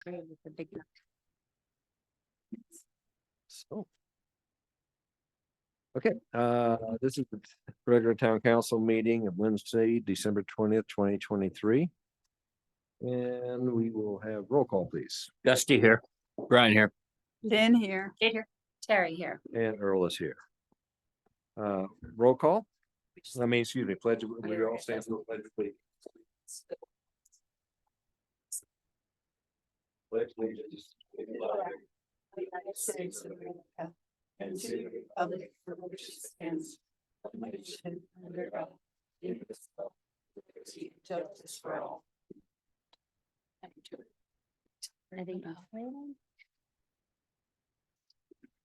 The big one. So. Okay, this is the regular town council meeting of Wednesday, December 20th, 2023. And we will have roll call, please. Dusty here. Brian here. Lynn here. Kate here. Terry here. And Earl is here. Roll call. I mean, excuse me, pledge. We all stand for the pledge, please. Pledge allegiance to the flag The United States of America, and to the republic for which it stands, one nation under God, indivisible, with liberty and justice for all. I think.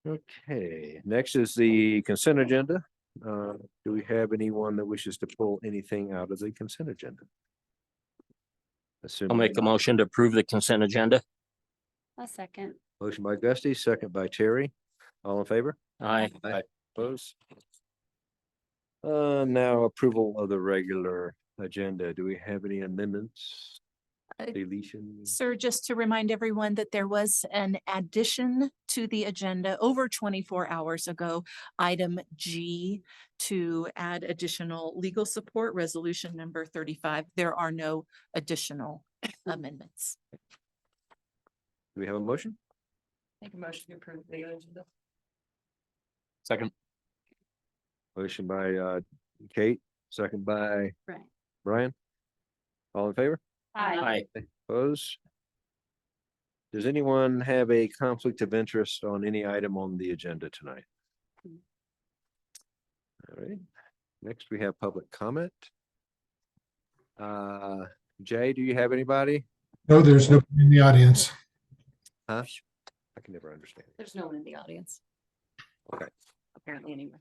Okay, next is the consent agenda. Do we have anyone that wishes to pull anything out of the consent agenda? I'll make a motion to approve the consent agenda. A second. Motion by Gusty, second by Terry. All in favor? Aye. Opposed? Now approval of the regular agenda. Do we have any amendments? Deletions? Sir, just to remind everyone that there was an addition to the agenda over 24 hours ago, item G, to add additional legal support, resolution number 35. There are no additional amendments. Do we have a motion? Make a motion to approve the agenda. Second. Motion by Kate, second by Right. Brian. All in favor? Aye. Opposed? Does anyone have a conflict of interest on any item on the agenda tonight? All right, next we have public comment. Jay, do you have anybody? No, there's nobody in the audience. Huh? I can never understand. There's no one in the audience. Okay. Apparently anyway.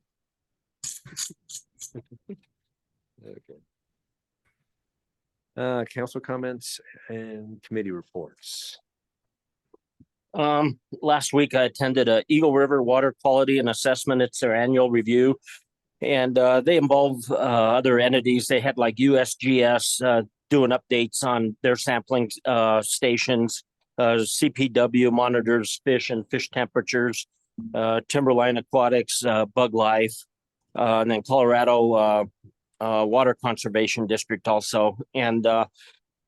Okay. Council comments and committee reports. Last week I attended a Eagle River Water Quality and Assessment. It's their annual review. And they involve other entities. They had like USGS doing updates on their sampling stations. CPW monitors fish and fish temperatures. Timberline Aquatics, Bug Life, and then Colorado Water Conservation District also. And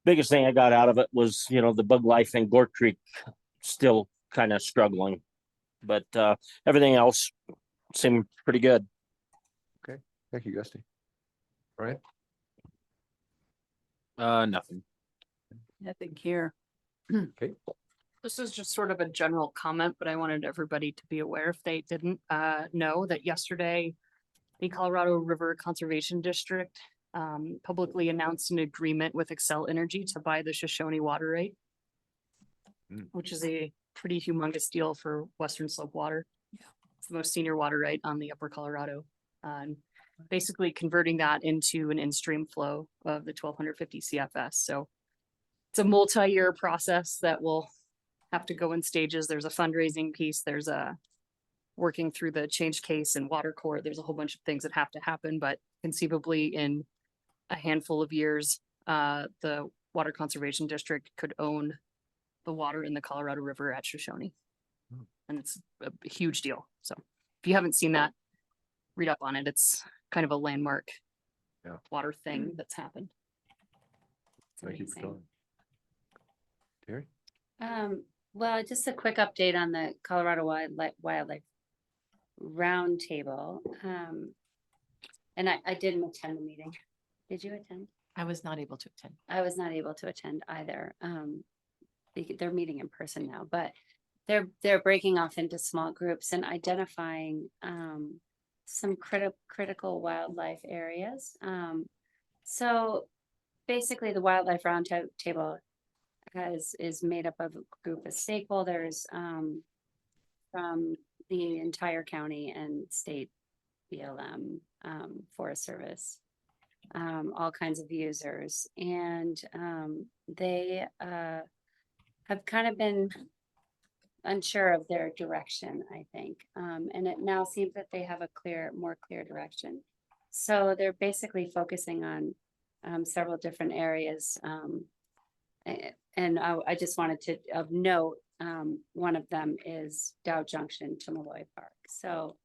biggest thing I got out of it was, the Bug Life in Gore Creek still kind of struggling, but everything else seemed pretty good. Thank you, Gusty. All right. Nothing. Nothing here. Okay. This is just sort of a general comment, but I wanted everybody to be aware if they didn't know that yesterday, the Colorado River Conservation District publicly announced an agreement with Xcel Energy to buy the Shoshone water right, which is a pretty humongous deal for Western Slope Water. Yeah. It's the most senior water right on the Upper Colorado. And basically converting that into an in-stream flow of the 1250 CFS. So it's a multi-year process that will have to go in stages. There's a fundraising piece. There's a working through the change case and water court. There's a whole bunch of things that have to happen, but conceivably in a handful of years, the Water Conservation District could own the water in the Colorado River at Shoshone. And it's a huge deal. So if you haven't seen that, read up on it. It's kind of a landmark water thing that's happened. Thank you for calling. Terry? Well, just a quick update on the Colorado Wildlife Roundtable. And I didn't attend the meeting. Did you attend? I was not able to attend. I was not able to attend either. They're meeting in person now, but they're breaking off into small groups and identifying some critical wildlife areas. So basically the Wildlife Roundtable is made up of a group of stakeholders from the entire county and state BLM, Forest Service, all kinds of users. And they have kind of been unsure of their direction, I think. And it now seems that they have a more clear direction. So they're basically focusing on several different areas. I just wanted to, of note, one of them is Dow Junction to Malloy Park. So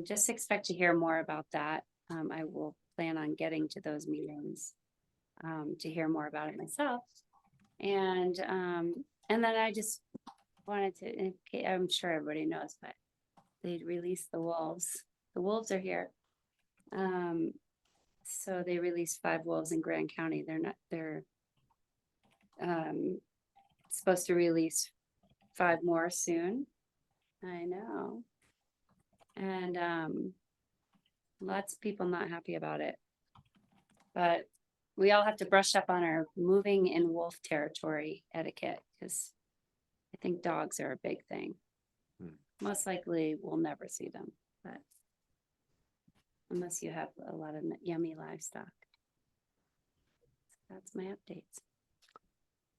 just expect to hear more about that. I will plan on getting to those meetings to hear more about it myself. And then I just wanted to, I'm sure everybody knows, but they released the wolves. The wolves are here. So they released 5 wolves in Grand County. They're supposed to release 5 more soon. I know. And lots of people not happy about it. But we all have to brush up on our moving in wolf territory etiquette because I think dogs are a big thing. Most likely we'll never see them, but unless you have a lot of yummy livestock. That's my updates.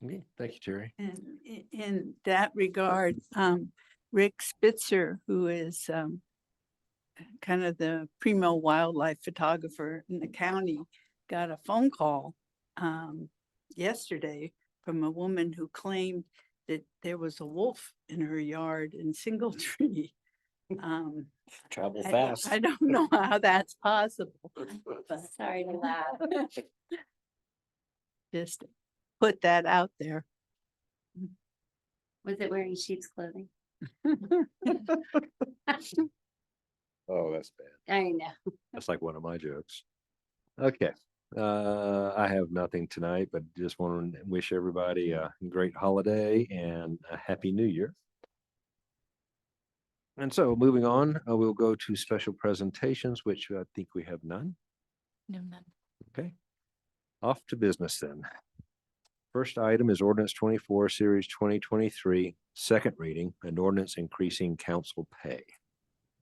Okay, thank you, Terry. And in that regard, Rick Spitzer, who is kind of the primo wildlife photographer in the county, got a phone call yesterday from a woman who claimed that there was a wolf in her yard in Singletree. Travel I fast. don't know how that's possible. but Sorry to laugh. Just put that out there. Was it wearing sheep's clothing? Oh, that's bad. I know. That's like one of my jokes. Okay, I have nothing tonight, but just want to wish everybody a great holiday and a happy new year. And so moving on, we'll go to special presentations, which I think we have none. No, none. Okay. Off to business then. First item is ordinance 24, series 2023, second reading, an ordinance increasing council pay.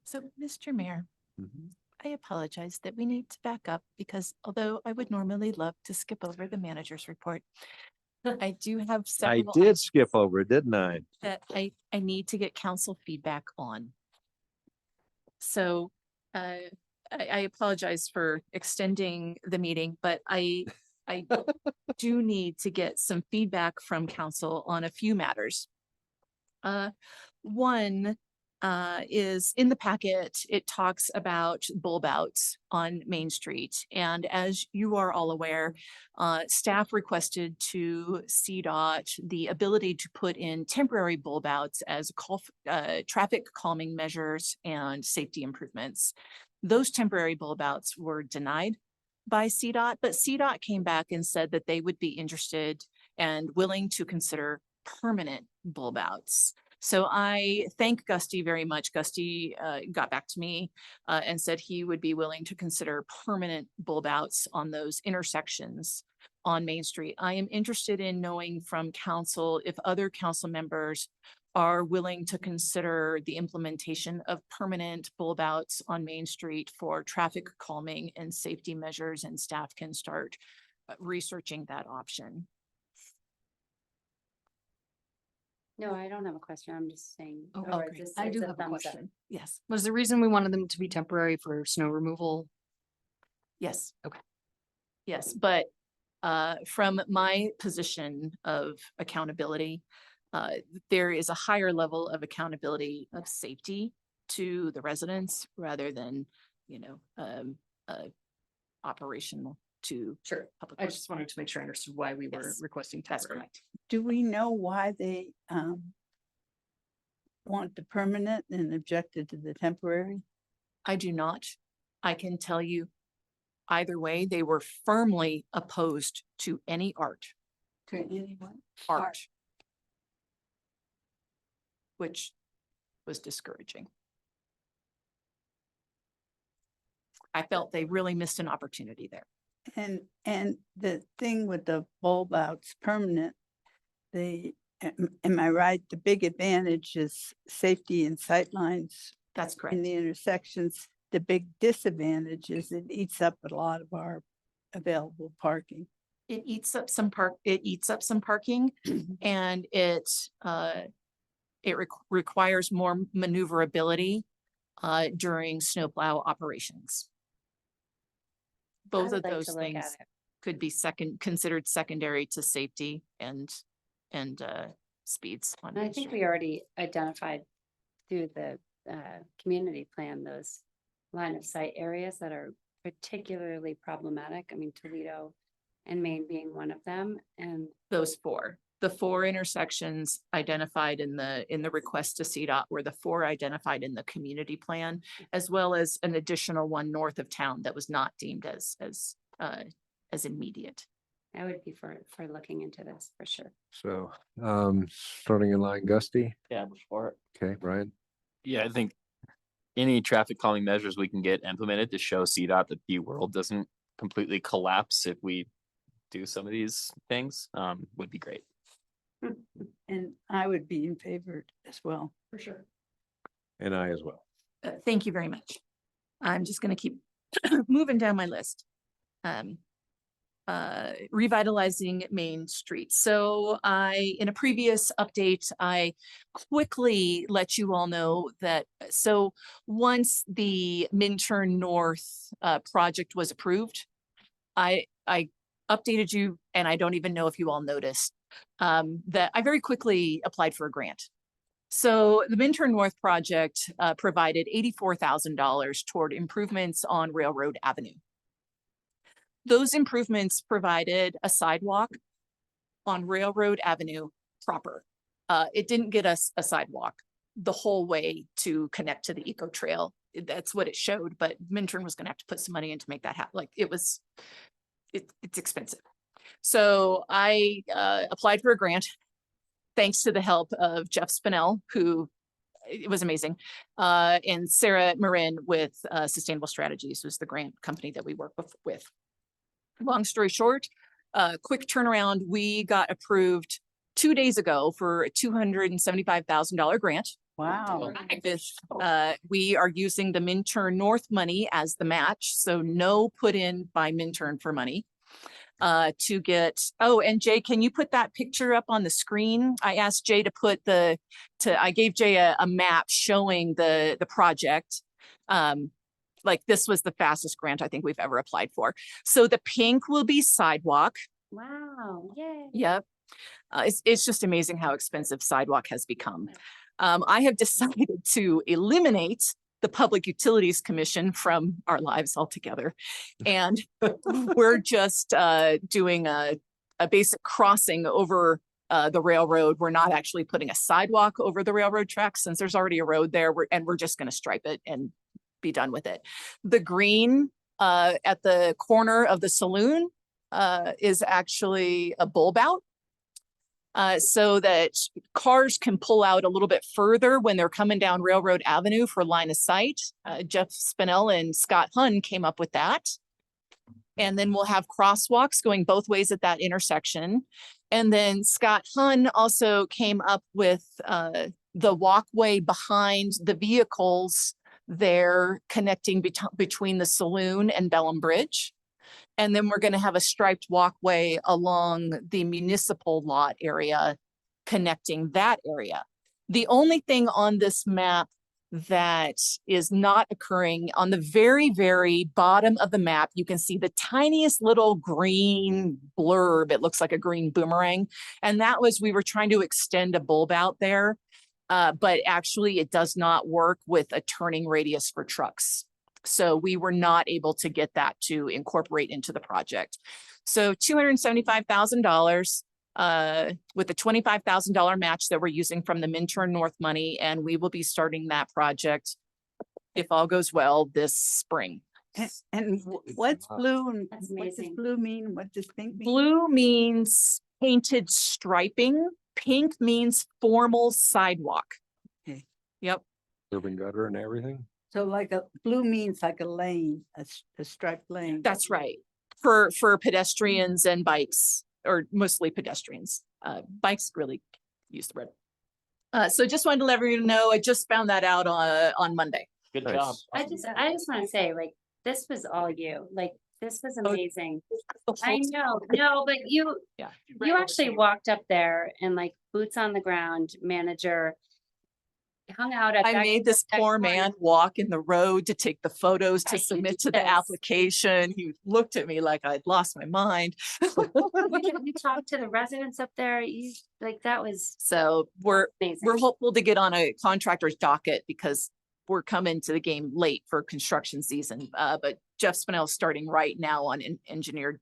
So, Mr. Mayor, Mhm. I apologize that we need to back up because although I would normally love to skip over the manager's report, I do have I several did items skip over it, didn't I? that I need to get council feedback on. So, I apologize for extending the meeting, but I do need to get some feedback from council on a few matters. One is in the packet, it talks about bulb outs on Main Street. And as you are all aware, staff requested to CDOT the ability to put in temporary bulb outs as traffic calming measures and safety improvements. Those temporary bulb outs were denied by CDOT, but CDOT came back and said that they would be interested and willing to consider permanent bulb outs. So I thank Gusty very much. Gusty got back to me and said he would be willing to consider permanent bulb outs on those intersections on Main Street. I am interested in knowing from council if other council members are willing to consider the implementation of permanent bulb outs on Main Street for traffic calming and safety measures, and staff can start researching that option. No, I don't have a question. I'm just saying. Oh, or great. just I it's do have a thumbs up. question. Yes, Was the reason we wanted them to be temporary for snow removal? yes. Okay. Yes, but from my position of accountability, there is a higher level of accountability of safety to the residents rather than, operational to Sure. public. I works. just wanted to make sure I understood why we were Yes, requesting That's temporary. correct. Do we know why they want the permanent and objected to the temporary? I do not. I can tell you either way, they were firmly opposed to any art, To anyone? which was discouraging. I felt they really missed an opportunity there. And the thing with the bulb outs permanent, am I right? The big advantage is safety and sightlines That's in correct. the intersections. The big disadvantage is it eats up a lot of our available parking. It eats up some parking and it requires more maneuverability during snowplow operations. I Both would of like those to look at things it. could be considered secondary to safety and speeds on And I Main think Street. we already identified through the community plan, those line of sight areas that are particularly problematic. I mean, Toledo and Maine being one of them. And The four intersections identified in the request to CDOT were the four identified in the community plan, as well as an additional one north of town that was not deemed as immediate. I would be for looking into this for sure. So, starting in line, Gusty. Yeah, before. Okay, Brian. Yeah, I think any traffic calming measures we can get implemented to show CDOT that the world doesn't completely collapse if we do some of these things, would be great. And I would be in favor as well. For sure. And I as well. Thank you very much. I'm just gonna keep moving down my list. Revitalizing Main Street. So in a previous update, I quickly let you all know that, so once the Minturn North project was approved, I updated you, and I don't even know if you all noticed, that I very quickly applied for a grant. So the Minturn North project provided $84,000 toward improvements on Railroad Avenue. Those improvements provided a sidewalk on Railroad Avenue proper. It didn't get us a sidewalk the whole way to connect to the Eco Trail. That's what it showed, but Minturn was gonna have to put some money in to make that happen. Like it's expensive. So I applied for a grant, thanks to the help of Jeff Spinell, who it was amazing, and Sarah Marin with Sustainable Strategies, who's the grant company that we work with. Long story short, quick turnaround, we got approved 2 days ago for a $275,000 grant. Wow. We are using the Minturn North money as the match, so no put in by Minturn for money. To get, oh, and Jay, can you put that picture up on the screen? I asked Jay to put I gave Jay a map showing the project. Like this was the fastest grant I think we've ever applied for. So the pink will be sidewalk. Wow, yay. Yep. It's just amazing how expensive sidewalk has become. I have decided to eliminate the Public Utilities Commission from our lives altogether. And we're just doing a basic crossing over the railroad. We're not actually putting a sidewalk over the railroad tracks since there's already a road there. We're just going to stripe it and be done with it. The green at the corner of the saloon is actually a bulb out. So that cars can pull out a little bit further when they're coming down Railroad Avenue for line of sight. Jeff Spinell and Scott Hunn came up with that. And then we'll have crosswalks going both ways at that intersection. And then Scott Hunn also came up with the walkway behind the vehicles there connecting between the saloon and Bellum Bridge. And then we're going to have a striped walkway along the municipal lot area connecting that area. The only thing on this map that is not occurring, on the very, very bottom of the map, you can see the tiniest little green blurb. It looks like a green boomerang. And that was, we were trying to extend a bulb out there, but actually it does not work with a turning radius for trucks. So we were not able to get that to incorporate into the project. So $275,000 with a $25,000 match that we're using from the Minturn North money. And we will be starting that project, if all goes well, this spring. And what's blue and That's what does amazing. blue mean? What does pink mean? Blue means painted striping. Pink means formal sidewalk. Okay. Yep. Urban gutter and everything. So like blue means like a lane, a striped lane. That's right. For pedestrians and bikes, or mostly pedestrians. Bikes really use the red. So just wanted to let everyone know, I just found that out on Monday. Good Nice. job. I just want to say, like, this was all you, like, this was amazing. The I whole- know, no, but you Yeah. actually walked up there and like boots on the ground manager. hung out at. I that- made this that poor corner. man walk in the road to take the photos to Right, you submit did to the this. application. He looked at me like I'd lost my mind. You talked to the residents up there, you, like, that was So we're amazing. hopeful to get on a contractor's docket because we're coming to the game late for construction season. But Jeff Spinell's starting right now on engineered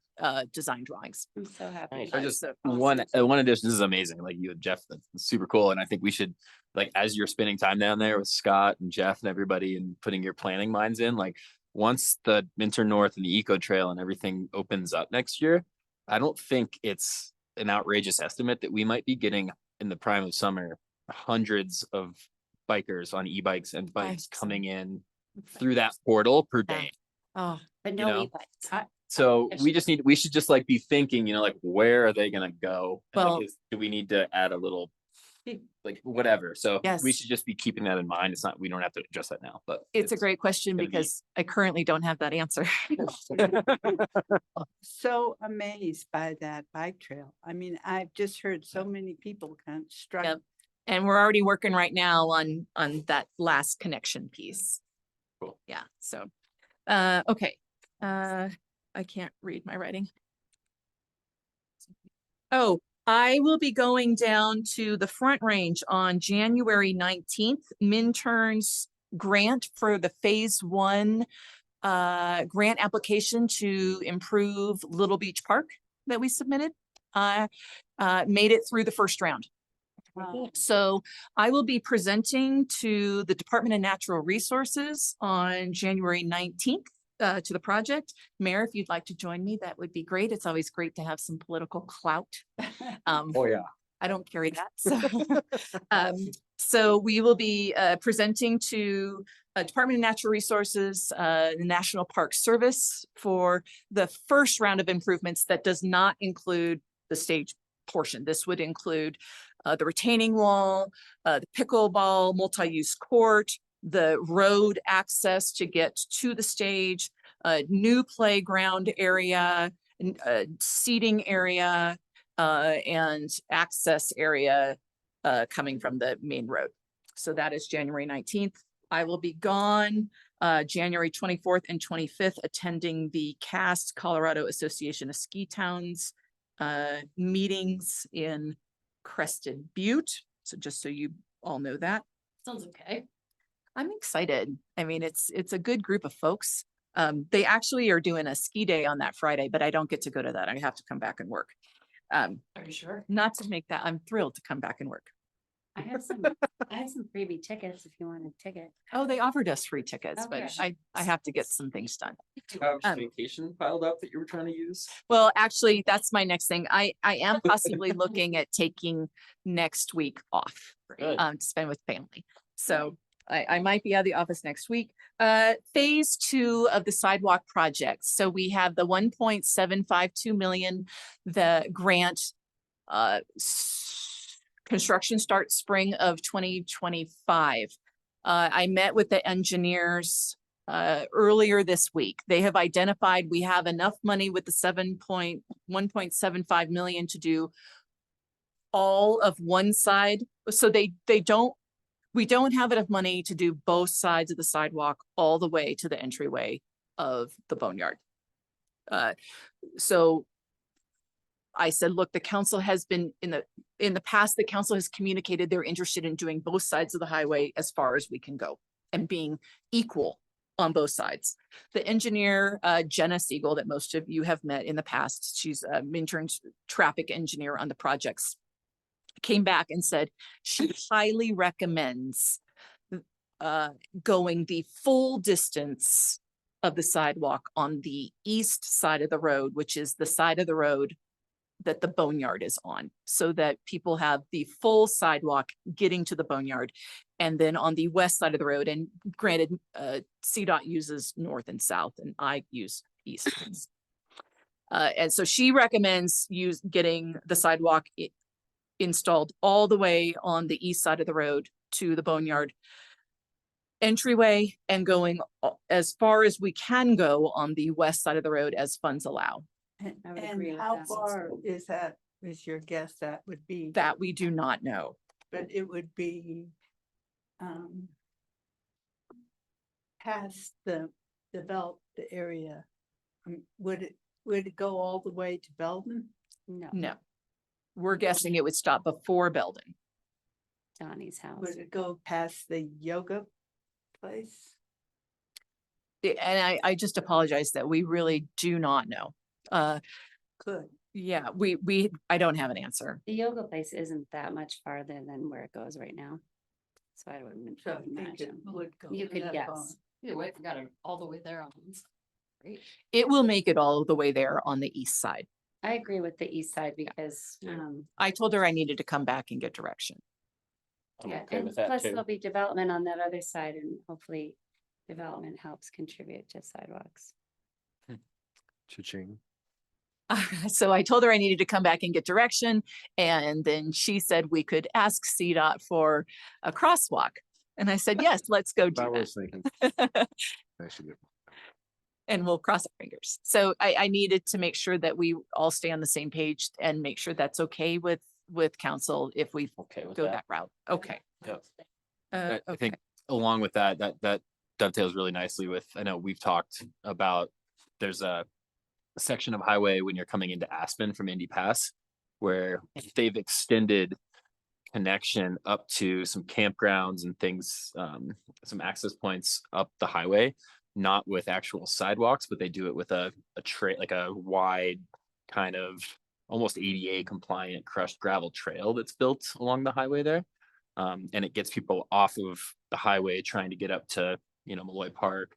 design drawings. I'm so happy. Nice. I Uh, just, so- one addition, this is amazing, like you and Jeff, that's super cool, and I think we should, like, as you're spending time down there with Scott and Jeff and everybody and putting your planning minds in, like, once the Minter North and the Eco Trail and everything opens up next year, I don't think it's an outrageous estimate that we might be getting in the prime of summer, hundreds of bikers on e-bikes and bikes Bikes. coming in through that portal per Yeah. day. Oh, But you no know, e-bikes. So Yes. we should just like be thinking, like, where are they gonna go? And, like, Well- do we need to add a little, like, whatever? So we Yes. should just be keeping that in mind. It's not, we don't have to address that now, but. it's a great question gonna be- because I currently don't have that answer. So amazed by that bike trail. I mean, I've just heard so many people kind of struck. Yep. And we're already working right now on that last connection piece. Cool. Yeah, so, okay, I can't read my writing. Oh, I will be going down to the Front Range on January 19th. Minturns grant for the phase 1 grant application to improve Little Beach Park that we submitted. Made it through the first round. So I will be presenting to the Department of Natural Resources on January 19th to the project. Mayor, if you'd like to join me, that would be great. It's always great to have some political clout. Oh, yeah. I don't carry that. So, so we will be presenting to Department of Natural Resources, the National Park Service for the first round of improvements that does not include the stage portion. This would include the retaining wall, the pickleball multi-use court, the road access to get to the stage, a new playground area, seating area, and access area coming from the main road. So that is January 19th. I will be gone January 24th and 25th attending the CAST Colorado Association of Ski Towns meetings in Crested Butte. So just so you all know that. Sounds okay. I'm excited. I mean, it's a good group of folks. They actually are doing a ski day on that Friday, but I don't get to go to that. I have to come back and work. Are you sure? Not to make that, I'm thrilled to come back and work. I have some freebie tickets if you want a ticket. Oh, they offered us free tickets, but Okay. I have to get some things done. Do you have Um, vacation piled up that you were trying to use? Well, actually, that's my next thing. I am possibly looking at taking next week off Good. to spend with family. So I might be out of the office next week. Phase 2 of the sidewalk project. So we have the 1.752 million, the grant, construction starts spring of 2025. I met with the engineers earlier this week. They have identified we have enough money with the 1.75 million to do all of one side. So we don't have enough money to do both sides of the sidewalk all the way to the entryway of the boneyard. So I said, look, the council has been in the past, the council has communicated they're interested in doing both sides of the highway as far as we can go and being equal on both sides. The engineer, Jenna Siegel, that most of you have met in the past, she's a Minturns traffic engineer on the projects, came back and said she highly recommends going the full distance of the sidewalk on the east side of the road, which is the side of the road that the boneyard is on, so that people have the full sidewalk getting to the boneyard. And then on the west side of the road, and granted, CDOT uses north and south, and I use east. And so she recommends getting the sidewalk installed all the way on the east side of the road to the boneyard entryway, and going as far as we can go on the west side of the road as funds allow. I would agree And with how that. far is your guess that would be? That we do not know. But it would be um, past the developed area, would it go all the way to Belden? No, No. We're guessing it would stop before Belden. Donnie's house. Would it go past the yoga place? And I just apologize that we really do not know. Could. Yeah, I don't have an answer. The yoga place isn't that much farther than where it goes right now. So I wouldn't So I think it imagine. would go. You could that guess. far. Either way, we got it all the way there on this. Great. It will make it all the way there on the east side. I agree with the east side because, I told her I needed to come back and get direction. I'm yeah, okay and with that plus too. there'll be development on that other side and hopefully development helps contribute to sidewalks. Cha-ching. So I told her I needed to come back and get direction. And then she said we could ask CDOT for a crosswalk. And I said, yes, let's go do I that. was thinking. Actually, And we'll cross our fingers. So I needed to make sure that we all stay on the same page and make sure that's okay with council if we Okay with go that. that route. Okay. Yep. I think along with that dovetails really nicely with, I know we've talked about, there's a section of highway when you're coming into Aspen from Indy Pass where they've extended connection up to some campgrounds and things, some access points up the highway, not with actual sidewalks, but they do it with a trail, like a wide kind of almost ADA compliant crushed gravel trail that's built along the highway there. And it gets people off of the highway trying to get up to, Malloy Park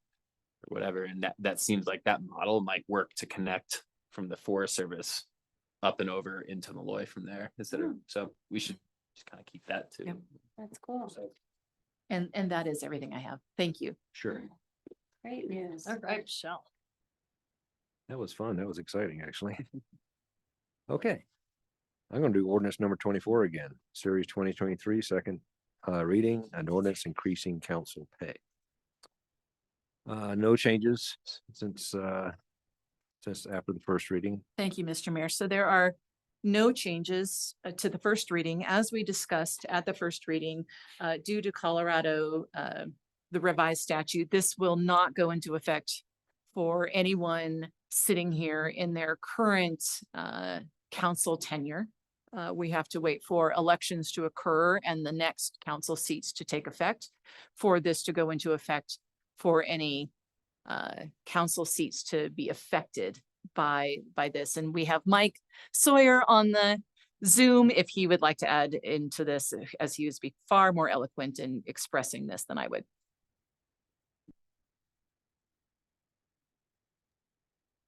or whatever. And that seems like that model might work to connect from the Forest Service up and over into Malloy from there instead of, so we should just kind of keep that too. Yep. That's cool. So, And that is everything I have. Thank you. sure. Great news. All right, Michelle. That was fun. That was exciting, actually. Okay. I'm gonna do ordinance number 24 again, series 2023, second reading, an ordinance increasing council pay. No changes since after the first reading. Thank you, Mr. Mayor. So there are no changes to the first reading. As we discussed at the first reading, due to Colorado, the revised statute, this will not go into effect for anyone sitting here in their current council tenure. We have to wait for elections to occur and the next council seats to take effect for this to go into effect for any council seats to be affected by this. And we have Mike Sawyer on the Zoom if he would like to add into this, as he was far more eloquent in expressing this than I would.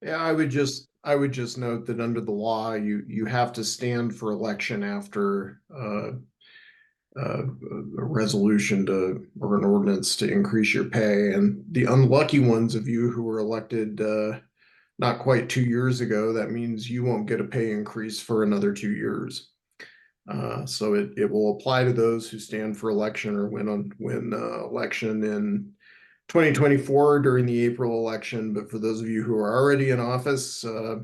Yeah, I would just note that under the law, you have to stand for election after a resolution or an ordinance to increase your pay. And the unlucky ones of you who were elected not quite 2 years ago, that means you won't get a pay increase for another 2 years. So it will apply to those who stand for election or win election in 2024 during the April election. But for those of you who are already in office, I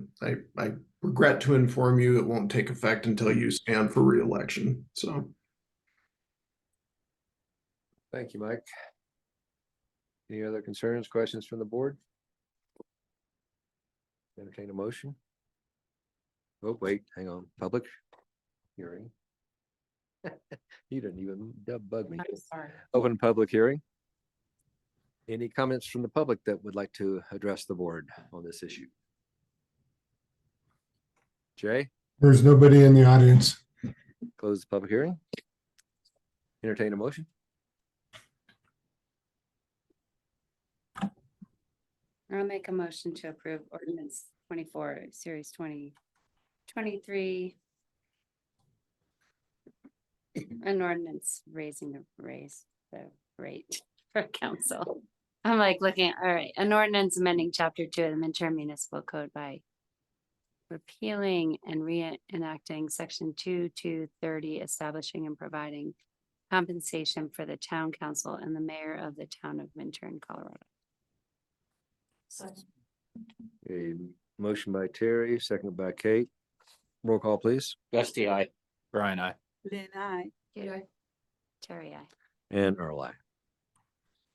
regret to inform you it won't take effect until you stand for re-election. So. Thank you, Mike. Any other concerns, questions from the board? Entertain a motion. Oh, wait, hang on, public hearing. You didn't even bug me. I'm sorry. Open public hearing. Any comments from the public that would like to address the board on this issue? Jay, There's nobody in the audience. close the public hearing. Entertain a motion. I'll make a motion to approve ordinance 24, series 2023. An ordinance raising the rate for council. I'm like looking, all right, an ordinance amending chapter 2 of the Minturn Municipal Code by repealing and reenacting section 2230, establishing and providing compensation for the town council and the mayor of the town of Minturn, Colorado. A motion by Terry, second by Kate. Roll call, please. Dusty, I. Brian, I. Lynn, I. Terry, I. and Earl.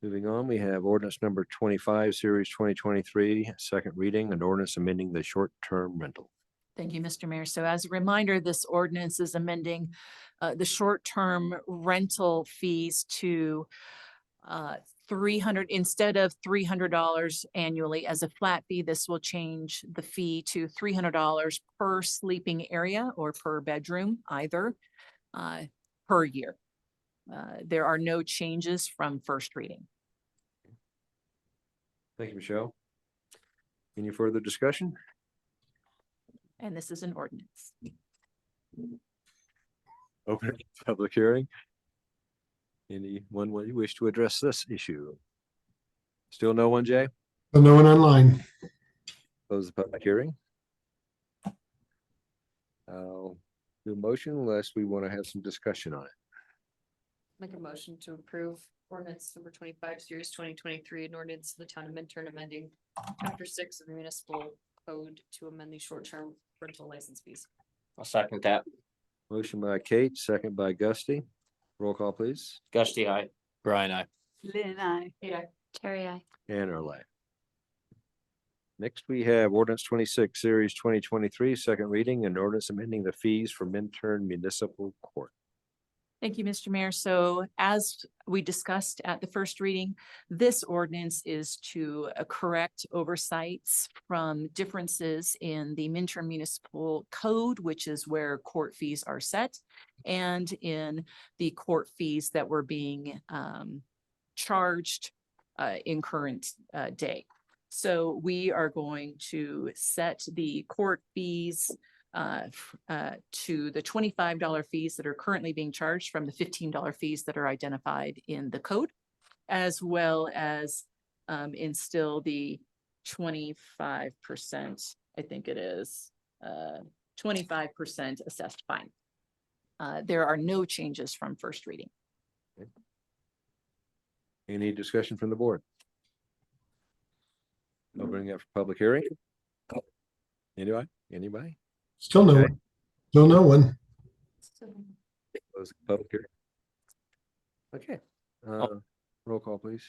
Moving on, we have ordinance number 25, series 2023, second reading, an ordinance amending the short-term rental. Thank you, Mr. Mayor. So as a reminder, this ordinance is amending the short-term rental fees to 300, instead of $300 annually as a flat fee, this will change the fee to $300 per sleeping area or per bedroom, either per year. There are no changes from first reading. Thank you, Michelle. Any further discussion? And this is an ordinance. Open public hearing. Anyone wish to address this issue? Still no one, Jay? So no one online. Close the public hearing. I'll do a motion unless we want to have some discussion on it. Make a motion to approve ordinance number 25, series 2023, an ordinance of the town of Minturn amending chapter 6 of the municipal code to amend the short-term rental license fees. I'll second that. Motion by Kate, second by Gusty. Roll call, please. Gusty, aye. Brian, I. Lynn, I. Terry, I. And Earl. Next, we have ordinance 26, series 2023, second reading, and ordinance amending the fees for Minturn Municipal Court. Thank you, Mr. Mayor. So as we discussed at the first reading, this ordinance is to correct oversights from differences in the Minturn Municipal Code, which is where court fees are set, and in the court fees that were being charged in current day. So we are going to set the court fees to the $25 fees that are currently being charged from the $15 fees that are identified in the code, as well as instill the 25%, I think it is, 25% assessed fine. There are no changes from first reading. Any discussion from the board? Opening up for public hearing. Anybody? Still no Okay. one. Still no one. Close the public hearing. Okay. Roll call, please.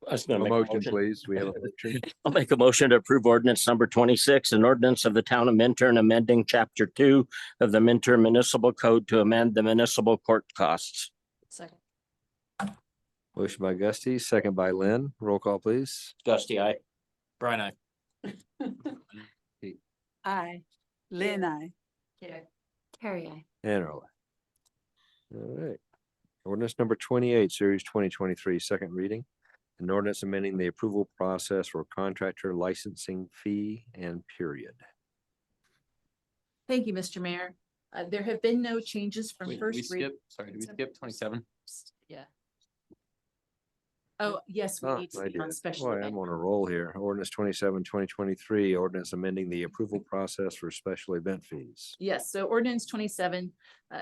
I was A gonna make a motion, motion. please. Do we have a motion? I'll make a motion to approve ordinance number 26, an ordinance of the town of Minturn amending chapter 2 of the Minturn Municipal Code to amend the municipal court costs. Second. Motion by Gusty, second by Lynn. Roll call, please. Gusty, aye. Brian, I. I. Lynn, I. Terry, I. And Earl. All right. Ordinance number 28, series 2023, second reading. An ordinance amending the approval process for contractor licensing fee and period. Thank you, Mr. Mayor. There have been no changes from Wait, first reading. Sorry, did we skip 27? Yeah. Oh, yes, we Oh, need to I be on did. special Boy, event. I'm on a roll here. Ordinance 27, 2023, ordinance amending the approval process for special event fees. Yes, so ordinance 27,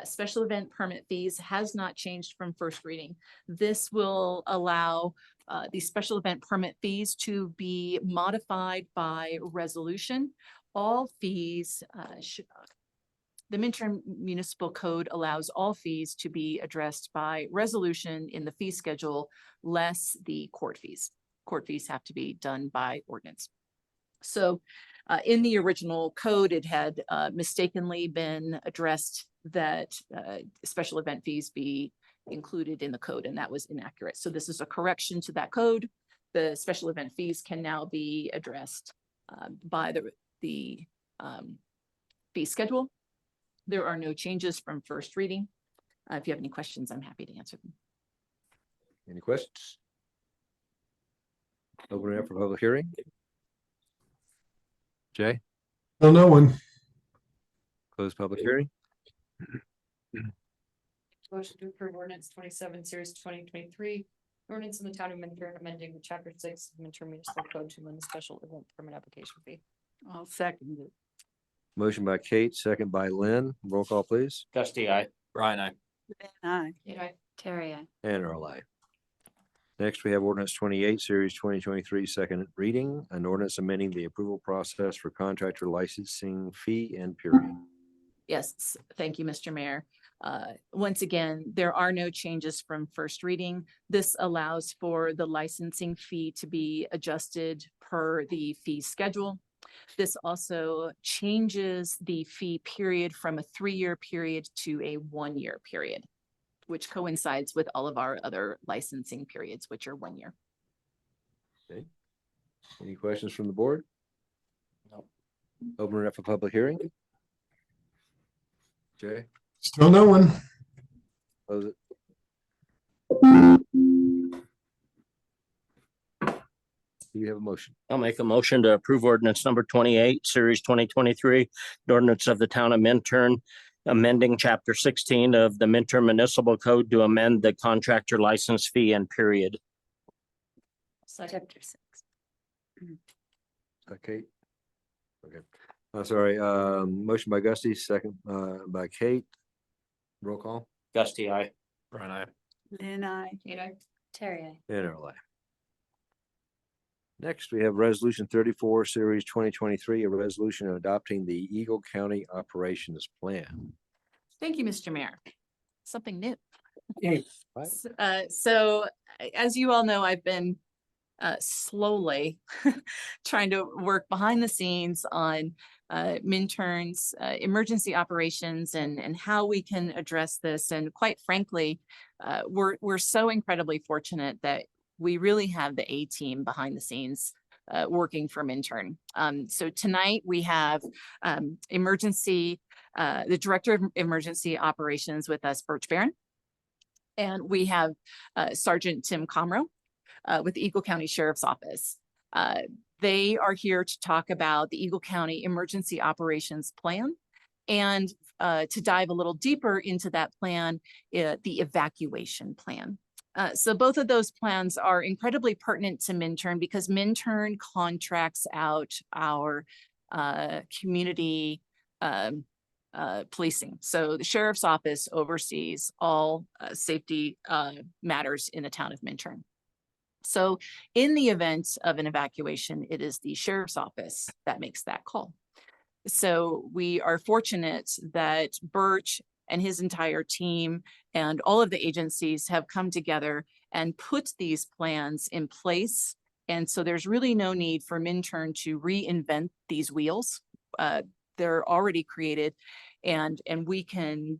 special event permit fees has not changed from first reading. This will allow the special event permit fees to be modified by resolution. All fees the Minturn Municipal Code allows all fees to be addressed by resolution in the fee schedule, less the court fees. Court fees have to be done by ordinance. So in the original code, it had mistakenly been addressed that special event fees be included in the code, and that was inaccurate. So this is a correction to that code. The special event fees can now be addressed by the fee schedule. There are no changes from first reading. If you have any questions, I'm happy to answer them. Any questions? Open it up for public hearing. Jay, Still no one. close public hearing. Motion to approve ordinance 27, series 2023. Ordinance in the town of Minturn amending chapter 6 of Minturn Municipal Code to amend the special event permit application fee. I'll second it. Motion by Kate, second by Lynn. Roll call, please. Gusty, aye. Brian, I. Lynn, I. Terry, I. And Earl, aye. Next, we have ordinance 28, series 2023, second reading, an ordinance amending the approval process for contractor licensing fee and period. Yes, thank you, Mr. Mayor. Once again, there are no changes from first reading. This allows for the licensing fee to be adjusted per the fee schedule. This also changes the fee period from a 3-year period to a 1-year period, which coincides with all of our other licensing periods, which are 1 year. Okay. Any questions from the board? No. Open it up for public hearing. Jay, Still no one. close it. Do you have a motion? I'll make a motion to approve ordinance number 28, series 2023, the ordinance of the town of Minturn, amending chapter 16 of the Minturn Municipal Code to amend the contractor license fee and period. Chapter 6. Kate? Okay. Sorry, motion by Gusty, second, by Kate. Roll call. Gusty, aye. Brian, I. Then Terry, I. And Earl, aye. Next, we have resolution 34, series 2023, a resolution adopting the Eagle County Operations Plan. Thank you, Mr. Mayor. Something new. Right. So as you all know, I've been slowly trying to work behind the scenes on Minturn's emergency operations and how we can address this. And quite frankly, we're so incredibly fortunate that we really have the A team behind the scenes working for Minturn. So tonight we have the Director of Emergency Operations with us, Birch Barron. And we have Sergeant Tim Comroe with the Eagle County Sheriff's Office. They are here to talk about the Eagle County Emergency Operations Plan and to dive a little deeper into that plan, the evacuation plan. So both of those plans are incredibly pertinent to Minturn because Minturn contracts out our community policing. So the Sheriff's Office oversees all safety matters in the town of Minturn. So in the event of an evacuation, it is the Sheriff's Office that makes that call. So we are fortunate that Birch and his entire team and all of the agencies have come together and put these plans in place. And so there's really no need for Minturn to reinvent these wheels. They're already created and we can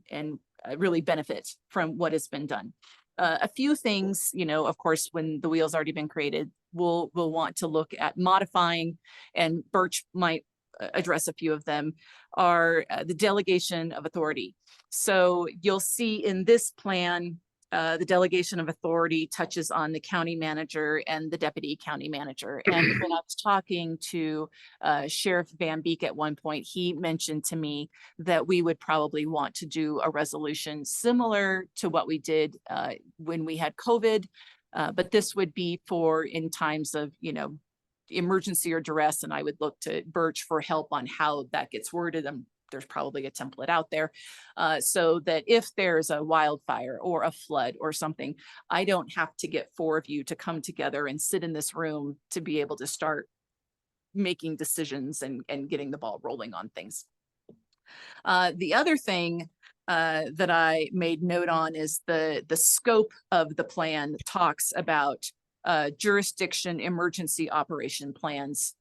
really benefit from what has been done. A few things, you know, of course, when the wheel's already been created, we'll want to look at modifying, and Birch might address a few of them, are the delegation of authority. So you'll see in this plan, the delegation of authority touches on the county manager and the deputy county manager. And when I was talking to Sheriff Van Beek at one point, he mentioned to me that we would probably want to do a resolution similar to what we did when we had COVID. But this would be for in times of, you know, emergency or duress. And I would look to Birch for help on how that gets worded. There's probably a template out there so that if there's a wildfire or a flood or something, I don't have to get 4 of you to come together and sit in this room to be able to start making decisions and getting the ball rolling on things. The other thing that I made note on is the scope of the plan talks about jurisdiction emergency operation plans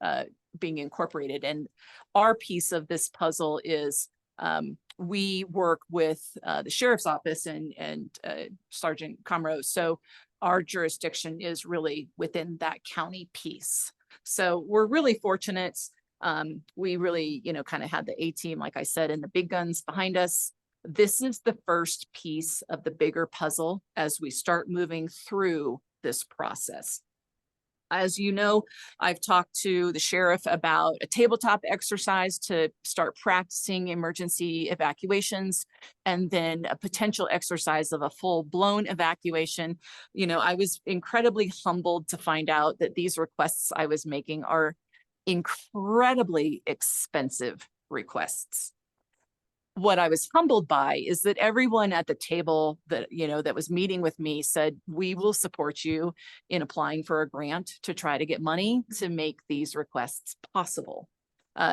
being incorporated. And our piece of this puzzle is we work with the Sheriff's Office and Sergeant Comroe. So our jurisdiction is really within that county piece. So we're really fortunate. We really, you know, kind of had the A team, like I said, and the big guns behind us. This is the first piece of the bigger puzzle as we start moving through this process. As you know, I've talked to the sheriff about a tabletop exercise to start practicing emergency evacuations, and then a potential exercise of a full-blown evacuation. You know, I was incredibly humbled to find out that these requests I was making are incredibly expensive requests. What I was humbled by is that everyone at the table that, you know, that was meeting with me said, we will support you in applying for a grant to try to get money to make these requests possible.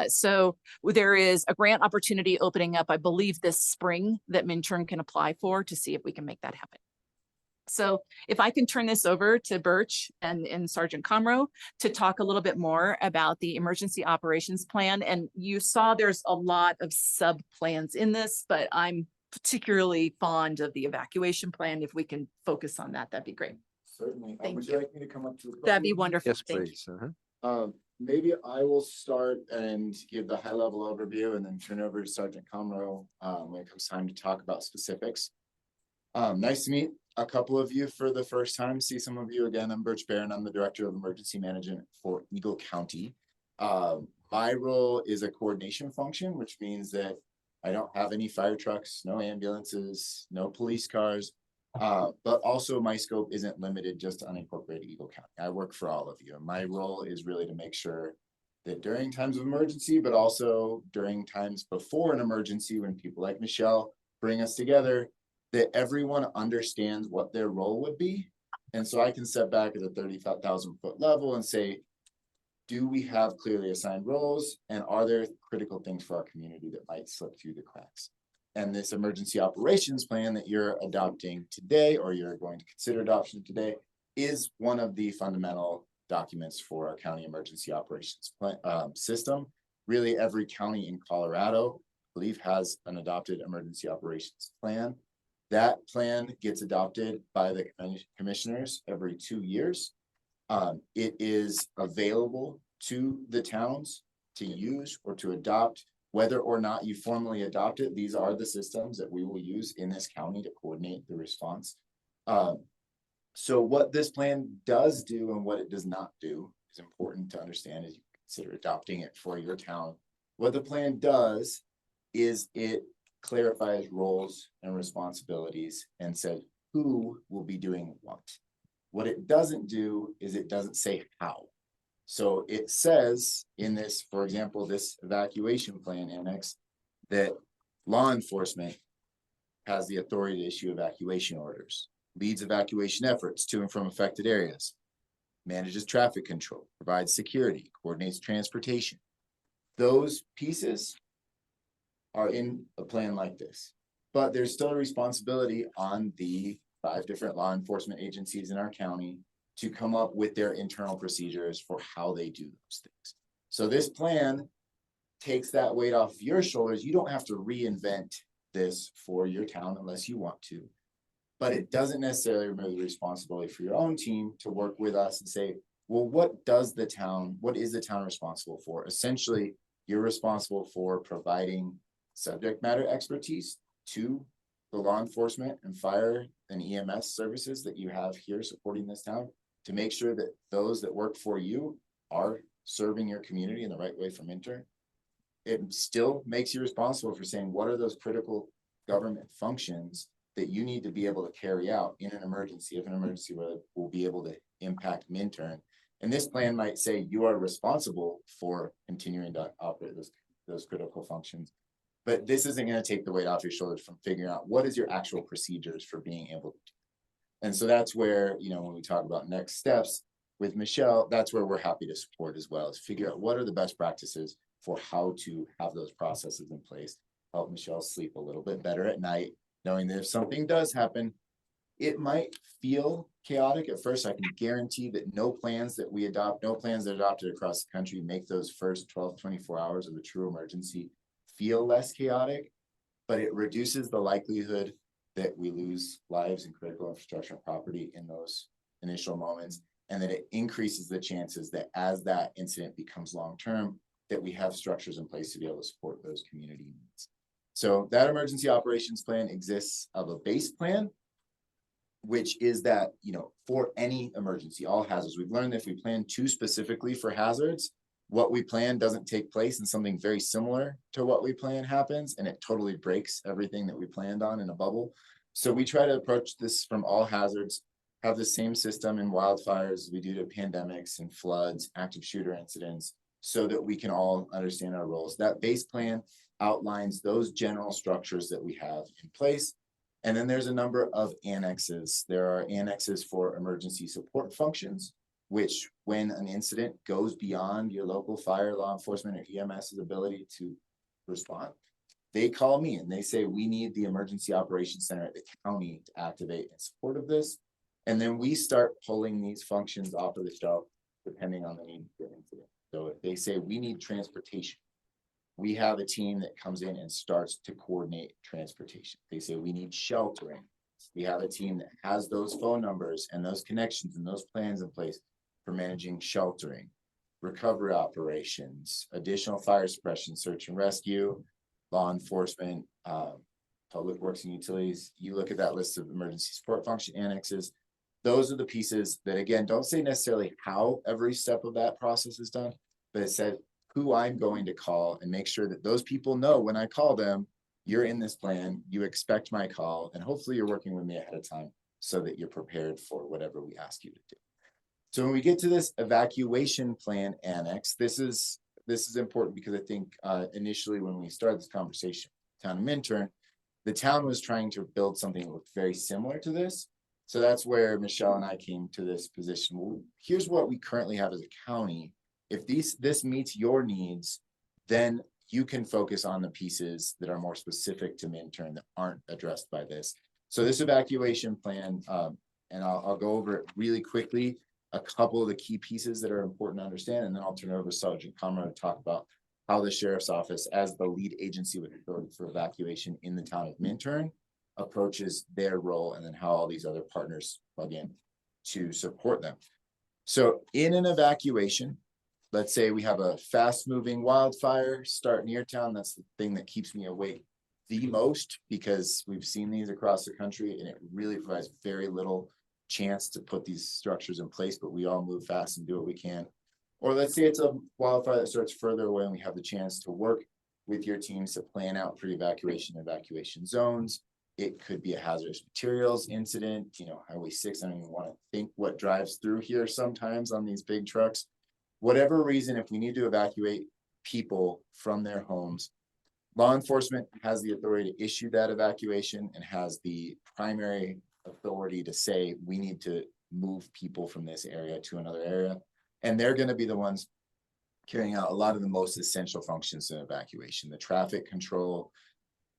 So there is a grant opportunity opening up, I believe, this spring that Minturn can apply for to see if we can make that happen. So if I can turn this over to Birch and Sergeant Comro to talk a little bit more about the emergency operations plan. And you saw there's a lot of sub plans in this, but I'm particularly fond of the evacuation plan. If we can focus on that, that'd be great. Certainly. Thank Would you. you like me to come up to the? That'd be podium? wonderful. Yes, Thank you. please. Uh-huh. Maybe I will start and give the high level overview and then turn over to Sergeant Comro when it comes time to talk about specifics. Nice to meet a couple of you for the first time. See some of you again. I'm Birch Barron. I'm the Director of Emergency Management for Eagle County. My role is a coordination function, which means that I don't have any fire trucks, no ambulances, no police cars. But also my scope isn't limited just to unincorporated Eagle County. I work for all of you. And my role is really to make sure that during times of emergency, but also during times before an emergency, when people like Michelle bring us together, that everyone understands what their role would be. And so I can step back at a 30,000 foot level and say, do we have clearly assigned roles? And are there critical things for our community that might slip through the cracks? And this emergency operations plan that you're adopting today, or you're going to consider adoption today, is one of the fundamental documents for our county emergency operations plan, system. Really, every county in Colorado, I believe, has an adopted emergency operations plan. That plan gets adopted by the commissioners every 2 years. It is available to the towns to use or to adopt. Whether or not you formally adopt it, these are the systems that we will use in this county to coordinate the response. So what this plan does do and what it does not do is important to understand as you consider adopting it for your town. What the plan does is it clarifies roles and responsibilities and says who will be doing what. What it doesn't do is it doesn't say how. So it says in this, for example, this evacuation plan annex, that law enforcement has the authority to issue evacuation orders, leads evacuation efforts to and from affected areas, manages traffic control, provides security, coordinates transportation. Those pieces are in a plan like this, but there's still a responsibility on the 5 different law enforcement agencies in our county to come up with their internal procedures for how they do those things. So this plan takes that weight off your shoulders. You don't have to reinvent this for your town unless you want to, but it doesn't necessarily remove the responsibility for your own team to work with us and say, well, what is the town responsible for? Essentially, you're responsible for providing subject matter expertise to the law enforcement and fire and EMS services that you have here supporting this town, to make sure that those that work for you are serving your community in the right way from Minturn. It still makes you responsible for saying, what are those critical government functions that you need to be able to carry out in an emergency, if an emergency will be able to impact Minturn. And this plan might say you are responsible for continuing to operate those critical functions. But this isn't going to take the weight off your shoulders from figuring out what is your actual procedures for being able to do. And so that's where, when we talk about next steps with Michelle, that's where we're happy to support as well, is figure out what are the best practices for how to have those processes in place, help Michelle sleep a little bit better at night, knowing that if something does happen, it might feel chaotic at first. I can guarantee that no plans that we adopt, no plans that are adopted across the country make those first 12, 24 hours of a true emergency feel less chaotic, but it reduces the likelihood that we lose lives and critical infrastructure and property in those initial moments, and that it increases the chances that as that incident becomes long-term, that we have structures in place to be able to support those community needs. So that emergency operations plan exists of a base plan, which is that, for any emergency, all hazards. We've learned that if we plan too specifically for hazards, what we plan doesn't take place and something very similar to what we plan happens, and it totally breaks everything that we planned on in a bubble. So we try to approach this from all hazards, have the same system in wildfires as we do to pandemics and floods, active shooter incidents, so that we can all understand our roles. That base plan outlines those general structures that we have in place. And then there's a number of annexes. There are annexes for emergency support functions, which when an incident goes beyond your local fire, law enforcement, or EMS's ability to respond, they call me and they say, we need the Emergency Operations Center at the county to activate in support of this. And then we start pulling these functions off of the shelf depending on the need for the incident. So if they say we need transportation, we have a team that comes in and starts to coordinate transportation. They say we need sheltering. We have a team that has those phone numbers and those connections and those plans in place for managing sheltering, recovery operations, additional fire suppression, search and rescue, law enforcement, public works and utilities. You look at that list of emergency support function annexes. Those are the pieces that, again, don't say necessarily how every step of that process is done, but it said who I'm going to call and make sure that those people know when I call them, you're in this plan, you expect my call, and hopefully you're working with me ahead of time so that you're prepared for whatever we ask you to do. So when we get to this evacuation plan annex, this is important because I think initially when we started this conversation, town of Minturn, the town was trying to build something that looked very similar to this. So that's where Michelle and I came to this position. Well, here's what we currently have as a county. If this meets your needs, then you can focus on the pieces that are more specific to Minturn that aren't addressed by this. So this evacuation plan, and I'll go over it really quickly, a couple of the key pieces that are important to understand, and then I'll turn it over to Sergeant Comrade to talk about how the sheriff's office, as the lead agency with authority for evacuation in the town of Minturn, approaches their role, and then how all these other partners plug in to support them. So in an evacuation, let's say we have a fast moving wildfire start near town. That's the thing that keeps me awake the most, because we've seen these across the country and it really provides very little chance to put these structures in place, but we all move fast and do what we can. Or let's say it's a wildfire that starts further away and we have the chance to work with your teams to plan out pre-evacuation zones. It could be a hazardous materials incident, Highway 6. I don't even want to think what drives through here sometimes on these big trucks. Whatever reason, if we need to evacuate people from their homes, law enforcement has the authority to issue that evacuation and has the primary authority to say we need to move people from this area to another area. And they're going to be the ones carrying out a lot of the most essential functions in evacuation, the traffic control,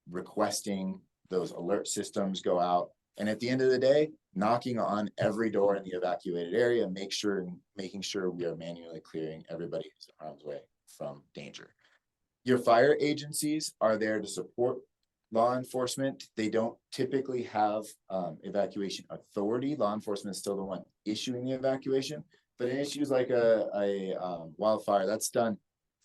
requesting those alert systems go out. And at the end of the day, knocking on every door in the evacuated area, making sure we are manually clearing everybody who's in harm's way from danger. Your fire agencies are there to support law enforcement. They don't typically have evacuation authority. Law enforcement is still the one issuing the evacuation, but in issues like a wildfire, that's done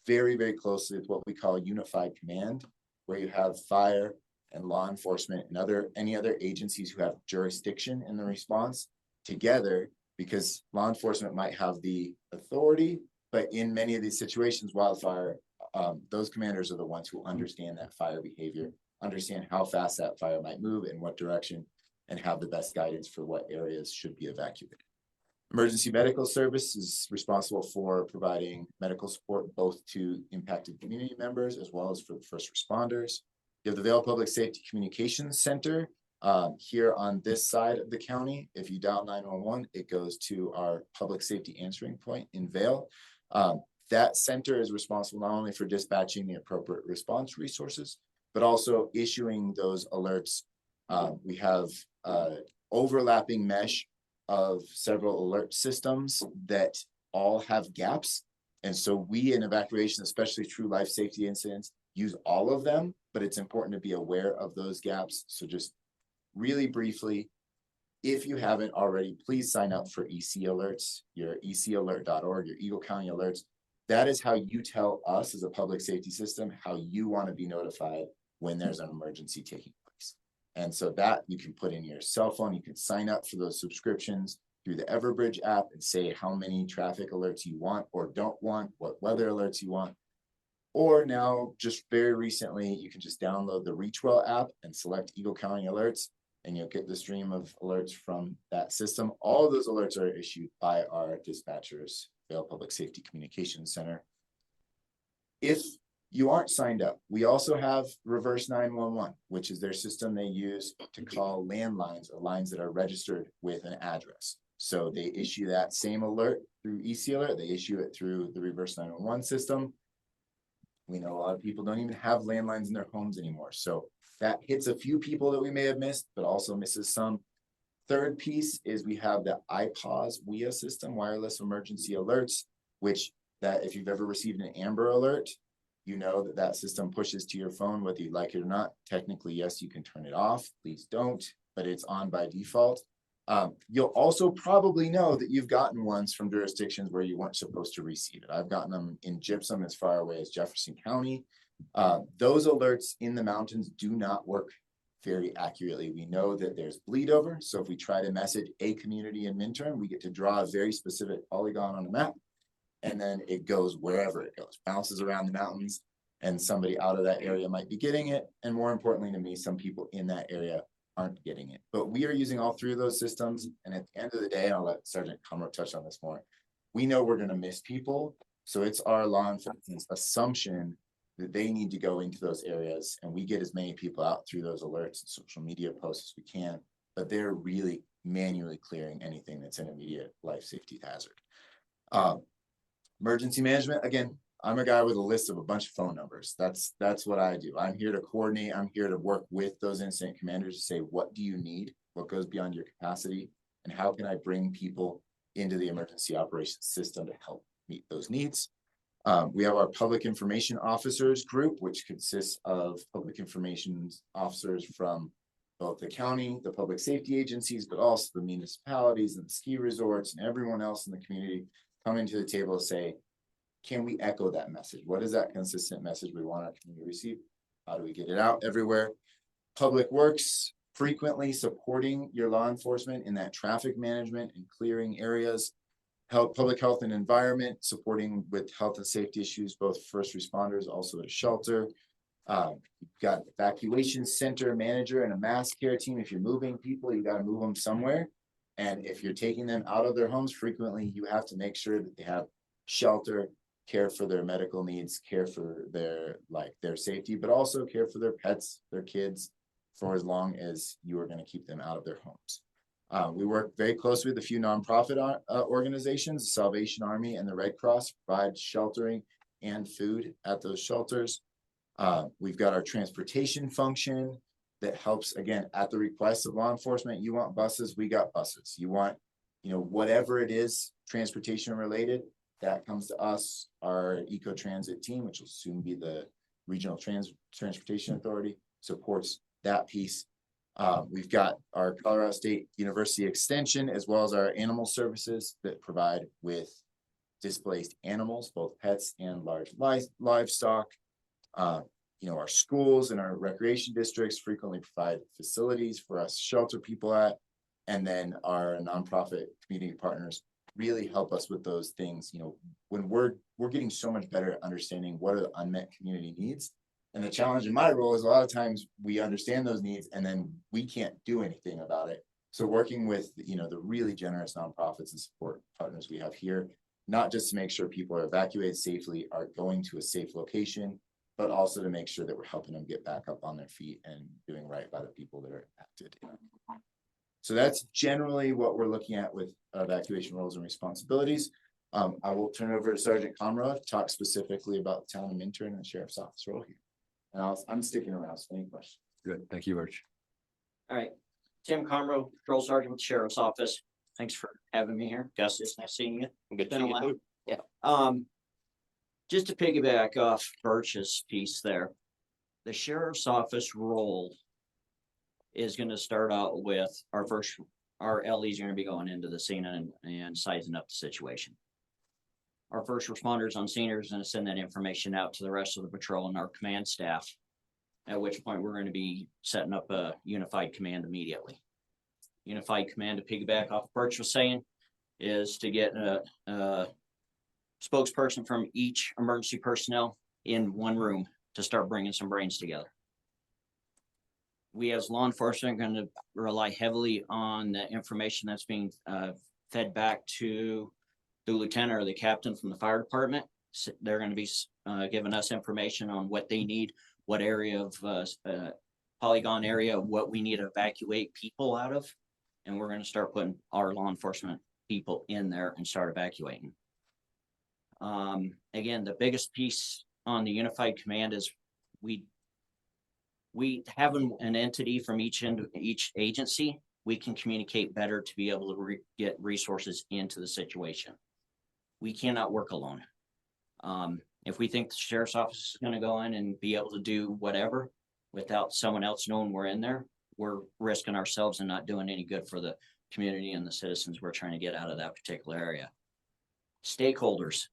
very, very closely with what we call unified command, where you have fire and law enforcement and any other agencies who have jurisdiction in the response together, because law enforcement might have the authority, but in many of these situations, wildfire, those commanders are the ones who understand that fire behavior, understand how fast that fire might move, in what direction, and have the best guidance for what areas should be evacuated. Emergency medical service is responsible for providing medical support both to impacted community members as well as for the first responders. You have the Vail Public Safety Communications Center here on this side of the county. If you dial 911, it goes to our public safety answering point in Vail. That center is responsible not only for dispatching the appropriate response resources, but also issuing those alerts. We have overlapping mesh of several alert systems that all have gaps. And so we in evacuation, especially true life safety incidents, use all of them, but it's important to be aware of those gaps. So just really briefly, if you haven't already, please sign up for EC Alerts, your ecalert.org, your Eagle County Alerts. That is how you tell us as a public safety system how you want to be notified when there's an emergency taking place. And so that you can put in your cell phone, you can sign up for those subscriptions through the Everbridge app and say how many traffic alerts you want or don't want, what weather alerts you want. Or now, just very recently, you can just download the Reachwell app and select Eagle County Alerts, and you'll get the stream of alerts from that system. All of those alerts are issued by our dispatchers, Vail Public Safety Communications Center. If you aren't signed up, we also have Reverse 911, which is their system they use to call landlines or lines that are registered with an address. So they issue that same alert through EC Alert. They issue it through the reverse 911 system. We know a lot of people don't even have landlines in their homes anymore. So that hits a few people that we may have missed, but also misses some. Third piece is we have the iPause WIA system, wireless emergency alerts, which that if you've ever received an Amber Alert, you know that that system pushes to your phone, whether you like it or not. Technically, yes, you can turn it off. Please don't, but it's on by default. You'll also probably know that you've gotten ones from jurisdictions where you weren't supposed to receive it. I've gotten them in Gypsum as far away as Jefferson County. Those alerts in the mountains do not work very accurately. We know that there's bleed over. So if we try to message a community in Minturn, we get to draw a very specific polygon on a map. And then it goes wherever it goes, bounces around the mountains, and somebody out of that area might be getting it. And more importantly to me, some people in that area aren't getting it. But we are using all three of those systems. And at the end of the day, I'll let Sergeant Comro touch on this more. We know we're going to miss people. So it's our law enforcement's assumption that they need to go into those areas, and we get as many people out through those alerts and social media posts as we can, but they're really manually clearing anything that's an immediate life safety hazard. Emergency management, again, I'm a guy with a list of a bunch of phone numbers. That's what I do. I'm here to coordinate. I'm here to work with those incident commanders to say, what do you need? What goes beyond your capacity? And how can I bring people into the emergency operations system to help meet those needs? We have our public information officers group, which consists of public information officers from both the county, the public safety agencies, but also the municipalities and the ski resorts and everyone else in the community coming to the table to say, can we echo that message? What is that consistent message we want our community to receive? How do we get it out everywhere? Public Works frequently supporting your law enforcement in that traffic management and clearing areas. Public health and environment, supporting with health and safety issues, both first responders, also at a shelter. You've got evacuation center manager and a mass care team. If you're moving people, you got to move them somewhere. And if you're taking them out of their homes, frequently you have to make sure that they have shelter, care for their medical needs, care for their safety, but also care for their pets, their kids, for as long as you are going to keep them out of their homes. We work very closely with a few nonprofit organizations, the Salvation Army and the Red Cross, provide sheltering and food at those shelters. We've got our transportation function that helps, again, at the request of law enforcement. You want buses, we got buses. You want, whatever it is, transportation related, that comes to us. Our Eco Transit team, which will soon be the Regional Transportation Authority, supports that piece. We've got our Colorado State University Extension, as well as our animal services that provide with displaced animals, both pets and large livestock. Our schools and our recreation districts frequently provide facilities for us to shelter people at. And then our nonprofit community partners really help us with those things. When we're getting so much better at understanding what are the unmet community needs. And the challenge in my role is a lot of times we understand those needs and then we can't do anything about it. So working with, the really generous nonprofits and support partners we have here, not just to make sure people are evacuated safely, are going to a safe location, but also to make sure that we're helping them get back up on their feet and doing right by the people that are impacted. So that's generally what we're looking at with evacuation roles and responsibilities. I will turn it over to Sergeant Comro to talk specifically about the town of Minturn and the sheriff's office role here. And I'm sticking around, so any questions? Good. Thank you, Arch. All right, Tim Comro, Patrol Sergeant with the Sheriff's Office. Thanks for having me here. Gus, it's nice seeing you. Good Been a to see you while. too. Yeah. Just to piggyback off Birch's piece there, the Sheriff's Office role is going to start out with our LEs are going to be going into the scene and sizing up the situation. Our first responders on scene are going to send that information out to the rest of the patrol and our command staff, at which point we're going to be setting up a unified command immediately. Unified command, to piggyback off what Birch was saying, is to get a spokesperson from each emergency personnel in one room to start bringing some brains together. We as law enforcement are going to rely heavily on the information that's being fed back to the lieutenant or the captain from the fire department. So they're going to be giving us information on what they need, what area of polygon area, what we need to evacuate people out of. And we're gonna start putting our law enforcement people in there and start evacuating. Again, the biggest piece on the unified command is we have an entity from each agency, we can communicate better to be able to get resources into the situation. We cannot work alone. If we think the sheriff's office is gonna go in and be able to do whatever without someone else knowing we're in there, we're risking ourselves and not doing any good for the community and the citizens we're trying to get out of that particular area. Stakeholders,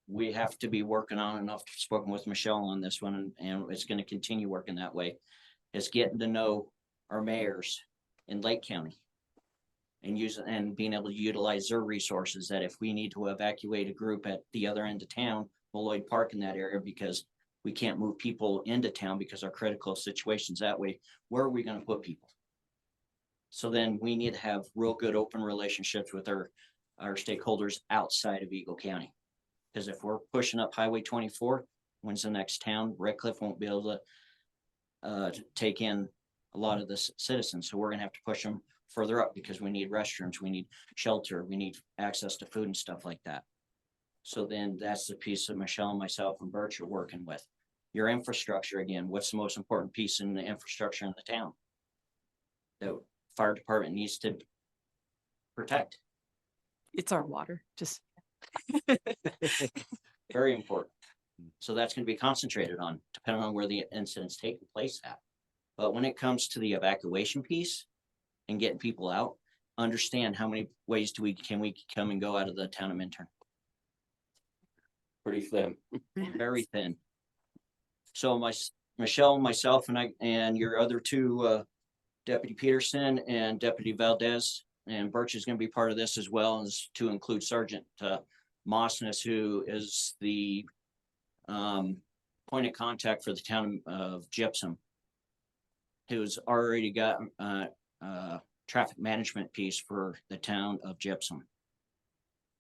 we have to be working on, and I've spoken with Michelle on this one, and it's gonna continue working that way, is getting to know our mayors in Lake County and being able to utilize their resources, that if we need to evacuate a group at the other end of town, Lloyd Park in that area, because we can't move people into town because our critical situations that way, where are we gonna put people? So then we need to have real good open relationships with our stakeholders outside of Eagle County. Because if we're pushing up Highway 24, when's the next town? Red Cliff won't be able to take in a lot of the citizens. So we're gonna have to push them further up because we need restrooms, we need shelter, we need access to food and stuff like that. So then that's the piece that Michelle, myself, and Birch are working with. Your infrastructure, again, what's the most important piece in the infrastructure in the town? The fire department needs to protect. It's our water, just. Very important. So that's gonna be concentrated on, depending on where the incident's taking place at. But when it comes to the evacuation piece and getting people out, understand how many ways can we come and go out of the town of Minturn? Pretty thin, very thin. So Michelle, myself, and your other two, Deputy Peterson and Deputy Valdez, and Birch is gonna be part of this as well, as to include Sergeant Mossness, who is the point of contact for the town of Gypsum, who's already got traffic management piece for the town of Gypsum.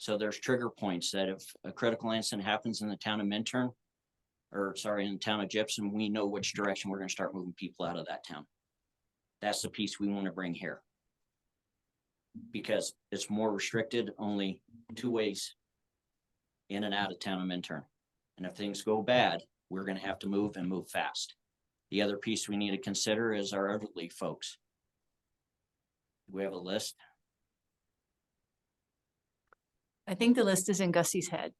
So there's trigger points that if a critical incident happens in the town of Minturn, in the town of Gypsum, we know which direction we're gonna start moving people out of that town. That's the piece we wanna bring here. Because it's more restricted, only 2 ways in and out of town of Minturn. And if things go bad, we're gonna have to move and move fast. The other piece we need to consider is our elderly folks. We have a list. I think the list is in Gussie's head.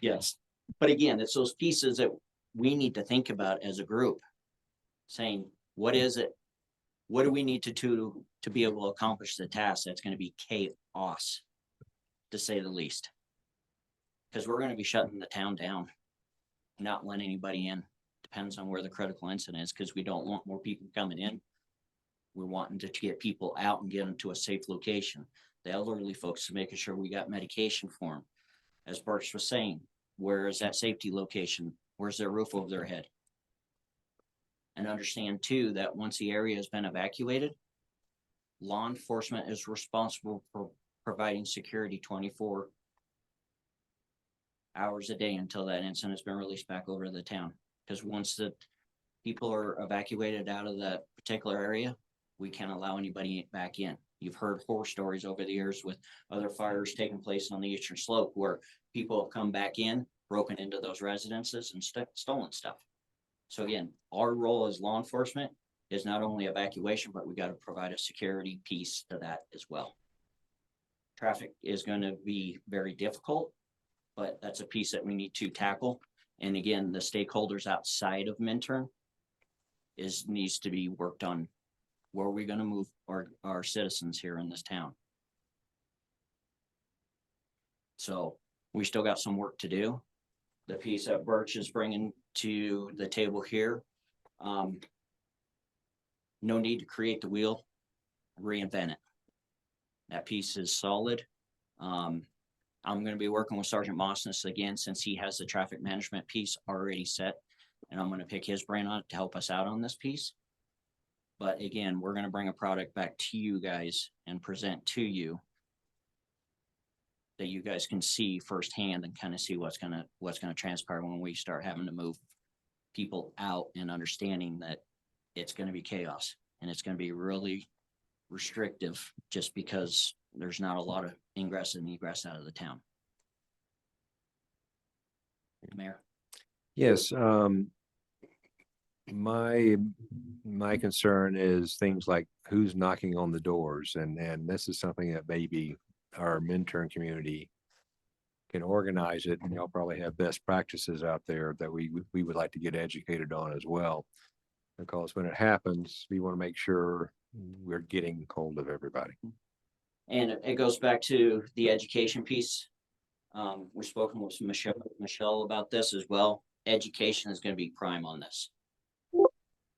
Yes, but again, it's those pieces that we need to think about as a group. Saying, what is it? What do we need to do to be able to accomplish the task that's gonna be chaos, to say the least? Because we're gonna be shutting the town down, not letting anybody in. Depends on where the critical incident is, because we don't want more people coming in. We're wanting to get people out and get them to a safe location. The elderly folks, making sure we got medication for them. As Birch was saying, where is that safety location? Where's their roof over their head? And understand too, that once the area has been evacuated, law enforcement is responsible for providing security 24 hours a day until that incident has been released back over to the town. Because once the people are evacuated out of that particular area, we can't allow anybody back in. You've heard horror stories over the years with other fires taking place on the eastern slope where people have come back in, broken into those residences and stolen stuff. So again, our role as law enforcement is not only evacuation, but we got to provide a security piece to that as well. Traffic is going to be very difficult, but that's a piece that we need to tackle. And again, the stakeholders outside of Minturn needs to be worked on. Where are we going to move our citizens here in this town? So we still got some work to do. The piece that Birch is bringing to the table here, no need to create the wheel, reinvent it. That piece is solid. I'm going to be working with Sergeant Mossness again, since he has the traffic management piece already set, and I'm going to pick his brain on it to help us out on this piece. But again, we're going to bring a product back to you guys and present to you that you guys can see firsthand and kind of see what's going to transpire when we start having to move people out, and understanding that it's going to be chaos, and it's going to be really, restrictive just because there's not a lot of ingress and egress out of the town. Mayor? Yes, my concern is things like who's knocking on the doors, and this is something that maybe our Minturn community can organize it, and y'all probably have best practices out there that we would like to get educated on as well. Because when it happens, we want to make sure we're getting hold of everybody. And it goes back to the education piece. We've spoken with Michelle about this as well. Education is going to be prime on this.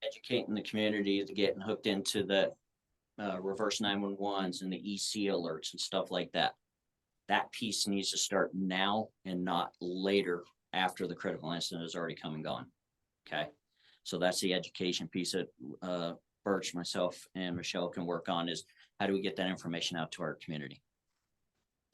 Educating the community to getting hooked into the reverse 911s and the EC alerts and stuff like that. That piece needs to start now and not later after the critical incident has already come and gone. Okay. So that's the education piece that Birch, myself, and Michelle can work on, is how do we get that information out to our community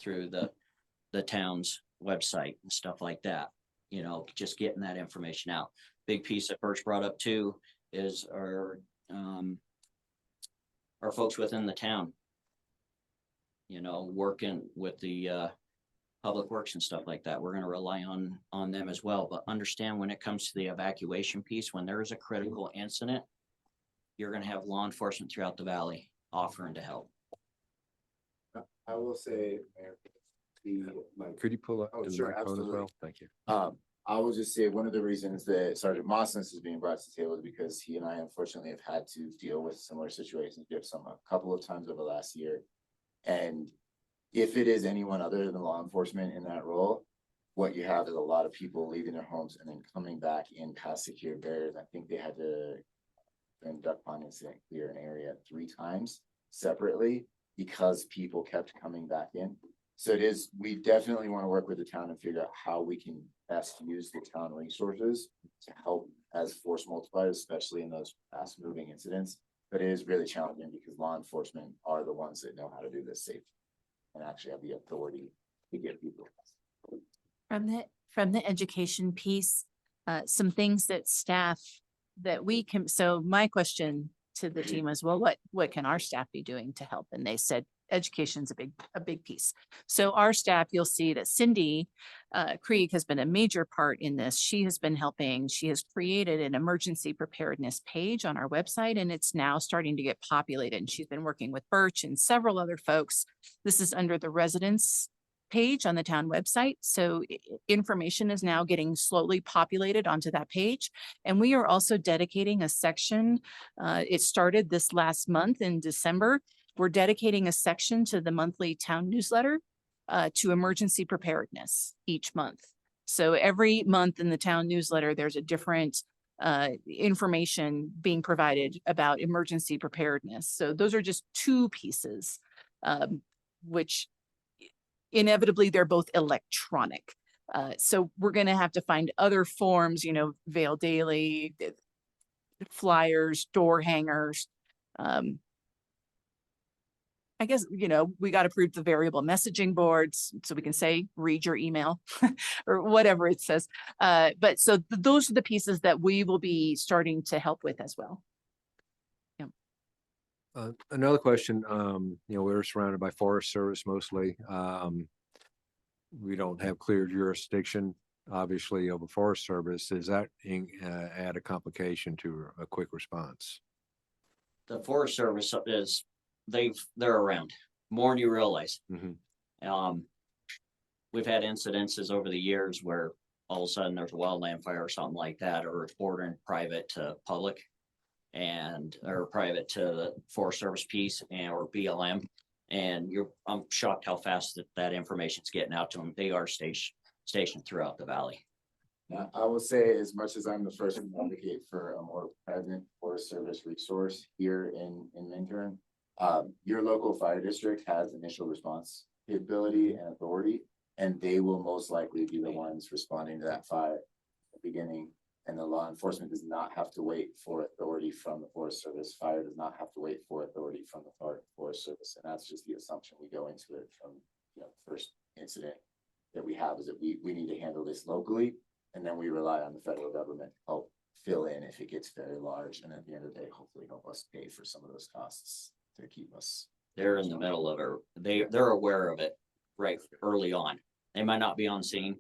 through the town's website and stuff like that. You know, just getting that information out. Big piece that Birch brought up too is our folks within the town, you know, working with the public works and stuff like that. We're going to rely on them as well, but understand when it comes to the evacuation piece, when there is a critical incident, you're going to have law enforcement throughout the valley offering to help. I will say, Mayor, Could you pull up Oh, the sure, microphone as absolutely. well? Thank you. I will just say one of the reasons that Sergeant Mossness is being brought to the table is because he and I unfortunately have had to deal with similar situations. We have a couple of times over the last year. And if it is anyone other than law enforcement in that role, what you have is a lot of people leaving their homes and then coming back in past secure barriers. I think they had to in Duck Pond incident clear an area 3 times separately because people kept coming back in. So we definitely want to work with the town and figure out how we can best use the town resources to help as force multipliers, especially in those fast moving incidents. But it is really challenging because law enforcement are the ones that know how to do this safely and actually have the authority to get people. From the education piece, some things that staff that we can, so my question to the team is, well, what can our staff be doing to help? And they said, education's a big piece. So our staff, you'll see that Cindy Krieg has been a major part in this. She has been helping. She has created an emergency preparedness page on our website, and it's now starting to get populated. And she's been working with Birch and several other folks. This is under the residents page on the town website. So information is now getting slowly populated onto that page. And we are also dedicating a section. It started this last month in December. We're dedicating a section to the monthly town newsletter to emergency preparedness each month. So every month in the town newsletter, there's a different information being provided about emergency preparedness. So those are just 2 pieces, which inevitably they're both electronic. So we're going to have to find other forms, you know, Vail Daily, flyers, door hangers. I guess, you know, we got to prove the variable messaging boards so we can say, read your email or whatever it says. But so those are the pieces that we will be starting to help with as well. Another question, you know, we're surrounded by Forest Service mostly. We don't have clear jurisdiction, obviously, over Forest Service. Does that add a complication to a quick response? The Forest Service is, they're around more than you realize. Mhm. We've had incidences over the years where all of a sudden there's a wildland fire or something like that, or it's bordering private to public or private to the Forest Service piece or BLM. And I'm shocked how fast that information's getting out to them. They are stationed throughout the valley. Now, I will say, as much as I'm the first to advocate for a more present Forest Service resource here in Minturn, your local fire district has initial response capability and authority, and they will most likely be the ones responding to that fire at the beginning. And the law enforcement does not have to wait for authority from the Forest Service. Fire does not have to wait for authority from the Forest Service. And that's just the assumption we go into it from, you know, first incident that we have is that we need to handle this locally. And then we rely on the federal government to help fill in if it gets very large. And at the end of the day, hopefully help us pay for some of those costs to keep us. They're in the middle of it. They're aware of it right early on. They might not be on scene,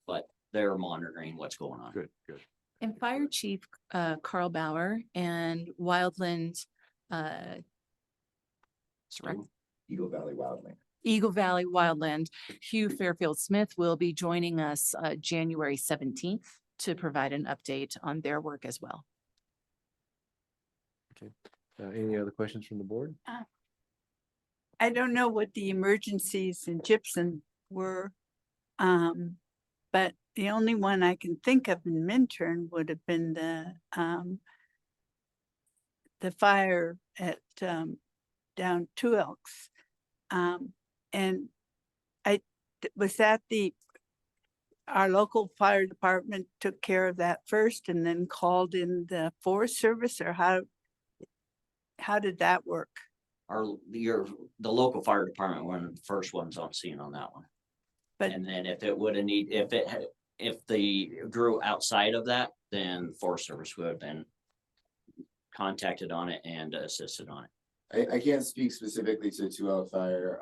but they're monitoring what's going on. Good, good. And Fire Chief Carl Bauer and Wildland Eagle Valley Wildland. Eagle Valley Wildland, Hugh Fairfield Smith will be joining us January 17th to provide an update on their work as well. Any other questions from the board? I don't know what the emergencies in Gibson were. But the only one I can think of in Minturn would have been the fire at down Two Elks. And was that our local fire department took care of that first and then called in the Forest Service, or how did that work? The local fire department were the first ones on scene on that one. But And then if they grew outside of that, then Forest Service would have been contacted on it and assisted on it. I can't speak specifically to Two Elk Fire.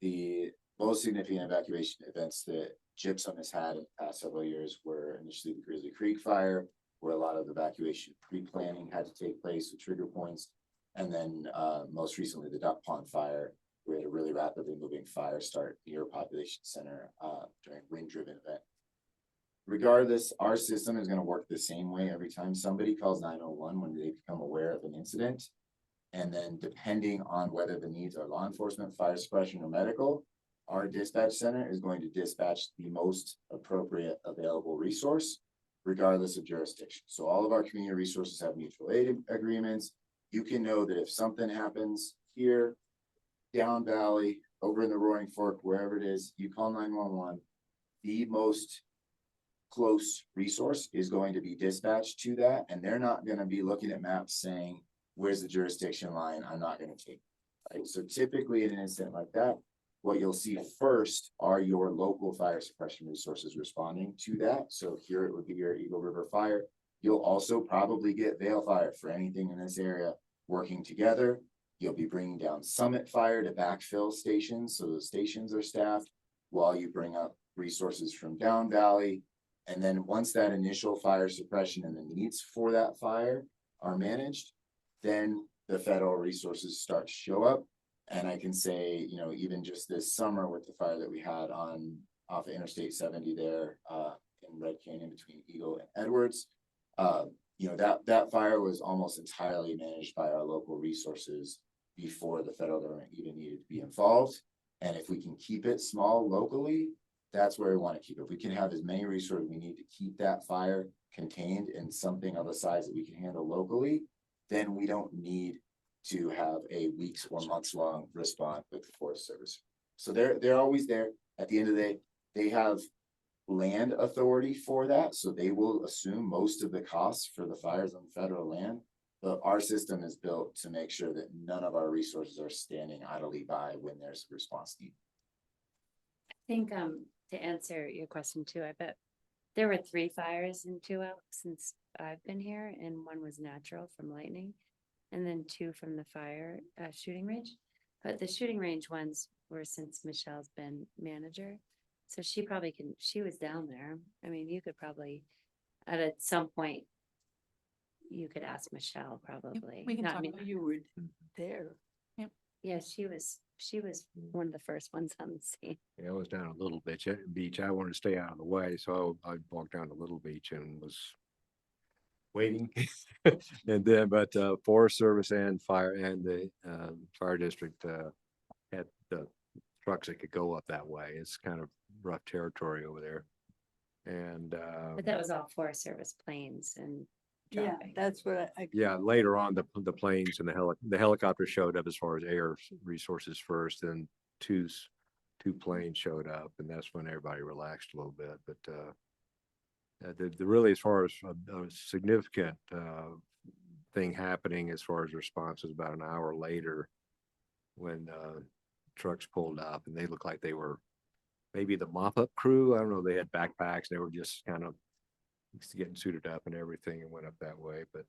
The most significant evacuation events that Gypsum has had in the past several years were initially the Grizzly Creek Fire, where a lot of evacuation pre-planning had to take place with trigger points. And then most recently, the Duck Pond Fire, we had a really rapidly moving fire start near a population center during a wind-driven event. Regardless, our system is going to work the same way every time somebody calls 911 when they become aware of an incident. And then depending on whether the needs are law enforcement, fire suppression, or medical, our dispatch center is going to dispatch the most appropriate available resource, regardless of jurisdiction. So all of our community resources have mutual aid agreements. You can know that if something happens here, down valley, over in the Roaring Fork, wherever it is, you call 911, the most close resource is going to be dispatched to that. And they're not going to be looking at maps saying, where's the jurisdiction line? I'm not going to take. Right? So typically in an incident like that, what you'll see first are your local fire suppression resources responding to that. So here it would be your Eagle River Fire. You'll also probably get Vale Fire for anything in this area working together. You'll be bringing down Summit Fire to backfill stations. So the stations are staffed while you bring up resources from down valley. And then once that initial fire suppression and the needs for that fire are managed, then the federal resources start to show up. And I can say, you know, even just this summer with the fire that we had off of Interstate 70 there in Red Canyon between Eagle and Edwards, you know, that fire was almost entirely managed by our local resources before the federal government even needed to be involved. And if we can keep it small locally, that's where we want to keep it. If we can have as many resources we need to keep that fire contained in something of a size that we can handle locally, then we don't need to have a weeks or months long response with the Forest Service. So they're always there. At the end of the day, they have land authority for that. So they will assume most of the costs for the fires on federal land. But our system is built to make sure that none of our resources are standing idly by when there's a response need. I think to answer your question too, I bet there were 3 fires in Two Elks since I've been here, and one was natural from lightning, and then 2 from the fire shooting range. But the shooting range ones were since Michelle's been manager, so she was down there. I mean, you could probably at some point you could ask Michelle probably. We can Not talk me. about You were there. Yeah, she was one of the first ones on the scene. Yeah, I was down at Little Beach. I wanted to stay out of the way, so I walked down to Little Beach and was waiting. And then, but Forest Service and fire and the fire district had the trucks that could go up that way. It's kind of rough territory over there. And But that was all Forest Service planes and Yeah, dropping. that's what I. yeah, later on, the planes and the helicopter showed up as far as air resources first, and two planes showed up, and that's when everybody relaxed a little bit. But the really, as far as a significant thing happening as far as response was about an hour later when trucks pulled up, and they looked like they were maybe the mop-up crew. I don't know. They had backpacks. They were just kind of getting suited up and everything and went up that way. But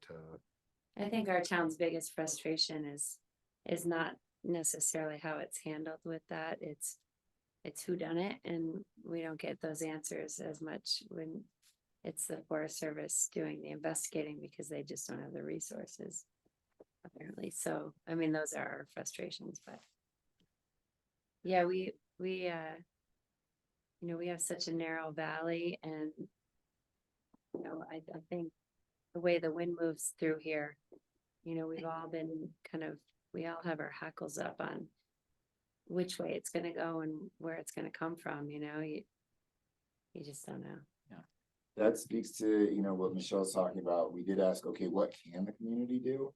I think our town's biggest frustration is is not necessarily how it's handled with that. It's who done it, and we don't get those answers as much when it's the Forest Service doing the investigating because they just don't have the resources apparently. So, I mean, those are our frustrations, but yeah, we you know, we have such a narrow valley, and you know, I think the way the wind moves through here, you know, we've all been we all have our hackles up on which way it's gonna go and where it's gonna come from, you know, you just don't know. That speaks to, you know, what Michelle's talking about. We did ask, okay, what can the community do?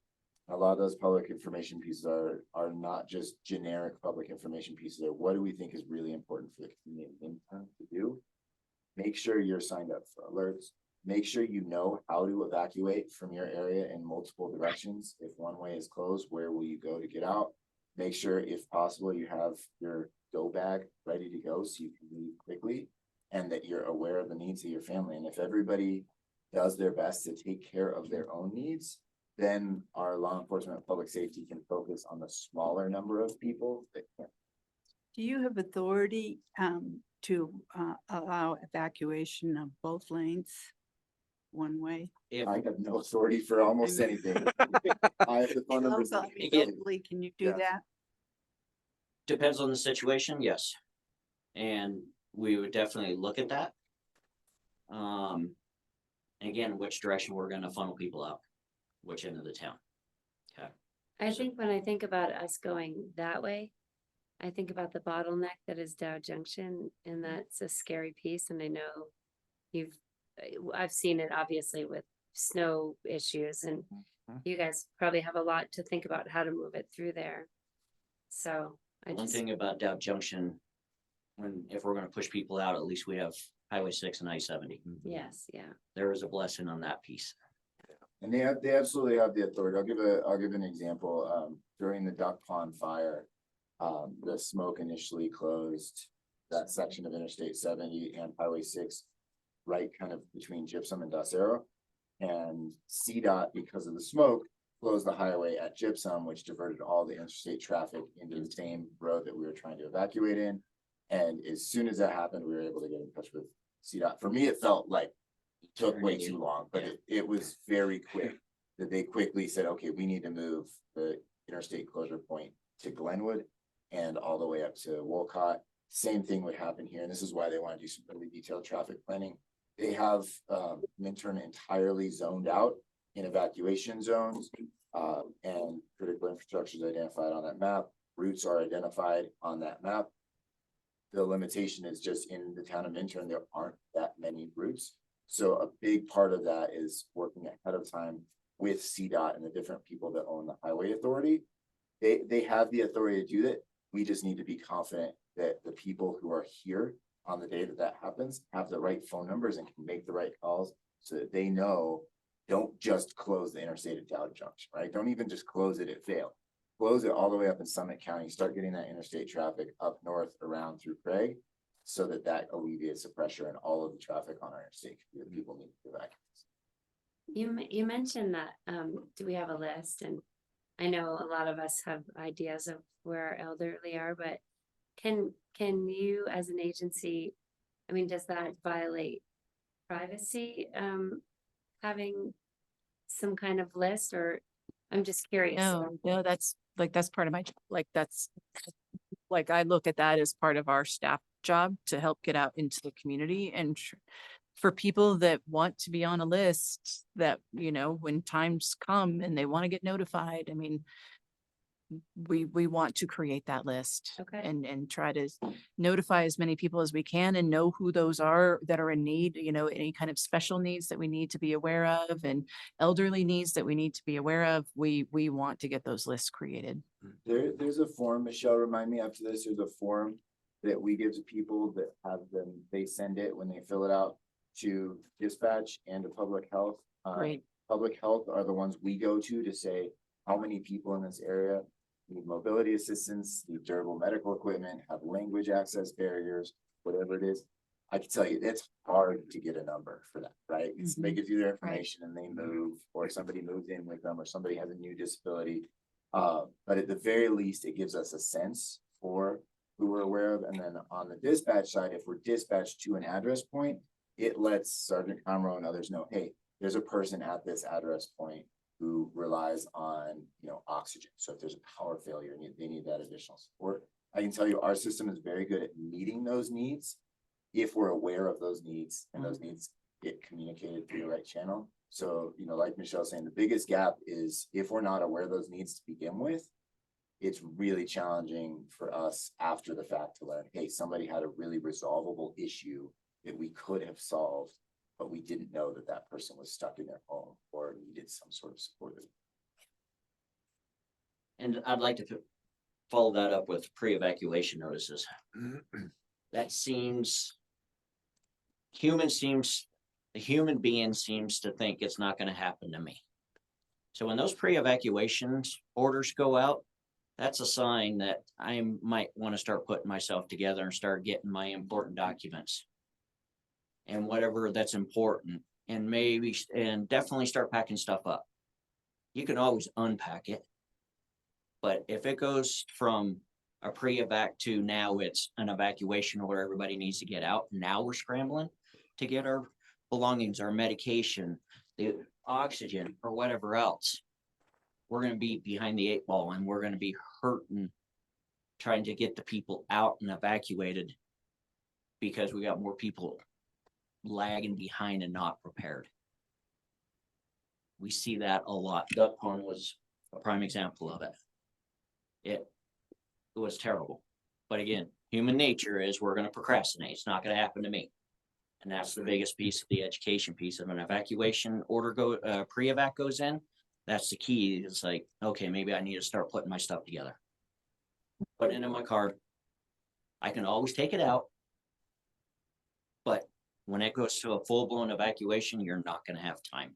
A lot of those public information pieces are not just generic public information pieces. They're what do we think is really important for the community to do? Make sure you're signed up for alerts. Make sure you know how to evacuate from your area in multiple directions. If one way is closed, where will you go to get out? Make sure, if possible, you have your go bag ready to go so you can leave quickly, and that you're aware of the needs of your family. And if everybody does their best to take care of their own needs, then our law enforcement and public safety can focus on the smaller number of people that can. Do you have authority to allow evacuation of both lanes one way? If, I have no authority for almost anything. I have the phone numbers. Also, I mean, Yeah. legally, can you do Yeah. that? depends on the situation, yes. And we would definitely look at that. Again, which direction we're gonna funnel people out, which end of the town. Okay, I think when I think about us going that way, I think about the bottleneck that is Dow Junction, and that's a scary piece, and I know I've seen it obviously with snow issues, and you guys probably have a lot to think about how to move it through there. So I one just, thing about Dow Junction, if we're gonna push people out, at least we have Highway 6 and I-70. yes, yeah. There is a blessing on that piece. And they absolutely have the authority. I'll give an example. During the Duck Pond fire, the smoke initially closed that section of Interstate 70 and Highway 6, right kind of between Gypsum and Docero. And CDOT, because of the smoke, closed the highway at Gypsum, which diverted all the interstate traffic into the same road that we were trying to evacuate in. And as soon as that happened, we were able to get in touch with CDOT. For me, it felt like it took way too long, but it was very quick. That they quickly said, okay, we need to move the interstate closure point to Glenwood and all the way up to Wolcott. Same thing would happen here, and this is why they want to do some really detailed traffic planning. They have Minturn entirely zoned out in evacuation zones, and critical infrastructure is identified on that map. Routes are identified on that map. The limitation is just in the town of Minturn, there aren't that many routes. So a big part of that is working ahead of time with CDOT and the different people that own the highway authority. They have the authority to do that. We just need to be confident that the people who are here on the day that that happens have the right phone numbers and can make the right calls so that they know, don't just close the interstate at Dow Junction, right? Don't even just close it at Vail. Close it all the way up in Summit County, start getting that interstate traffic up north around through Craig, so that that alleviates the pressure and all of the traffic on our interstate that people need to evacuate. You mentioned that, do we have a list? And I know a lot of us have ideas of where our elderly are, but can you as an agency, I mean, does that violate privacy? Having some kind of list, or I'm just curious. No, that's part of my, I look at that as part of our staff job to help get out into the community and for people that want to be on a list that, you know, when times come and they want to get notified, I mean, we want to create that list. Okay. And try to notify as many people as we can and know who those are that are in need, you know, any kind of special needs that we need to be aware of and elderly needs that we need to be aware of. We want to get those lists created. There's a form, Michelle, remind me after this, there's a form that we give to people that have them, they send it when they fill it out to dispatch and to public health. Great. Public health are the ones we go to say how many people in this area need mobility assistance, need durable medical equipment, have language access barriers, whatever it is. I can tell you, it's hard to get a number for that, right? It's Mhm. they give you their information and they move, or somebody moves in with them, or somebody has a new disability. But at the very least, it gives us a sense for who we're aware of. And then on the dispatch side, if we're dispatched to an address point, it lets Sergeant Comro and others know, hey, there's a person at this address point who relies on, oxygen. So if there's a power failure and they need that additional support, I can tell you our system is very good at meeting those needs if we're aware of those needs and those needs get communicated through the right channel. So, like Michelle's saying, the biggest gap is if we're not aware of those needs to begin with, it's really challenging for us after the fact to learn, hey, somebody had a really resolvable issue that we could have solved, but we didn't know that that person was stuck in their home or needed some sort of support. And I'd like to follow that up with pre-evacuation notices. That the human being seems to think it's not going to happen to me. So when those pre-evacuations orders go out, that's a sign that I might want to start putting myself together and start getting my important documents and whatever that's important, and definitely start packing stuff up. You can always unpack it, but if it goes from a pre-evac to now it's an evacuation where everybody needs to get out, now we're scrambling to get our belongings, our medication, the oxygen, or whatever else, we're going to be behind the 8 ball, and we're going to be hurting trying to get the people out and evacuated because we got more people lagging behind and not prepared. We see that a lot. Duck Pond was a prime example of it. It was terrible. But again, human nature is we're going to procrastinate. It's not going to happen to me. And that's the biggest piece of the education piece of an evacuation order pre-evac goes in. That's the key. It's like, okay, maybe I need to start putting my stuff together. Put it in my car. I can always take it out. But when it goes to a full-blown evacuation, you're not going to have time.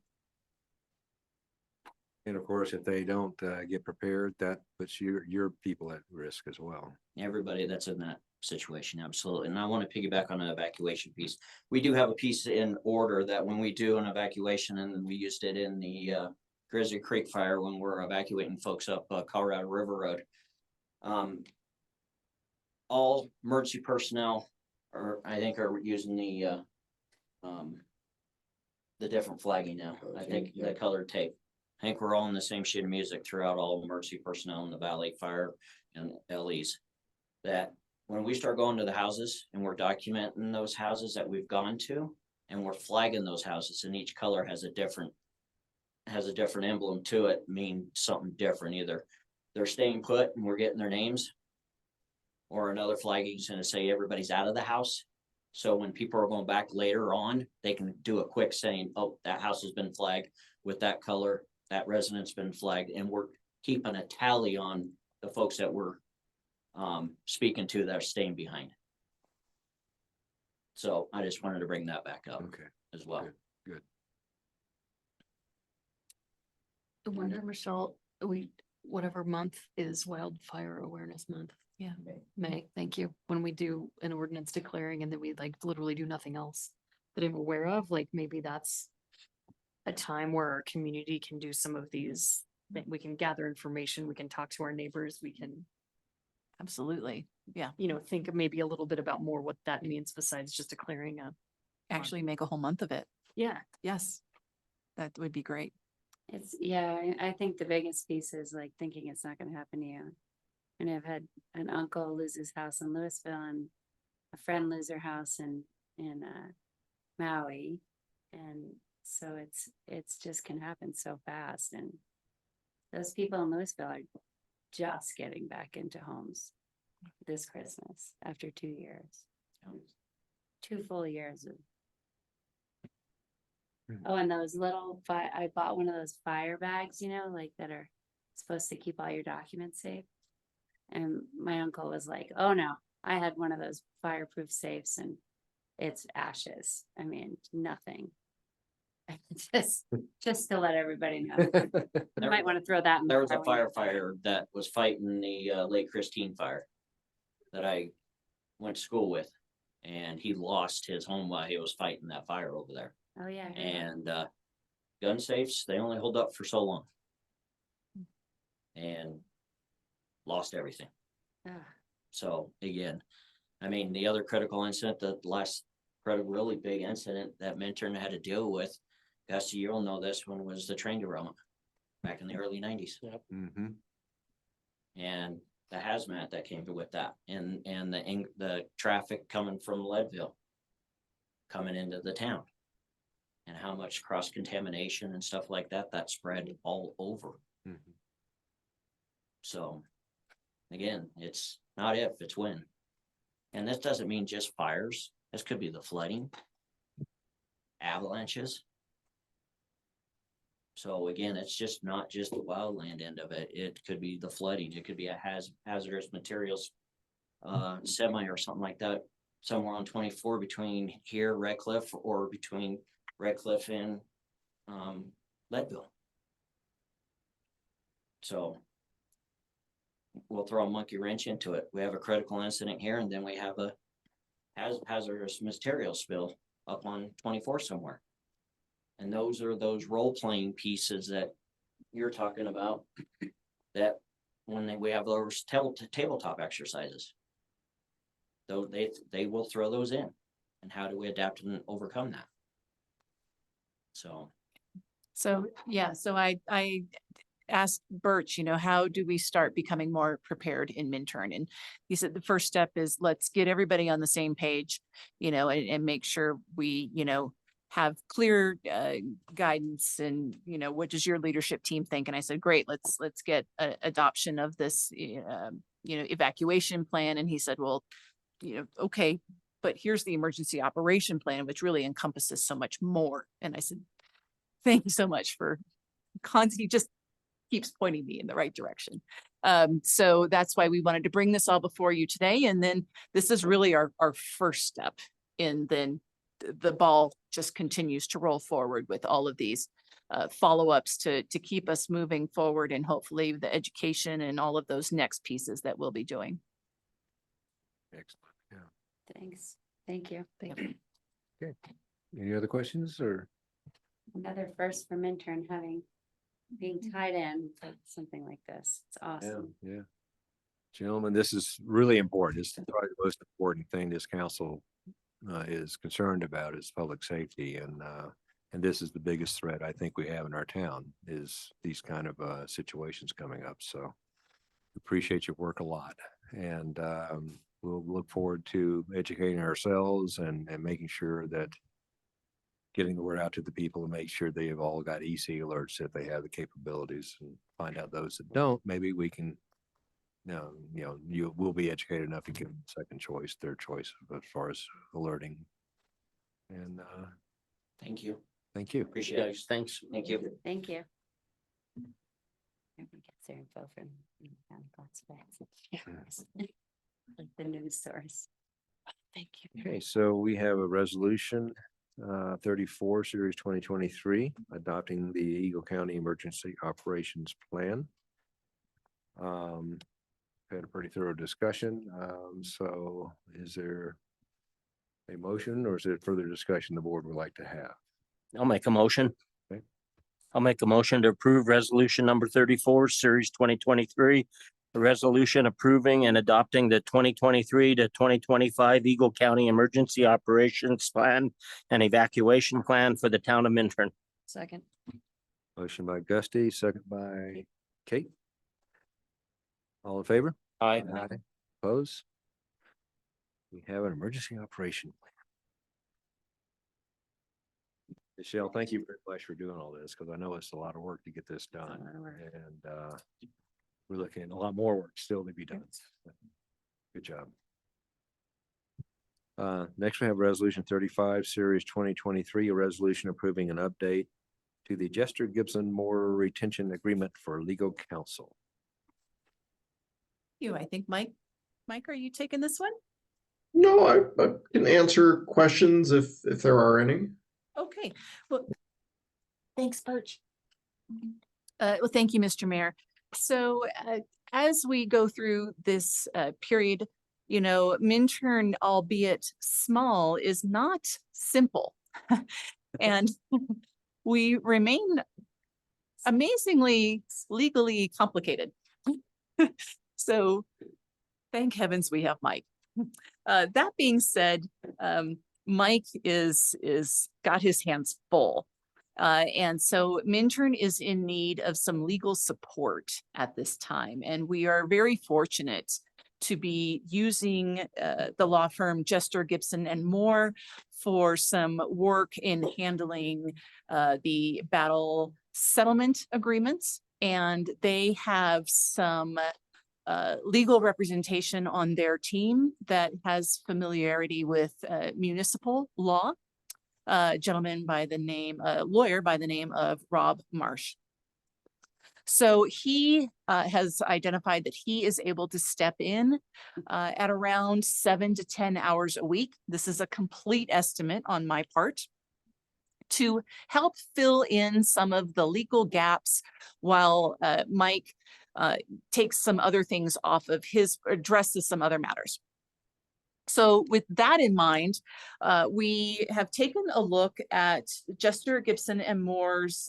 And of course, if they don't get prepared, that puts your people at risk as well. Everybody that's in that situation, absolutely. And I want to piggyback on the evacuation piece. We do have a piece in order that when we do an evacuation, and we used it in the Grizzly Creek fire when we're evacuating folks up Colorado River Road. All emergency personnel are using the different flagging now. I think the colored tape. I think we're all in the same sheet of music throughout all emergency personnel in the Valley Fire and LEs. That when we start going to the houses and we're documenting those houses that we've gone to, and we're flagging those houses, and each color has a different emblem to it, mean something different. Either they're staying put and we're getting their names, or another flagging is going to say everybody's out of the house. So when people are going back later on, they can do a quick saying, oh, that house has been flagged with that color, that resident's been flagged, and we're keeping a tally on the folks that we're speaking to that are staying behind. So I just wanted to bring that back up as well. Good. I wonder, Michelle, whatever month is Wildfire Awareness Month? Yeah. May, thank you. When we do an ordinance declaring and then we literally do nothing else that I'm aware of, maybe that's a time where our community can do some of these, we can gather information, we can talk to our neighbors, we can, Absolutely. Yeah. think of maybe a little bit about more what that means besides just declaring a. Actually make a whole month of it. Yeah. Yes. That would be great. I think the biggest piece is thinking it's not going to happen to you. And I've had an uncle lose his house in Louisville and a friend lose her house in Maui. And so it's just can happen so fast. And those people in Louisville are just getting back into homes this Christmas after 2 years. 2 full years of. Oh, and those little I bought one of those fire bags, that are supposed to keep all your documents safe. And my uncle was like, oh no, I had one of those fireproof safes and it's ashes. I mean, nothing. Just to let everybody know. You might want to throw that in. There was a firefighter that was fighting the Lake Christine fire that I went to school with, and he lost his home while he was fighting that fire over there. Oh yeah. And gun safes, they only hold up for so long. and lost everything. Ah, So again, I mean, the other critical incident, the last really big incident that Minturn had to deal with, Gusty, you'll know this one, was the train derailment back in the early 90s. Mm-hmm. And the hazmat that came with that, and the traffic coming from Leadville coming into the town, and how much cross contamination and stuff like that spread all over. Mm-hmm. So again, it's not if, it's when. And this doesn't mean just fires. This could be the flooding, avalanches. So again, it's just not just the wildland end of it. It could be the flooding. It could be a hazardous materials semi or something like that, somewhere on 24 between here, Redcliffe, or between Redcliffe and Leadville. So we'll throw a monkey wrench into it. We have a critical incident here, and then we have a hazardous material spill up on 24 somewhere. And those are those role-playing pieces that you're talking about, that when we have those tabletop exercises, though they will throw those in. And how do we adapt and overcome that? So Yeah, so I asked Birch, how do we start becoming more prepared in Minturn? And he said the first step is, let's get everybody on the same page, and make sure we, have clear guidance, and what does your leadership team think? And I said, great, let's get adoption of this evacuation plan. And he said, well, okay, but here's the emergency operation plan, which really encompasses so much more. And I said, thank you so much for he just keeps pointing me in the right direction. So that's why we wanted to bring this all before you today. And then this is really our first step, and then the ball just continues to roll forward with all of these follow-ups to keep us moving forward, and hopefully the education and all of those next pieces that we'll be doing. Excellent. Yeah. thanks. Thank you. Any other questions or? Another first for Minturn being tied in to something like this. It's awesome. Yeah. Gentlemen, this is really important. It's probably the most important thing this council is concerned about, is public safety. And this is the biggest threat I think we have in our town, is these kind of situations coming up. So appreciate your work a lot. And we'll look forward to educating ourselves and making sure that getting the word out to the people and make sure they've all got EC alerts if they have the capabilities, and find out those that don't, maybe we can, you will be educated enough to give them second choice, third choice as far as alerting. And thank you. thank you. Appreciate it. Thanks. Thank you. Thank you. Everyone gets their info from County Classifieds. Like the news source. Thank you. Okay, so we have a resolution 34 series 2023 adopting the Eagle County Emergency Operations Plan. Had a pretty thorough discussion. So is there a motion, or is there further discussion the board would like to have? I'll make a motion. Okay. I'll make a motion to approve resolution number 34, series 2023. A resolution approving and adopting the 2023 to 2025 Eagle County Emergency Operations Plan and Evacuation Plan for the town of Minturn. Second. Motion by Gusty, second by Kate. All in favor? Aye. Oppose? We have an emergency operation plan. Michelle, thank you very much for doing all this, because I know it's a lot of work to get this done. lot of work. And we're looking at a lot more work still to be done. Good job. Next we have resolution 35 series 2023, a resolution approving an update to the Jester Gibson Moore retention agreement for legal counsel. I think Mike, are you taking this one? No, I can answer questions if there are any. Okay, well, thanks, Birch. Well, thank you, Mr. Mayor. So as we go through this period, Minturn, albeit small, is not simple. And we remain amazingly legally complicated. So thank heavens we have Mike. That being said, Mike is got his hands full. And so Minturn is in need of some legal support at this time, and we are very fortunate to be using the law firm Jester, Gibson and Moore for some work in handling the battle settlement agreements. And they have some legal representation on their team that has familiarity with municipal law. A lawyer by the name of Rob Marsh. So he has identified that he is able to step in at around 7 to 10 hours a week. This is a complete estimate on my part, to help fill in some of the legal gaps while Mike takes some other things off of addresses some other matters. So with that in mind, we have taken a look at Jester, Gibson and Moore's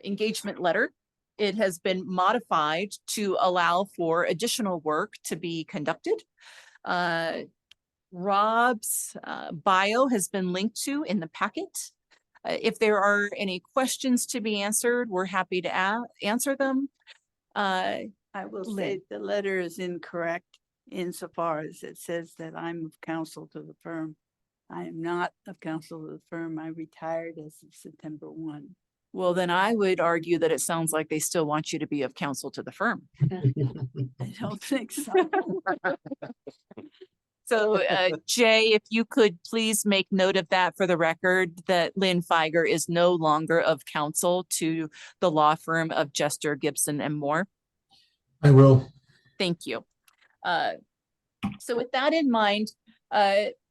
engagement letter. It has been modified to allow for additional work to be conducted. Rob's bio has been linked to in the packet. If there are any questions to be answered, we're happy to answer them. I will Lynn. say the letter is incorrect insofar as it says that I'm of counsel to the firm. I am not of counsel to the firm. I retired as of September 1. Well, then I would argue that it sounds like they still want you to be of counsel to the firm. I don't think so. So Jay, if you could please make note of that for the record, that Lynn Feiger is no longer of counsel to the law firm of Jester, Gibson and Moore. I will. Thank you. So with that in mind,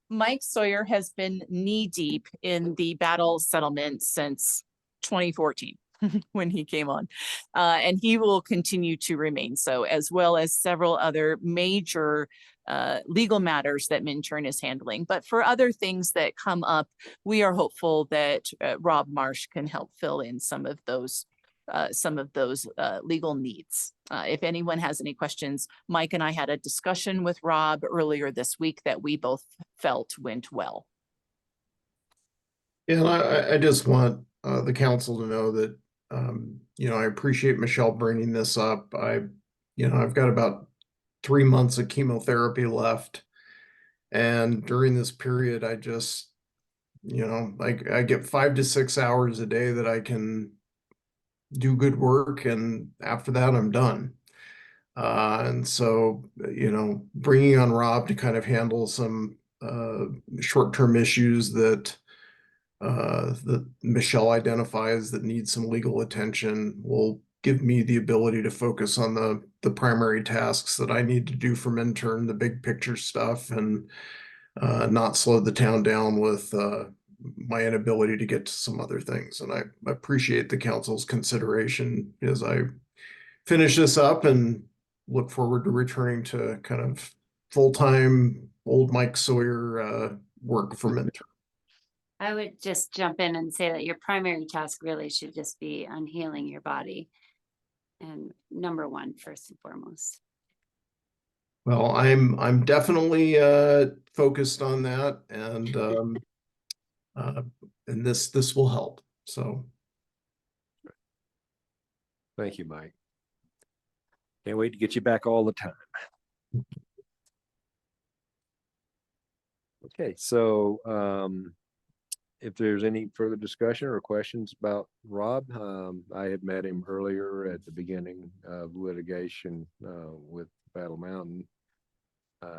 Mike Sawyer has been knee deep in the battle settlement since 2014 when he came on, and he will continue to remain so, as well as several other major legal matters that Minturn is handling. But for other things that come up, we are hopeful that Rob Marsh can help fill in some of those legal needs. If anyone has any questions, Mike and I had a discussion with Rob earlier this week that we both felt went well. Yeah, and I just want the council to know that, I appreciate Michelle bringing this up. I've got about 3 months of chemotherapy left. And during this period, I just, I get 5 to 6 hours a day that I can do good work. And after that, I'm done. And so, bringing on Rob to kind of handle some short-term issues that Michelle identifies that need some legal attention will give me the ability to focus on the primary tasks that I need to do for Minturn, the big picture stuff, and not slow the town down with my inability to get to some other things. And I appreciate the council's consideration as I finish this up and look forward to returning to kind of full-time old Mike Sawyer work for Minturn. I would just jump in and say that your primary task really should just be on healing your body. And number one, first and foremost. Well, I'm definitely focused on that, and this will help. So Thank you, Mike. Can't wait to get you back all the time. Okay, so if there's any further discussion or questions about Rob, I had met him earlier at the beginning of litigation with Battle Mountain.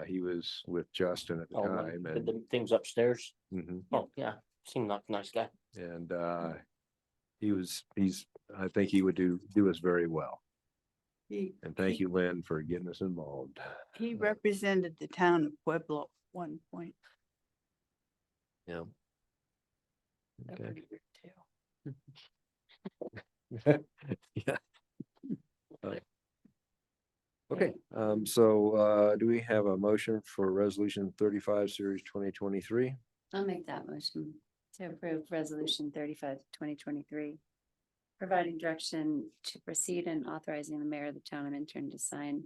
He was with Justin at the time, Did and the things upstairs. Mhm. Oh, yeah, seemed like a nice guy. and I think he would do us very well. And thank you, Lynn, for getting us involved. He represented the town of Pueblo at one point. Yeah. That Okay. would be weird too. Yeah. Okay, so do we have a motion for resolution 35 series 2023? I'll make that motion to approve resolution 35, 2023. providing direction to proceed and authorizing the mayor of the town of Minturn to sign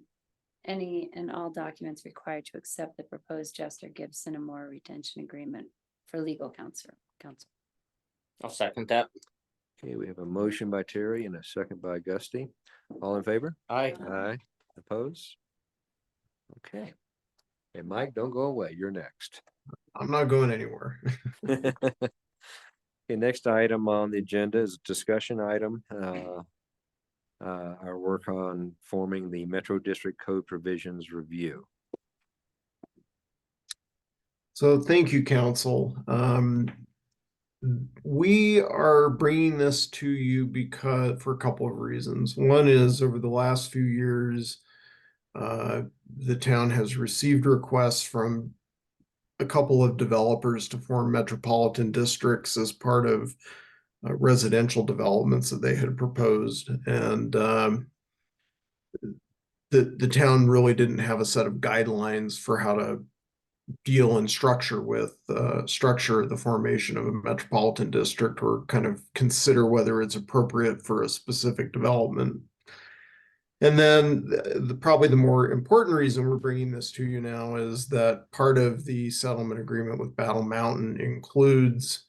any and all documents required to accept the proposed Jester Gibson and Moore retention agreement for legal counsel. I'll second that. Okay, we have a motion by Terry and a second by Gusty. All in favor? Aye. Aye. Opposed? Okay. Hey, Mike, don't go away. You're next. I'm not going anywhere. Okay, next item on the agenda is a discussion item. Our work on forming the Metro District Code Provisions Review. So thank you, council. We are bringing this to you for a couple of reasons. One is over the last few years, the town has received requests from a couple of developers to form metropolitan districts as part of residential developments that they had proposed. And the town really didn't have a set of guidelines for how to deal and structure the formation of a metropolitan district, or kind of consider whether it's appropriate for a specific development. And then probably the more important reason we're bringing this to you now is that part of the settlement agreement with Battle Mountain includes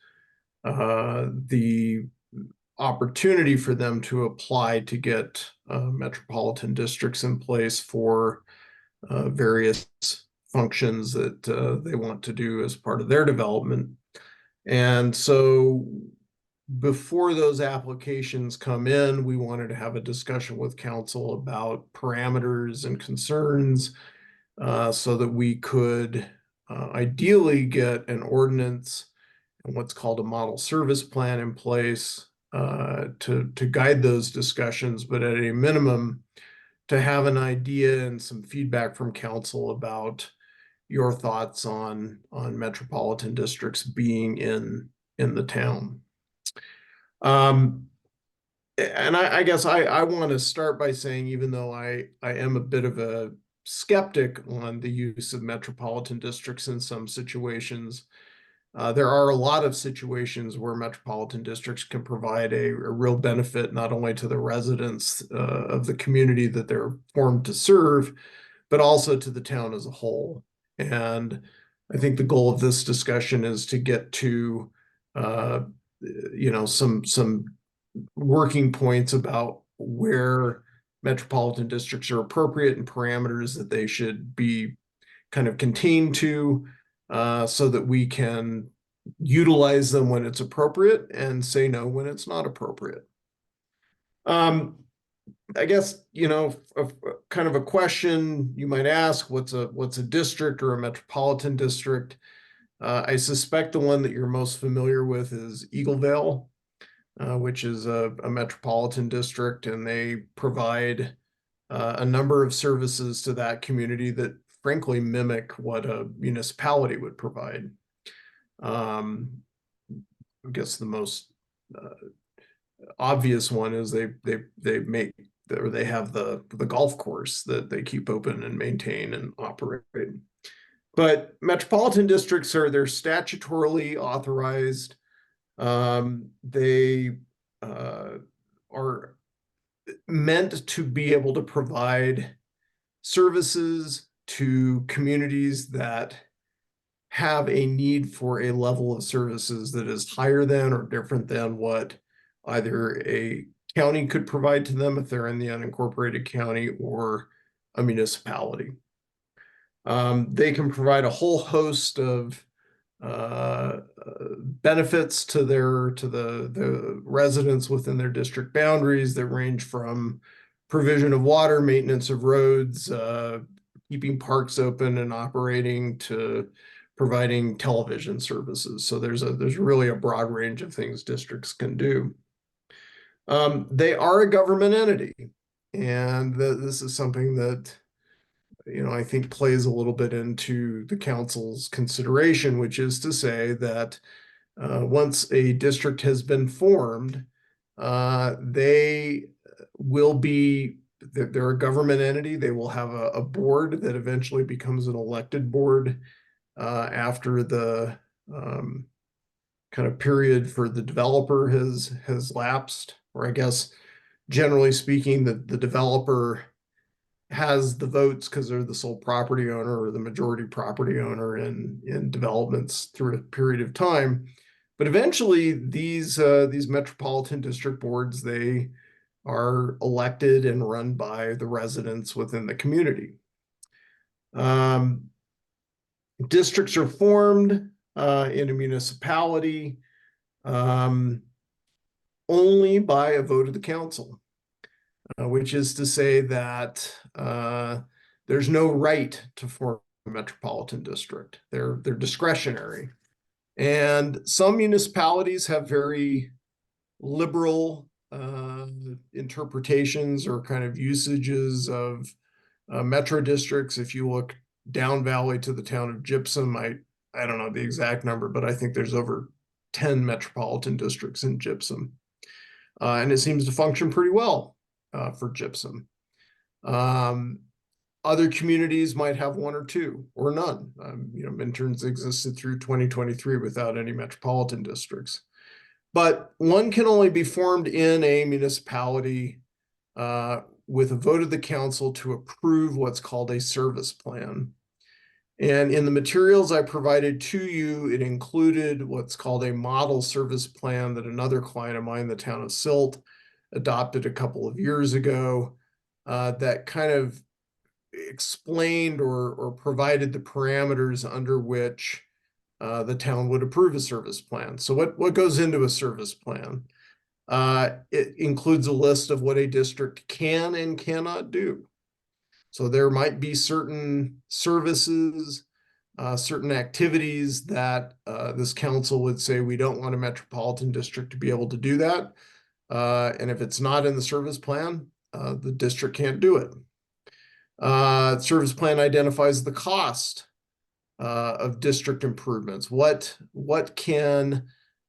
the opportunity for them to apply to get metropolitan districts in place for various functions that they want to do as part of their development. And so before those applications come in, we wanted to have a discussion with council about parameters and concerns so that we could ideally get an ordinance and what's called a model service plan in place to guide those discussions, but at a minimum, to have an idea and some feedback from council about your thoughts on metropolitan districts being in the town. And I guess I want to start by saying, even though I am a bit of a skeptic on the use of metropolitan districts in some situations, there are a lot of situations where metropolitan districts can provide a real benefit, not only to the residents of the community that they're formed to serve, but also to the town as a whole. And I think the goal of this discussion is to get to some working points about where metropolitan districts are appropriate and parameters that they should be kind of contained to, so that we can utilize them when it's appropriate and say no when it's not appropriate. I guess, kind of a question you might ask, what's a district or a metropolitan district? I suspect the one that you're most familiar with is Eaglevale, which is a metropolitan district, and they provide a number of services to that community that frankly mimic what a municipality would provide. I guess the most obvious one is they have the golf course that they keep open and maintain and operate. But metropolitan districts they're statutorily authorized. They are meant to be able to provide services to communities that have a need for a level of services that is higher than or different than what either a county could provide to them if they're in the unincorporated county, or a municipality. They can provide a whole host of benefits to the residents within their district boundaries that range from provision of water, maintenance of roads, keeping parks open and operating, to providing television services. So there's really a broad range of things districts can do. They are a government entity, and this is something that I think plays a little bit into the council's consideration, which is to say that once a district has been formed, they will be, they're a government entity. They will have a board that eventually becomes an elected board after the kind of period for the developer has lapsed, or I guess generally speaking, the developer has the votes because they're the sole property owner or the majority property owner in developments through a period of time. But eventually these metropolitan district boards, they are elected and run by the residents within the community. Districts are formed in a municipality only by a vote of the council, which is to say that there's no right to form a metropolitan district. They're discretionary. And some municipalities have very liberal interpretations or kind of usages of metro districts. If you look down valley to the town of Gypsum, I don't know the exact number, but I think there's over 10 metropolitan districts in Gypsum. And it seems to function pretty well for Gypsum. Other communities might have one or two or none. Minturns existed through 2023 without any metropolitan districts. But one can only be formed in a municipality with a vote of the council to approve what's called a service plan. And in the materials I provided to you, it included what's called a model service plan that another client of mine, the town of Silt, adopted a couple of years ago, that kind of explained or provided the parameters under which the town would approve a service plan. So what goes into a service plan? It includes a list of what a district can and cannot do. So there might be certain services, certain activities that this council would say we don't want a metropolitan district to be able to do that. And if it's not in the service plan, the district can't do it. Service plan identifies the cost of district improvements. What can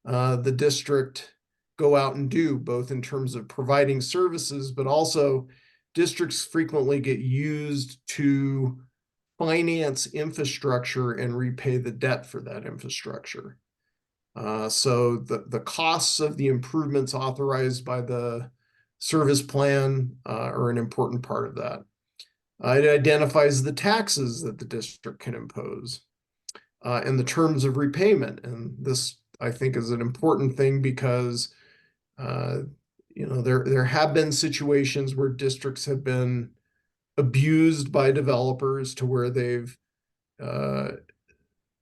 the district go out and do, both in terms of providing services, but also districts frequently get used to finance infrastructure and repay the debt for that infrastructure. So the costs of the improvements authorized by the service plan are an important part of that. It identifies the taxes that the district can impose and the terms of repayment. And this, I think, is an important thing because there have been situations where districts have been abused by developers to where they've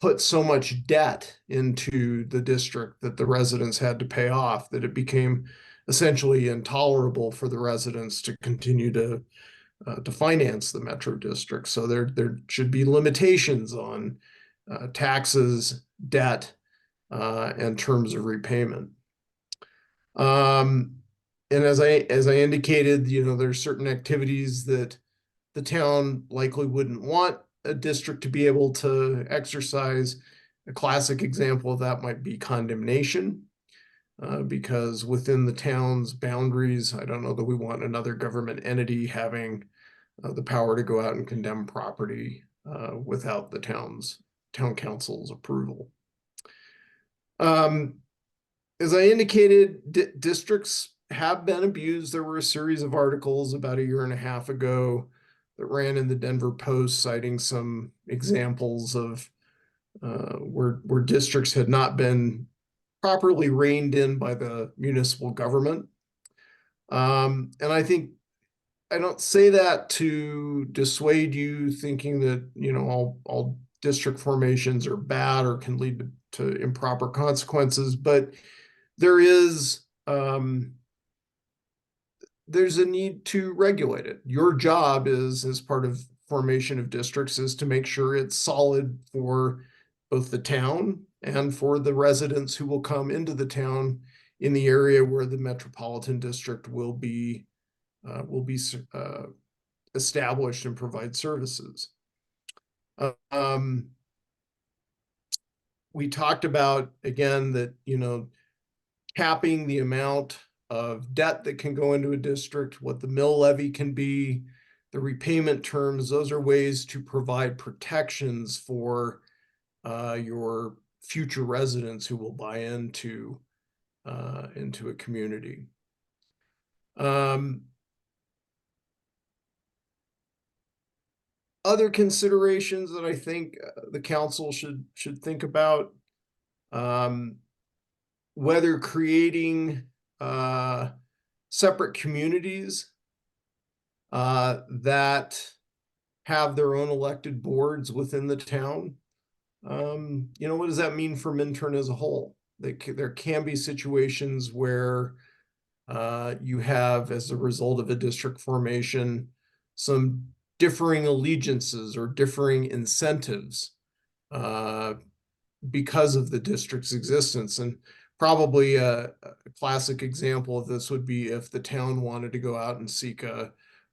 put so much debt into the district that the residents had to pay off that it became essentially intolerable for the residents to continue to finance the metro district. So there should be limitations on taxes, debt, and terms of repayment. And as I indicated, there's certain activities that the town likely wouldn't want a district to be able to exercise. A classic example of that might be condemnation, because within the town's boundaries, I don't know that we want another government entity having the power to go out and condemn property without the town council's approval. As I indicated, districts have been abused. There were a series of articles about a year and a half ago that ran in the Denver Post citing some examples of where districts had not been properly reined in by the municipal government. And I think I don't say that to dissuade you thinking that, all district formations are bad or can lead to improper consequences, but there's a need to regulate it. Your job is, as part of formation of districts, is to make sure it's solid for both the town and for the residents who will come into the town in the area where the metropolitan district will be established and provide services. We talked about, again, that, capping the amount of debt that can go into a district, what the mill levy can be, the repayment terms. Those are ways to provide protections for your future residents who will buy into a community. Other considerations that I think the council should think about, whether creating separate communities that have their own elected boards within the town. What does that mean for Minturn as a whole? There can be situations where you have, as a result of a district formation, some differing allegiances or differing incentives because of the district's existence. And probably a classic example of this would be if the town wanted to go out and seek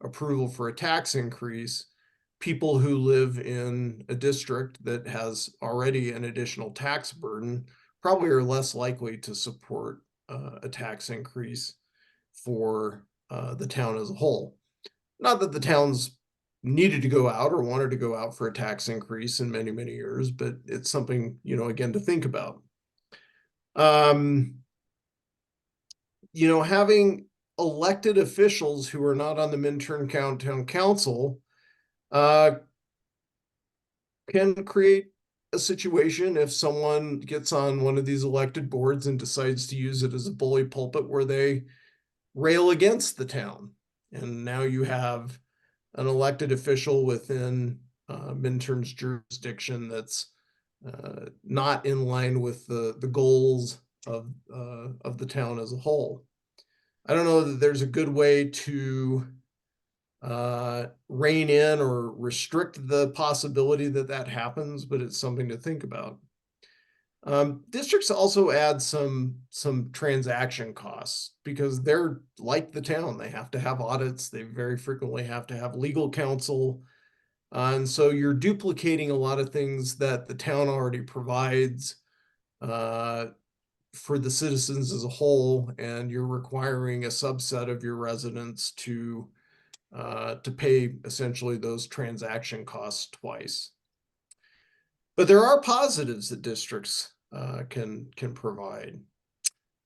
approval for a tax increase. People who live in a district that has already an additional tax burden probably are less likely to support a tax increase for the town as a whole. Not that the towns needed to go out or wanted to go out for a tax increase in many, many years, but it's something, again, to think about. Having elected officials who are not on the Minturn Town Council can create a situation if someone gets on one of these elected boards and decides to use it as a bully pulpit where they rail against the town. And now you have an elected official within Minturn's jurisdiction that's not in line with the goals of the town as a whole. I don't know that there's a good way to rein in or restrict the possibility that happens, but it's something to think about. Districts also add some transaction costs because they're like the town. They have to have audits. They very frequently have to have legal counsel. And so you're duplicating a lot of things that the town already provides for the citizens as a whole, and you're requiring a subset of your residents to pay essentially those transaction costs twice. But there are positives that districts can provide.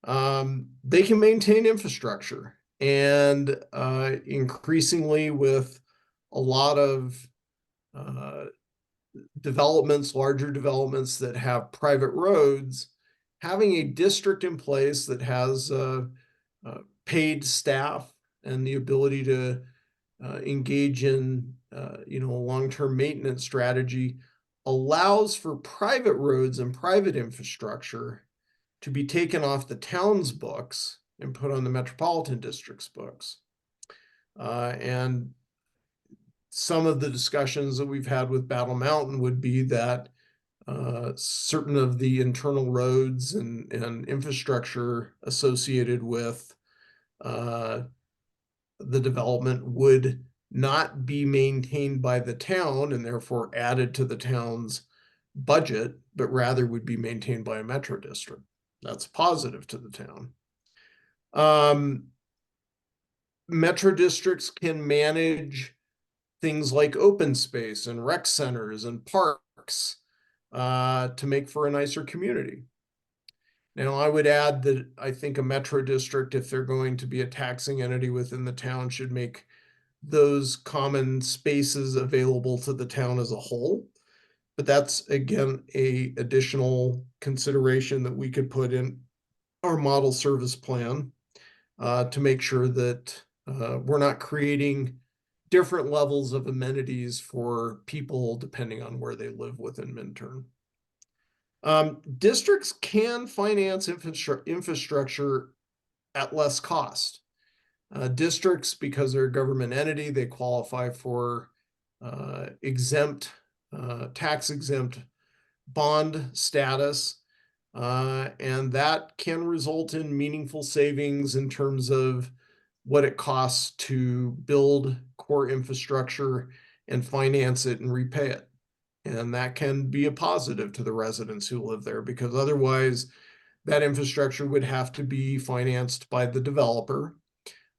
They can maintain infrastructure, and increasingly with a lot of developments, larger developments that have private roads, having a district in place that has paid staff and the ability to engage in a long-term maintenance strategy allows for private roads and private infrastructure to be taken off the town's books and put on the metropolitan district's books. And some of the discussions that we've had with Battle Mountain would be that certain of the internal roads and infrastructure associated with the development would not be maintained by the town and therefore added to the town's budget, but rather would be maintained by a metro district. That's positive to the town. Metro districts can manage things like open space and rec centers and parks to make for a nicer community. Now, I would add that I think a metro district, if they're going to be a taxing entity within the town, should make those common spaces available to the town as a whole. But that's, again, a additional consideration that we could put in our model service plan to make sure that we're not creating different levels of amenities for people depending on where they live within Minturn. Districts can finance infrastructure at less cost. Districts, because they're a government entity, they qualify for tax exempt bond status. And that can result in meaningful savings in terms of what it costs to build core infrastructure and finance it and repay it. And that can be a positive to the residents who live there, because otherwise that infrastructure would have to be financed by the developer,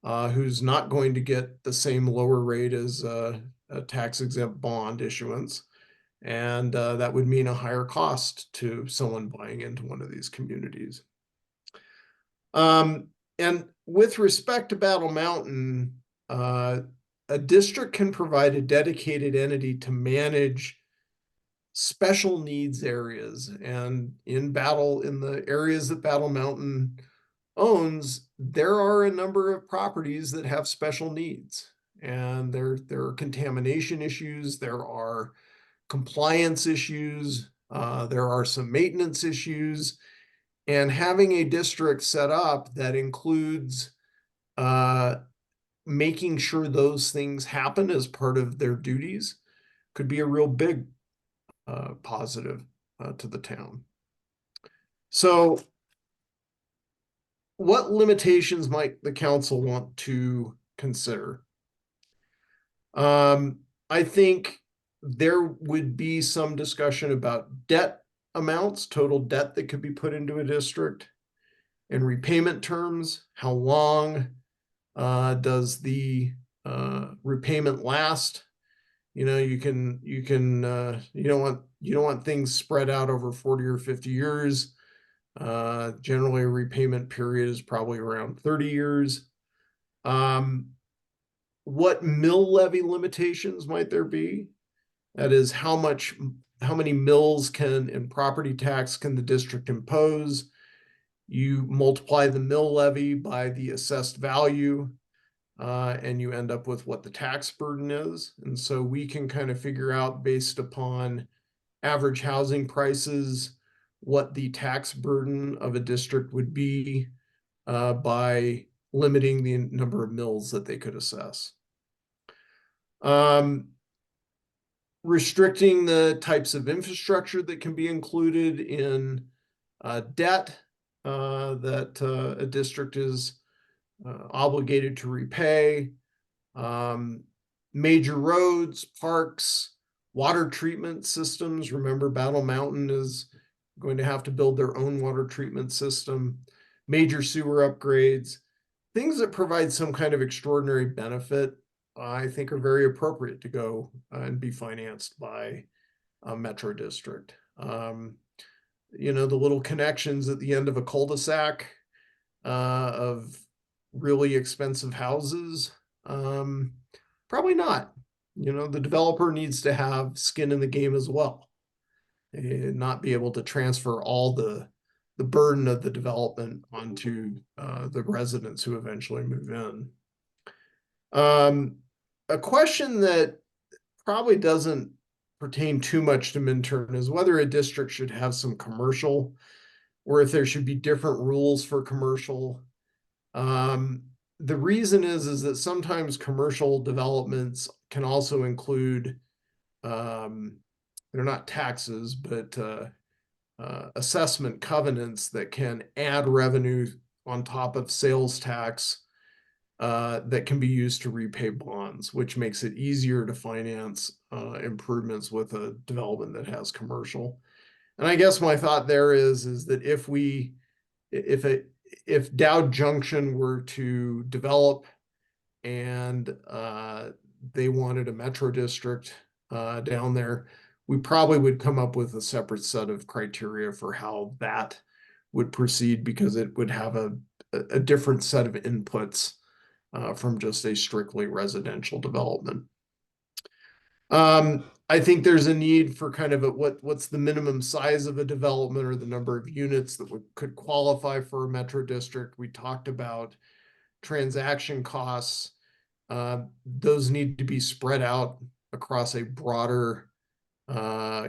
who's not going to get the same lower rate as a tax exempt bond issuance. And that would mean a higher cost to someone buying into one of these communities. And with respect to Battle Mountain, a district can provide a dedicated entity to manage special needs areas. And in the areas that Battle Mountain owns, there are a number of properties that have special needs. And there are contamination issues, there are compliance issues, there are some maintenance issues. And having a district set up that includes making sure those things happen as part of their duties could be a real big positive to the town. So what limitations might the council want to consider? I think there would be some discussion about debt amounts, total debt that could be put into a district, and repayment terms. How long does the repayment last? You know, you don't want things spread out over 40 or 50 years. Generally a repayment period is probably around 30 years. What mill levy limitations might there be? That is, how many mills and property tax can the district impose? You multiply the mill levy by the assessed value, and you end up with what the tax burden is. And so we can kind of figure out, based upon average housing prices, what the tax burden of a district would be by limiting the number of mills that they could assess. Restricting the types of infrastructure that can be included in debt that a district is obligated to repay. Major roads, parks, water treatment systems. Remember, Battle Mountain is going to have to build their own water treatment system. Major sewer upgrades, things that provide some kind of extraordinary benefit, I think are very appropriate to go and be financed by a metro district. You know, the little connections at the end of a cul-de-sac of really expensive houses, probably not. You know, the developer needs to have skin in the game as well, and not be able to transfer all the burden of the development onto the residents who eventually move in. A question that probably doesn't pertain too much to Minturn is whether a district should have some commercial, or if there should be different rules for commercial. The reason is that sometimes commercial developments can also include, they're not taxes, but assessment covenants that can add revenue on top of sales tax that can be used to repay bonds, which makes it easier to finance improvements with a development that has commercial. And I guess my thought there is that if Dow Junction were to develop and they wanted a metro district down there, we probably would come up with a separate set of criteria for how that would proceed, because it would have a different set of inputs from just a strictly residential development. I think there's a need for kind of what's the minimum size of a development, or the number of units that could qualify for a metro district. We talked about transaction costs. Those need to be spread out across a broader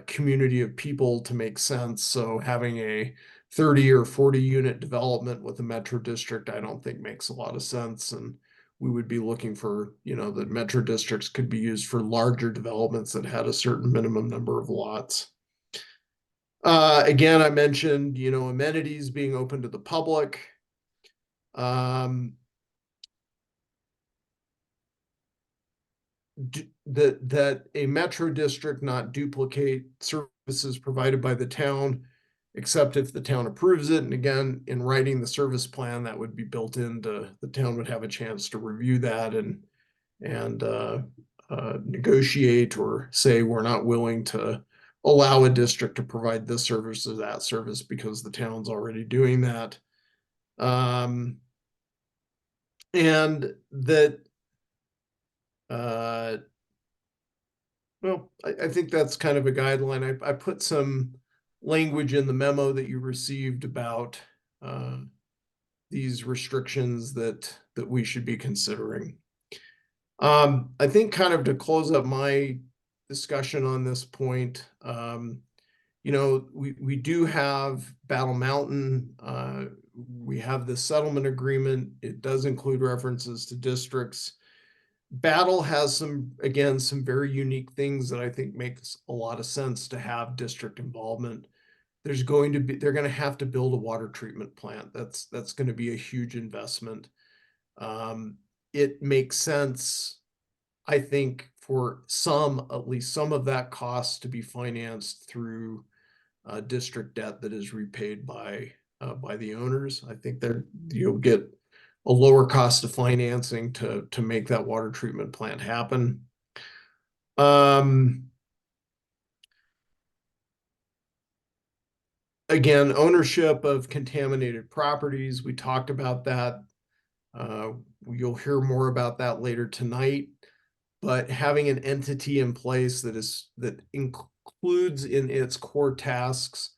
community of people to make sense. So having a 30 or 40 unit development with a metro district, I don't think makes a lot of sense. And we would be looking for, that metro districts could be used for larger developments that had a certain minimum number of lots. Again, I mentioned, amenities being open to the public. That a metro district not duplicate services provided by the town, except if the town approves it. And again, in writing the service plan, that would be built into, the town would have a chance to review that and negotiate, or say we're not willing to allow a district to provide this service or that service because the town's already doing that. And that, well, I think that's kind of a guideline. I put some language in the memo that you received about these restrictions that we should be considering. I think kind of to close up my discussion on this point, you know, we do have Battle Mountain. We have the settlement agreement. It does include references to districts. Battle has some, again, some very unique things that I think makes a lot of sense to have district involvement. They're going to have to build a water treatment plant. That's going to be a huge investment. It makes sense, I think, for at least some of that cost to be financed through district debt that is repaid by the owners. I think that you'll get a lower cost of financing to make that water treatment plant happen. Again, ownership of contaminated properties. We talked about that. You'll hear more about that later tonight. But having an entity in place that includes in its core tasks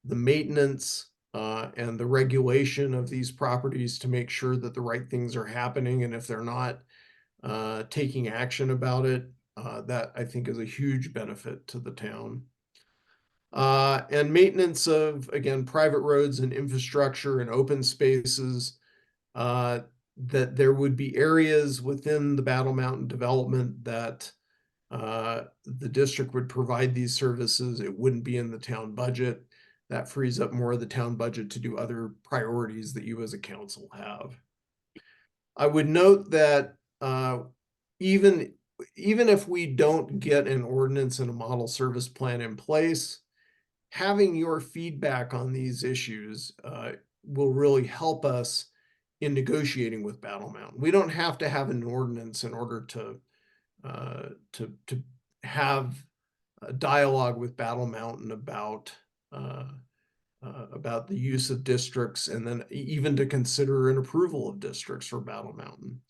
the maintenance and the regulation of these properties to make sure that the right things are happening, and if they're not, taking action about it, that I think is a huge benefit to the town. And maintenance of, again, private roads and infrastructure and open spaces, that there would be areas within the Battle Mountain development that the district would provide these services. It wouldn't be in the town budget. That frees up more of the town budget to do other priorities that you as a council have. I would note that even if we don't get an ordinance and a model service plan in place, having your feedback on these issues will really help us in negotiating with Battle Mountain. We don't have to have an ordinance in order to have a dialogue with Battle Mountain about the use of districts, and then even to consider an approval of districts for Battle Mountain.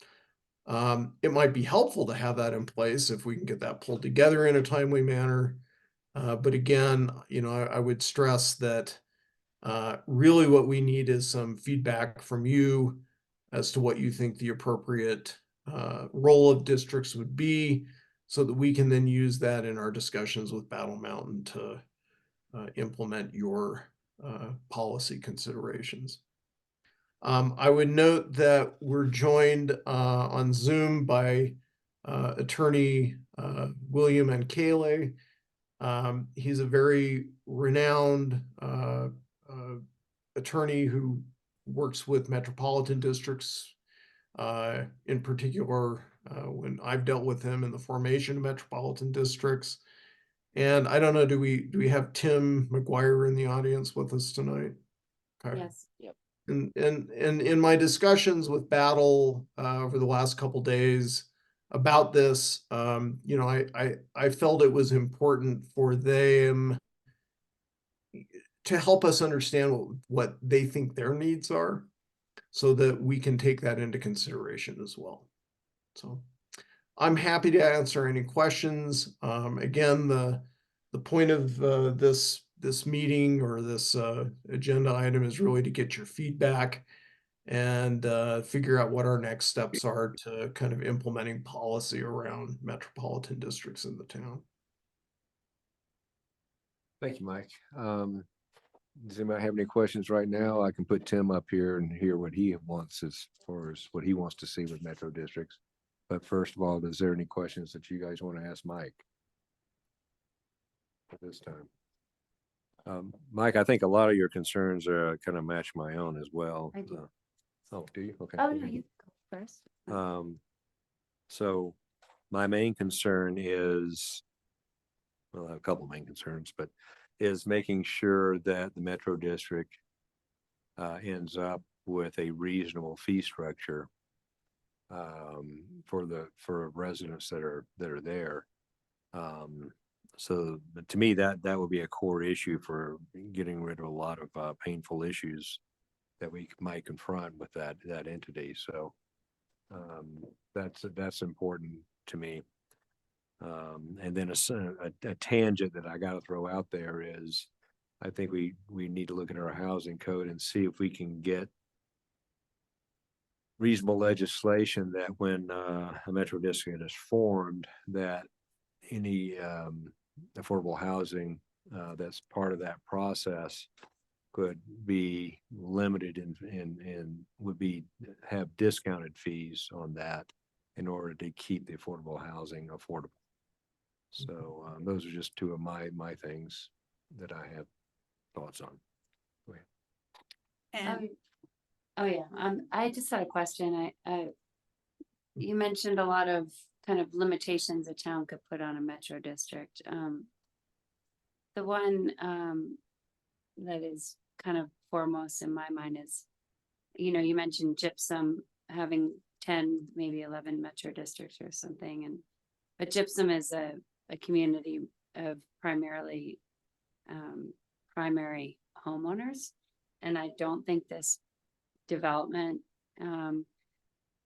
It might be helpful to have that in place if we can get that pulled together in a timely manner. But again, you know, I would stress that really what we need is some feedback from you as to what you think the appropriate role of districts would be, so that we can then use that in our discussions with Battle Mountain to implement your policy considerations. I would note that we're joined on Zoom by attorney William Nkele. He's a very renowned attorney who works with metropolitan districts, in particular when I've dealt with him in the formation of metropolitan districts. And I don't know, do we have Tim McGuire in the audience with us tonight? Okay. Yes. Yep. And in my discussions with Battle over the last couple days about this, you know, I felt it was important for them to help us understand what they think their needs are, so that we can take that into consideration as well. So I'm happy to answer any questions. Again, the point of this meeting or this agenda item is really to get your feedback and figure out what our next steps are to kind of implementing policy around metropolitan districts in the town. Thank you, Mike. Does anybody have any questions right now? I can put Tim up here and hear what he wants as far as what he wants to see with metro districts. But first of all, is there any questions that you guys want to ask Mike at this time? Mike, I think a lot of your concerns are kind of match my own as well. I do. Oh, do you? Okay. Oh, no, you go first. So my main concern is, well, I have a couple of main concerns, but is making sure that the metro district ends up with a reasonable fee structure for residents that are there. So to me, that would be a core issue for getting rid of a lot of painful issues that we might confront with that entity. So that's important to me. And then a tangent that I got to throw out there is, I think we need to look at our housing code and see if we can get reasonable legislation that when a metro district is formed, that any affordable housing that's part of that process could be limited and would be have discounted fees on that in order to keep the affordable housing affordable. So those are just two of my things that I have thoughts on. Go ahead. And Oh, yeah, I just had a question. You mentioned a lot of kind of limitations a town could put on a metro district. The one, that is kind of foremost in my mind is, you mentioned gypsum having 10, maybe 11 metro districts or something, but gypsum is a community of primarily, primary homeowners. And I don't think this development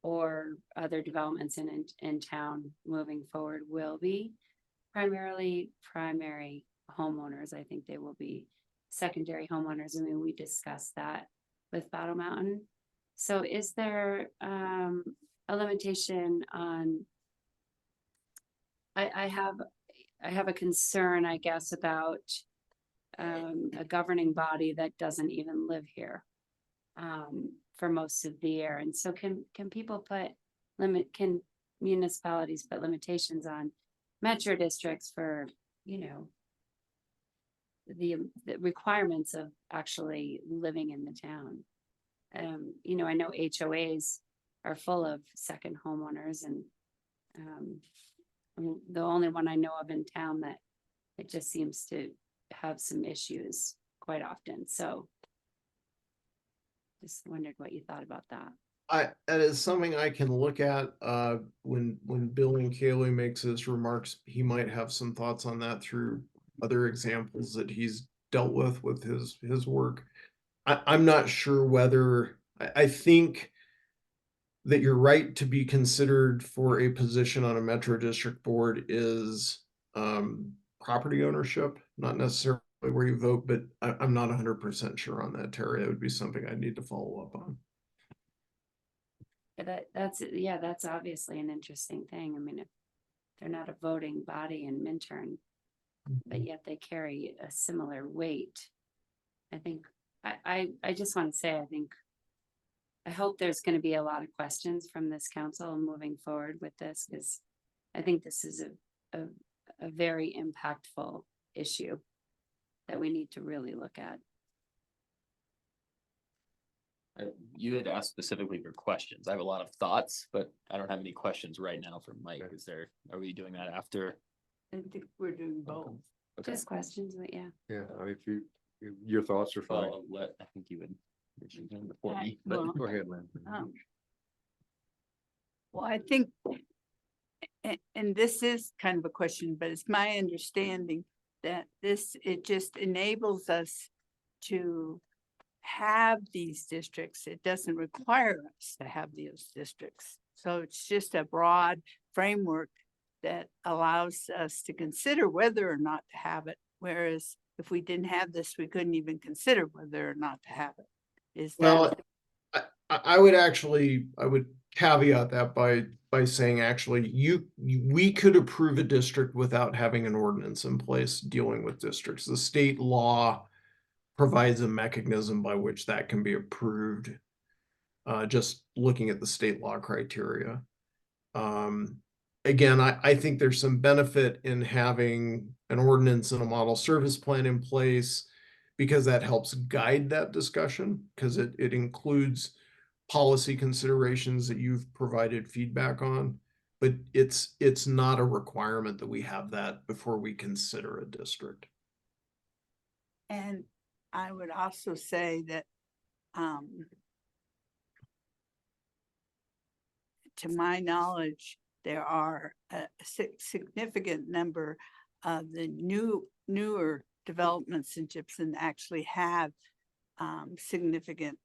or other developments in town moving forward will be primarily primary homeowners. I think they will be secondary homeowners. I mean, we discussed that with Battle Mountain. So is there a limitation on, I have a concern, I guess, about a governing body that doesn't even live here for most of the year. And so can people can municipalities put limitations on metro districts for, the requirements of actually living in the town? I know HOAs are full of second homeowners, and the only one I know of in town that it just seems to have some issues quite often. So just wondered what you thought about that. That is something I can look at, when Billy Kaylee makes his remarks, he might have some thoughts on that through other examples that he's dealt with his work. I'm not sure whether, I think that you're right to be considered for a position on a metro district board is property ownership, not necessarily where you vote, but I'm not 100% sure on that, Terry. It would be something I need to follow up on. That's obviously an interesting thing. I mean, if they're not a voting body in Minturn, but yet they carry a similar weight. I think I just want to say, I hope there's going to be a lot of questions from this council moving forward with this, because I think this is a very impactful issue that we need to really look at. You had asked specifically for questions. I have a lot of thoughts, but I don't have any questions right now for Mike. Are we doing that after? I think we're doing both. Okay. Just questions, but yeah. Yeah, if your thoughts are fine. Well, I think you would. Before Yeah, me, but well, Go ahead, Lynn. Well, I think, and this is kind of a question, but it's my understanding that it just enables us to have these districts. It doesn't require us to have these districts. So it's just a broad framework that allows us to consider whether or not to have it. Whereas if we didn't have this, we couldn't even consider whether or not to have it. Is Well, that? I would caveat that by saying, actually, we could approve a district without having an ordinance in place dealing with districts. The state law provides a mechanism by which that can be approved. Just looking at the state law criteria. Again, I think there's some benefit in having an ordinance and a model service plan in place, because that helps guide that discussion, because it includes policy considerations that you've provided feedback on, but it's not a requirement that we have that before we consider a district. And I would also say that, to my knowledge, there are a significant number the newer developments in Gibson actually have significant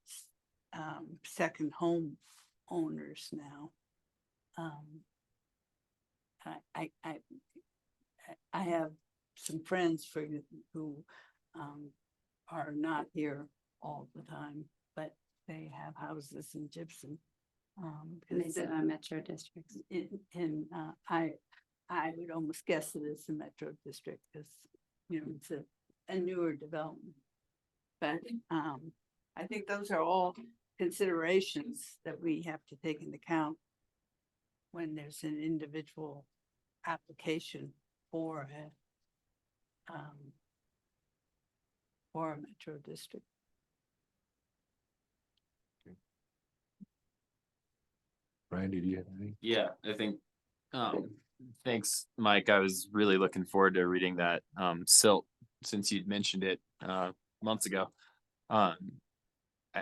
second home owners now. I have some friends who are not here all the time, but they have houses in Gibson. And they live on metro districts. I would almost guess it is the Metro District because, it's a newer development. But I think those are all considerations that we have to take into account when there's an individual application for a metro district. Randy, do you have anything? Yeah, I think, thanks, Mike. I was really looking forward to reading that, silt, since you'd mentioned it, months ago. I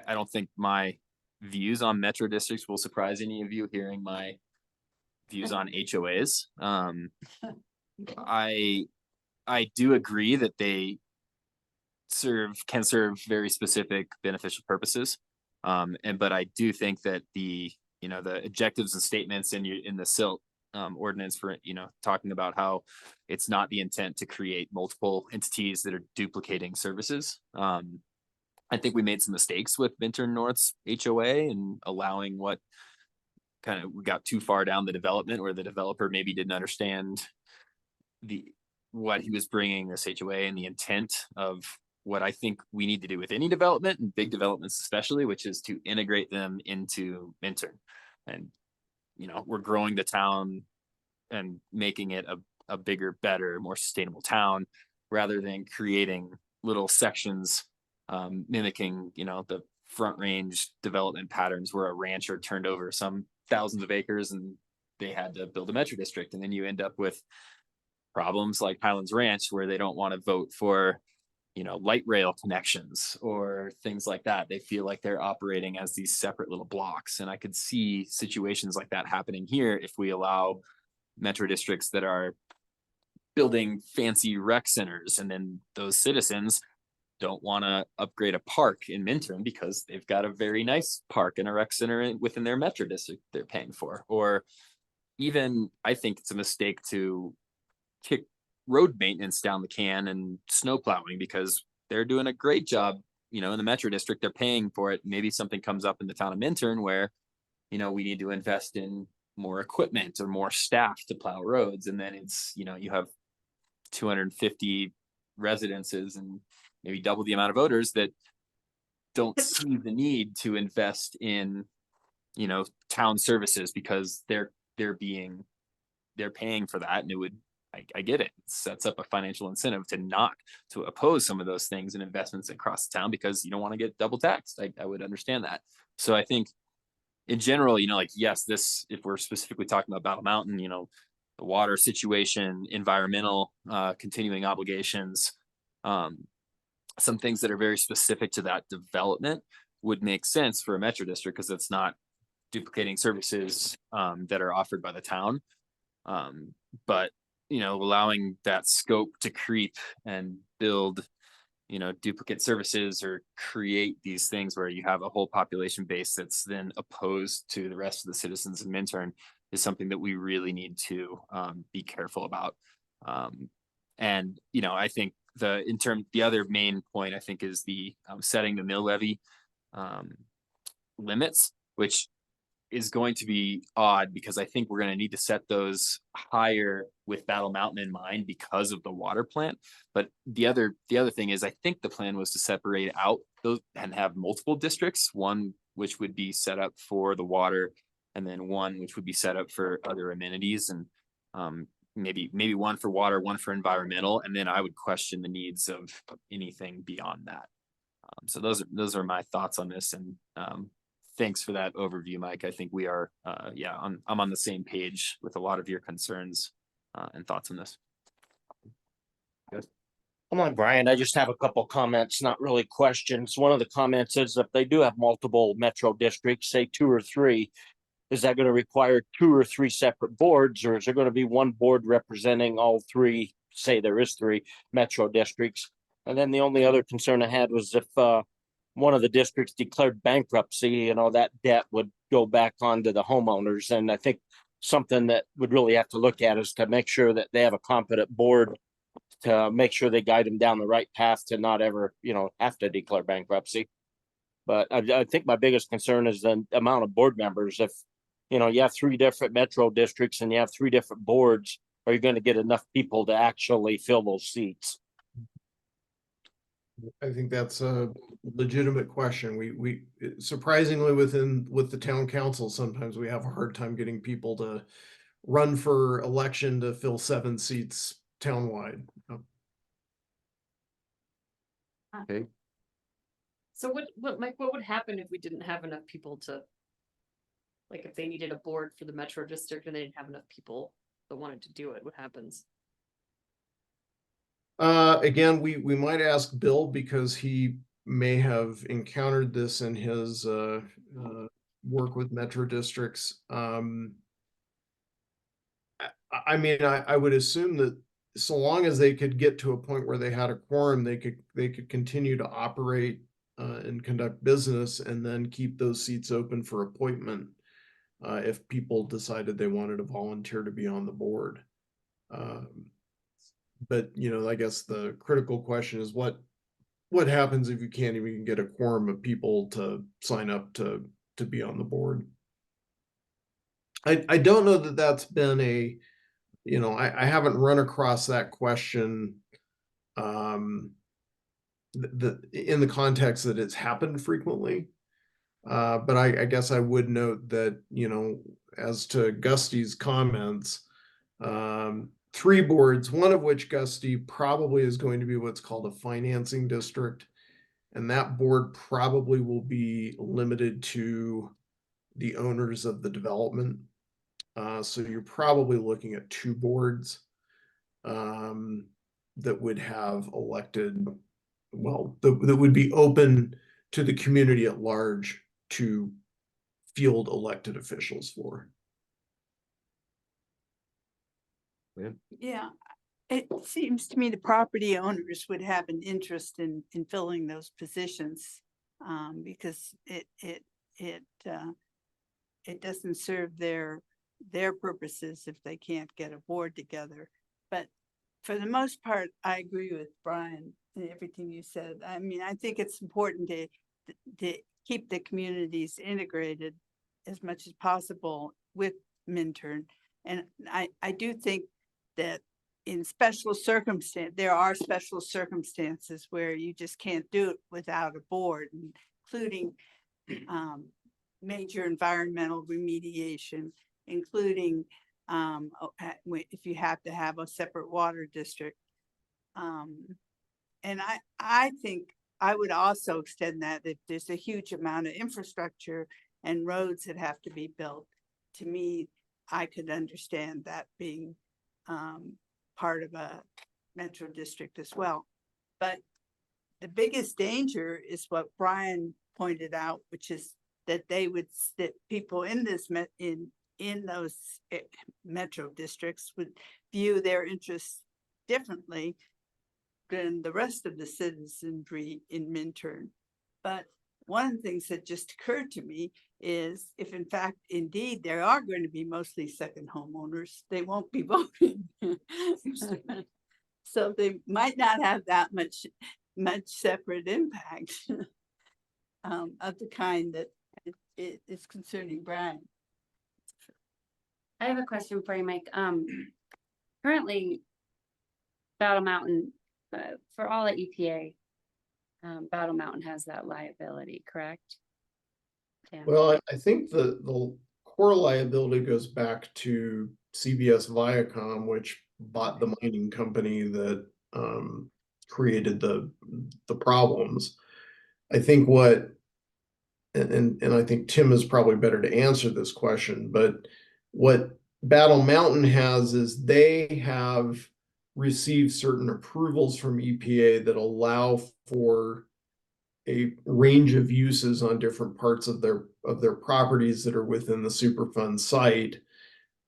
don't think my views on metro districts will surprise any of you hearing my views on HOAs. I do agree that they can serve very specific beneficial purposes. But I do think that the objectives and statements in the silt ordinance for, talking about how it's not the intent to create multiple entities that are duplicating services. I think we made some mistakes with Minturn North's HOA and allowing we got too far down the development where the developer maybe didn't understand what he was bringing this HOA and the intent of what I think we need to do with any development and big developments especially, which is to integrate them into Minturn. And, we're growing the town and making it a bigger, better, more sustainable town rather than creating little sections, mimicking, the Front Range development patterns where a rancher turned over some thousands of acres and they had to build a metro district. And then you end up with problems like Highlands Ranch where they don't want to vote for, light rail connections or things like that. They feel like they're operating as these separate little blocks. And I could see situations like that happening here if we allow metro districts that are building fancy rec centers and then those citizens don't want to upgrade a park in Minturn because they've got a very nice park and a rec center within their metro district they're paying for. Or even, I think it's a mistake to kick road maintenance down the can and snow plowing because they're doing a great job, in the metro district. They're paying for it. Maybe something comes up in the town of Minturn where, we need to invest in more equipment or more staff to plow roads. And then it's, you have 250 residences and maybe double the amount of voters that don't see the need to invest in, town services because they're paying for that. And it would, I get it. It sets up a financial incentive to oppose some of those things and investments across the town because you don't want to get double taxed. I would understand that. So I think in general, yes, if we're specifically talking about Battle Mountain, the water situation, environmental, continuing obligations, some things that are very specific to that development would make sense for a metro district because it's not duplicating services that are offered by the town. But allowing that scope to creep and build, duplicate services or create these things where you have a whole population base that's then opposed to the rest of the citizens in Minturn is something that we really need to be careful about. And, I think the other main point I think is the setting the mill levy limits, which is going to be odd because I think we're going to need to set those higher with Battle Mountain in mind because of the water plant. But the other thing is I think the plan was to separate out those and have multiple districts, one which would be set up for the water and then one which would be set up for other amenities and maybe one for water, one for environmental. And then I would question the needs of anything beyond that. So those are my thoughts on this. And thanks for that overview, Mike. I think we are, I'm on the same page with a lot of your concerns and thoughts on this. Come on, Brian. I just have a couple comments, not really questions. One of the comments is if they do have multiple metro districts, say 2 or 3, is that going to require 2 or 3 separate boards, or is there going to be one board representing all 3 say there is 3 metro districts. And then the only other concern I had was if one of the districts declared bankruptcy, you know, that debt would go back onto the homeowners. And I think something that would really have to look at is to make sure that they have a competent board to make sure they guide them down the right path to not ever, you know, have to declare bankruptcy. But I think my biggest concern is the amount of board members. If, you know, you have 3 different metro districts and you have 3 different boards, are you going to get enough people to actually fill those seats? I think that's a legitimate question. We surprisingly with the town council, sometimes we have a hard time getting people to run for election to fill 7 seats townwide. Okay, So Mike, what would happen if we didn't have enough people to, like, if they needed a board for the metro district and they didn't have enough people that wanted to do it, what happens? Again, we might ask Bill because he may have encountered this in his work with metro districts. I mean, I would assume that so long as they could get to a point where they had a quorum, they could continue to operate and conduct business and then keep those seats open for appointment if people decided they wanted to volunteer to be on the board. But, you know, I guess the critical question is what happens if you can't even get a quorum of people to sign up to be on the board? I don't know that that's been a, you know, I haven't run across that question in the context that it's happened frequently. But I guess I would note that, you know, as to Gusty's comments, 3 boards, one of which Gusty probably is going to be what's called a financing district. And that board probably will be limited to the owners of the development. So you're probably looking at 2 boards that would have elected, well, that would be open to the community at large to field elected officials for. Yeah, it seems to me the property owners would have an interest in filling those positions. Because it doesn't serve their purposes if they can't get a board together. But for the most part, I agree with Brian and everything you said. I mean, I think it's important to keep the communities integrated as much as possible with Minturn. And I do think that in special circumstance, there are special circumstances where you just can't do it without a board, including major environmental remediation, including if you have to have a separate water district. And I think I would also extend that if there's a huge amount of infrastructure and roads that have to be built. To me, I could understand that being part of a metro district as well. But the biggest danger is what Brian pointed out, which is that that people in this in those metro districts would view their interests differently than the rest of the citizenry in Minturn. But one of the things that just occurred to me is if in fact, indeed, there are going to be mostly second homeowners, they won't be voting. So they might not have that much separate impact of the kind that is concerning Brian. I have a question for you, Mike. Currently, Battle Mountain, for all at EPA, Battle Mountain has that liability, correct? Yeah. Well, I think the core liability goes back to CBS Viacom, which bought the mining company that created the problems. I think and I think Tim is probably better to answer this question, but what Battle Mountain has is they have received certain approvals from EPA that allow for a range of uses on different parts of their properties that are within the Superfund site.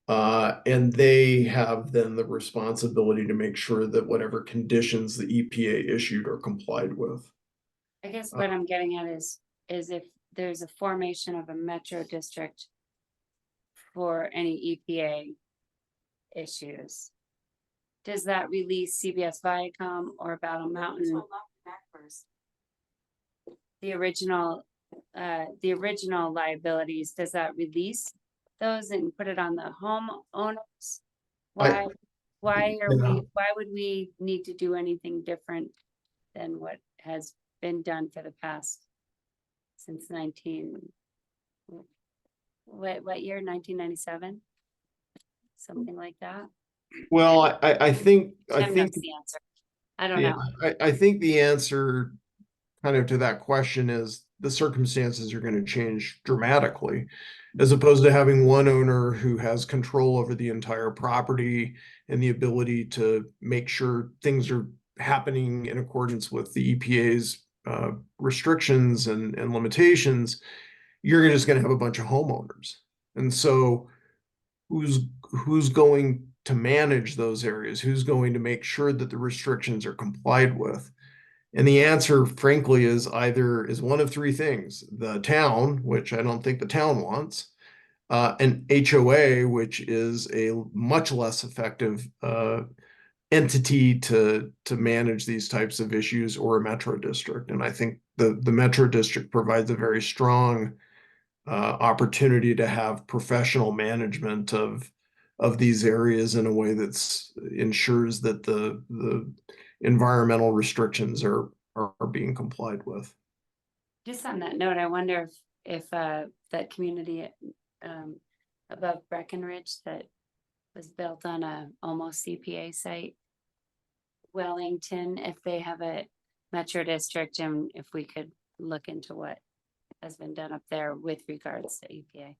And they have then the responsibility to make sure that whatever conditions the EPA issued are complied with. I guess what I'm getting at is if there's a formation of a metro district for any EPA issues, does that release CBS Viacom or Battle Mountain? The original liabilities, does that release those and put it on the homeowners? Why would we need to do anything different than what has been done for the past since what year, 1997? Something like that? Well, I think Tim knows the answer. I don't know. I think the answer kind of to that question is the circumstances are going to change dramatically, as opposed to having one owner who has control over the entire property and the ability to make sure things are happening in accordance with the EPA's restrictions and limitations. You're just going to have a bunch of homeowners. And so who's going to manage those areas? Who's going to make sure that the restrictions are complied with? And the answer, frankly, is one of three things: the town, which I don't think the town wants, an HOA, which is a much less effective entity to manage these types of issues, or a metro district. And I think the metro district provides a very strong opportunity to have professional management of these areas in a way that's ensures that the environmental restrictions are being complied with. Just on that note, I wonder if that community above Breckenridge that was built on a almost CPA site, Wellington, if they have a metro district, and if we could look into what has been done up there with regards to EPA.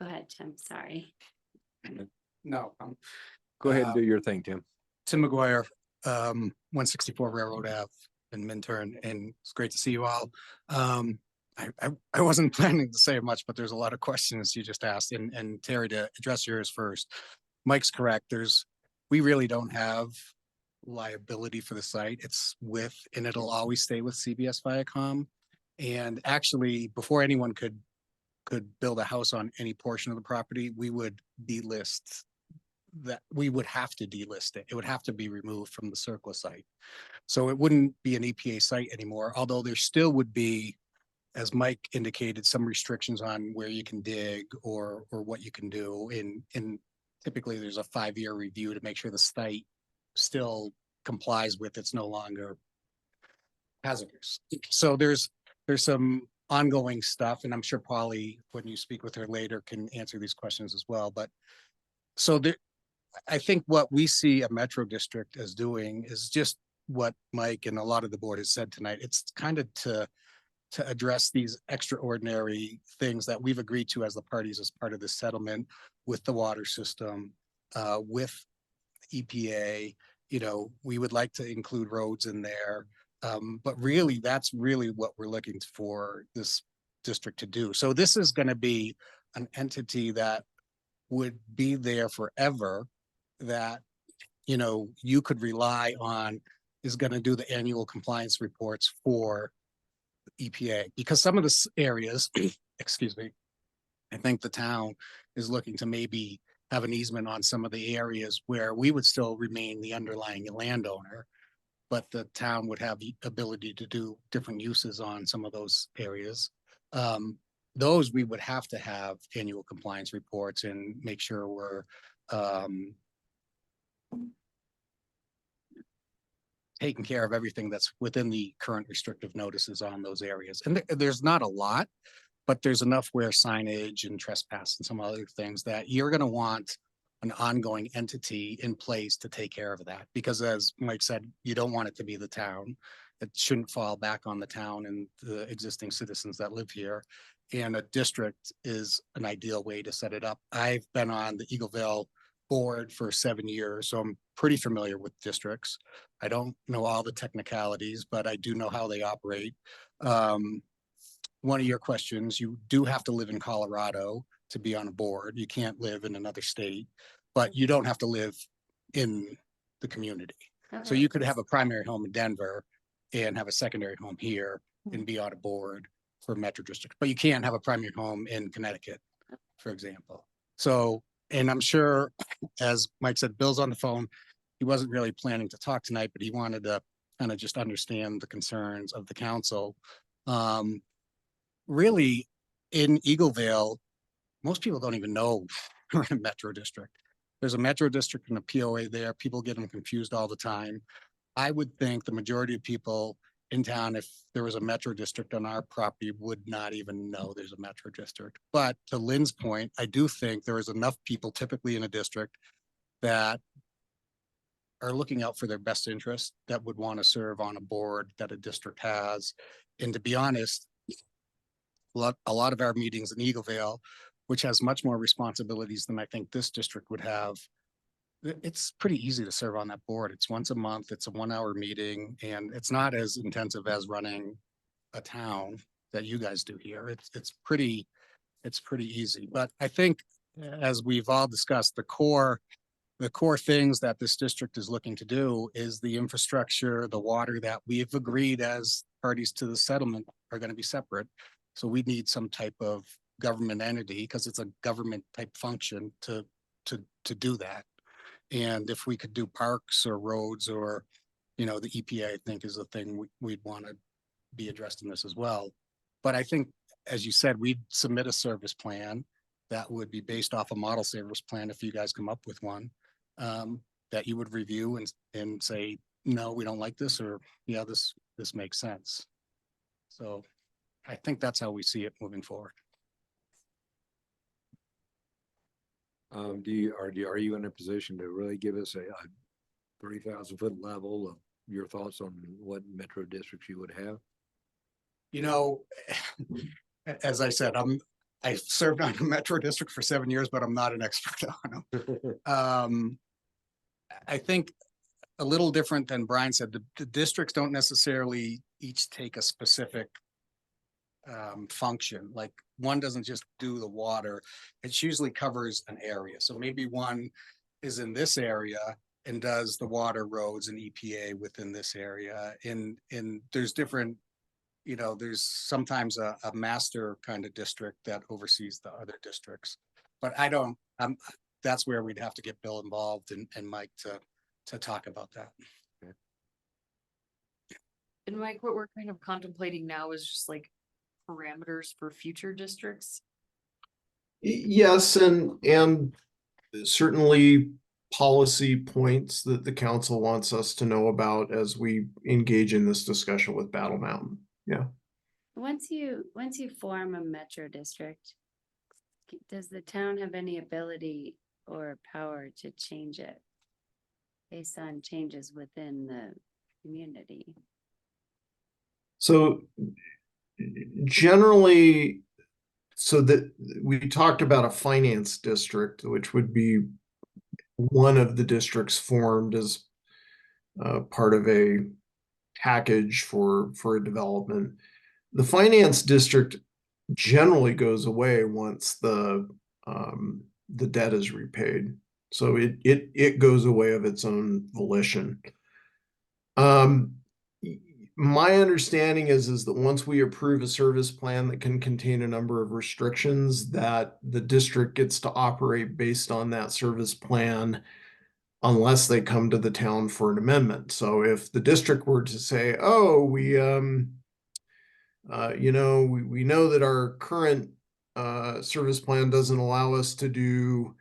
Go ahead, Tim. Sorry. No, Go ahead and do your thing, Tim. Tim McGuire, 164 Railroad Ave in Minturn, and it's great to see you all. I wasn't planning to say much, but there's a lot of questions you just asked, and Terry, to address yours first. Mike's correct. We really don't have liability for the site. It's with, and it'll always stay with CBS Viacom. And actually, before anyone could build a house on any portion of the property, we would delist that. We would have to delist it. It would have to be removed from the CERCLA site. So it wouldn't be an EPA site anymore, although there still would be, as Mike indicated, some restrictions on where you can dig or what you can do. And typically there's a 5-year review to make sure the site still complies with, it's no longer hazardous. So there's some ongoing stuff, and I'm sure Polly, when you speak with her later, can answer these questions as well. But so I think what we see a metro district as doing is just what Mike and a lot of the board has said tonight. It's kind of to address these extraordinary things that we've agreed to as the parties as part of this settlement with the water system, with EPA. You know, we would like to include roads in there. But really, that's really what we're looking for this district to do. So this is going to be an entity that would be there forever, that, you know, you could rely on, is going to do the annual compliance reports for EPA. Because some of the areas, excuse me, I think the town is looking to maybe have an easement on some of the areas where we would still remain the underlying landowner, but the town would have the ability to do different uses on some of those areas. Those we would have to have annual compliance reports and make sure we're taking care of everything that's within the current restrictive notices on those areas. And there's not a lot, but there's enough where signage and trespass and some other things that you're going to want an ongoing entity in place to take care of that. Because as Mike said, you don't want it to be the town. It shouldn't fall back on the town and the existing citizens that live here. And a district is an ideal way to set it up. I've been on the Eagleville board for 7 years, so I'm pretty familiar with districts. I don't know all the technicalities, but I do know how they operate. One of your questions, you do have to live in Colorado to be on a board. You can't live in another state, but you don't have to live in the community. So Okay. you could have a primary home in Denver and have a secondary home here and be on a board for Metro District, but you can't have a primary home in Connecticut, for example. So, and I'm sure, as Mike said, Bill's on the phone. He wasn't really planning to talk tonight, but he wanted to kind of just understand the concerns of the council. Really, in Eaglevale, most people don't even know we're in a Metro District. There's a Metro District and a POA there. People get them confused all the time. I would think the majority of people in town, if there was a Metro District on our property, would not even know there's a Metro District. But to Lynn's point, I do think there is enough people typically in a district that are looking out for their best interest, that would want to serve on a board that a district has. And to be honest, a lot of our meetings in Eaglevale, which has much more responsibilities than I think this district would have, it's pretty easy to serve on that board. It's once a month, it's a 1 hour meeting, and it's not as intensive as running a town that you guys do here. It's pretty easy. But I think, as we've all discussed, the core things that this district is looking to do is the infrastructure, the water that we've agreed as parties to the settlement are going to be separate. So we need some type of government entity, because it's a government type function to do that. And if we could do parks or roads or, the EPA, I think, is the thing we'd want to be addressed in this as well. But I think, as you said, we'd submit a service plan that would be based off a model service plan if you guys come up with one, that you would review and say, no, we don't like this, or yeah, this makes sense. So I think that's how we see it moving forward. Are you in a position to really give us a 30,000-foot level of your thoughts on what Metro districts you would have? As I said, I served on a Metro District for 7 years, but I'm not an expert on them. I think a little different than Brian said, the districts don't necessarily each take a specific function. Like, one doesn't just do the water, it usually covers an area. So maybe one is in this area and does the water, roads, and EPA within this area. And there's different, there's sometimes a master kind of district that oversees the other districts. But that's where we'd have to get Bill involved and Mike to talk about that. And Mike, what we're kind of contemplating now is just like parameters for future districts. Yes, and certainly policy points that the council wants us to know about as we engage in this discussion with Battle Mountain. Yeah. Once you form a Metro District, does the town have any ability or power to change it based on changes within the community? So generally, so that we talked about a finance district, which would be one of the districts formed as part of a package for a development. The finance district generally goes away once the debt is repaid. So it goes away of its own volition. My understanding is that once we approve a service plan that can contain a number of restrictions, that the district gets to operate based on that service plan unless they come to the town for an amendment. So if the district were to say, oh, we know that our current service plan doesn't allow us to do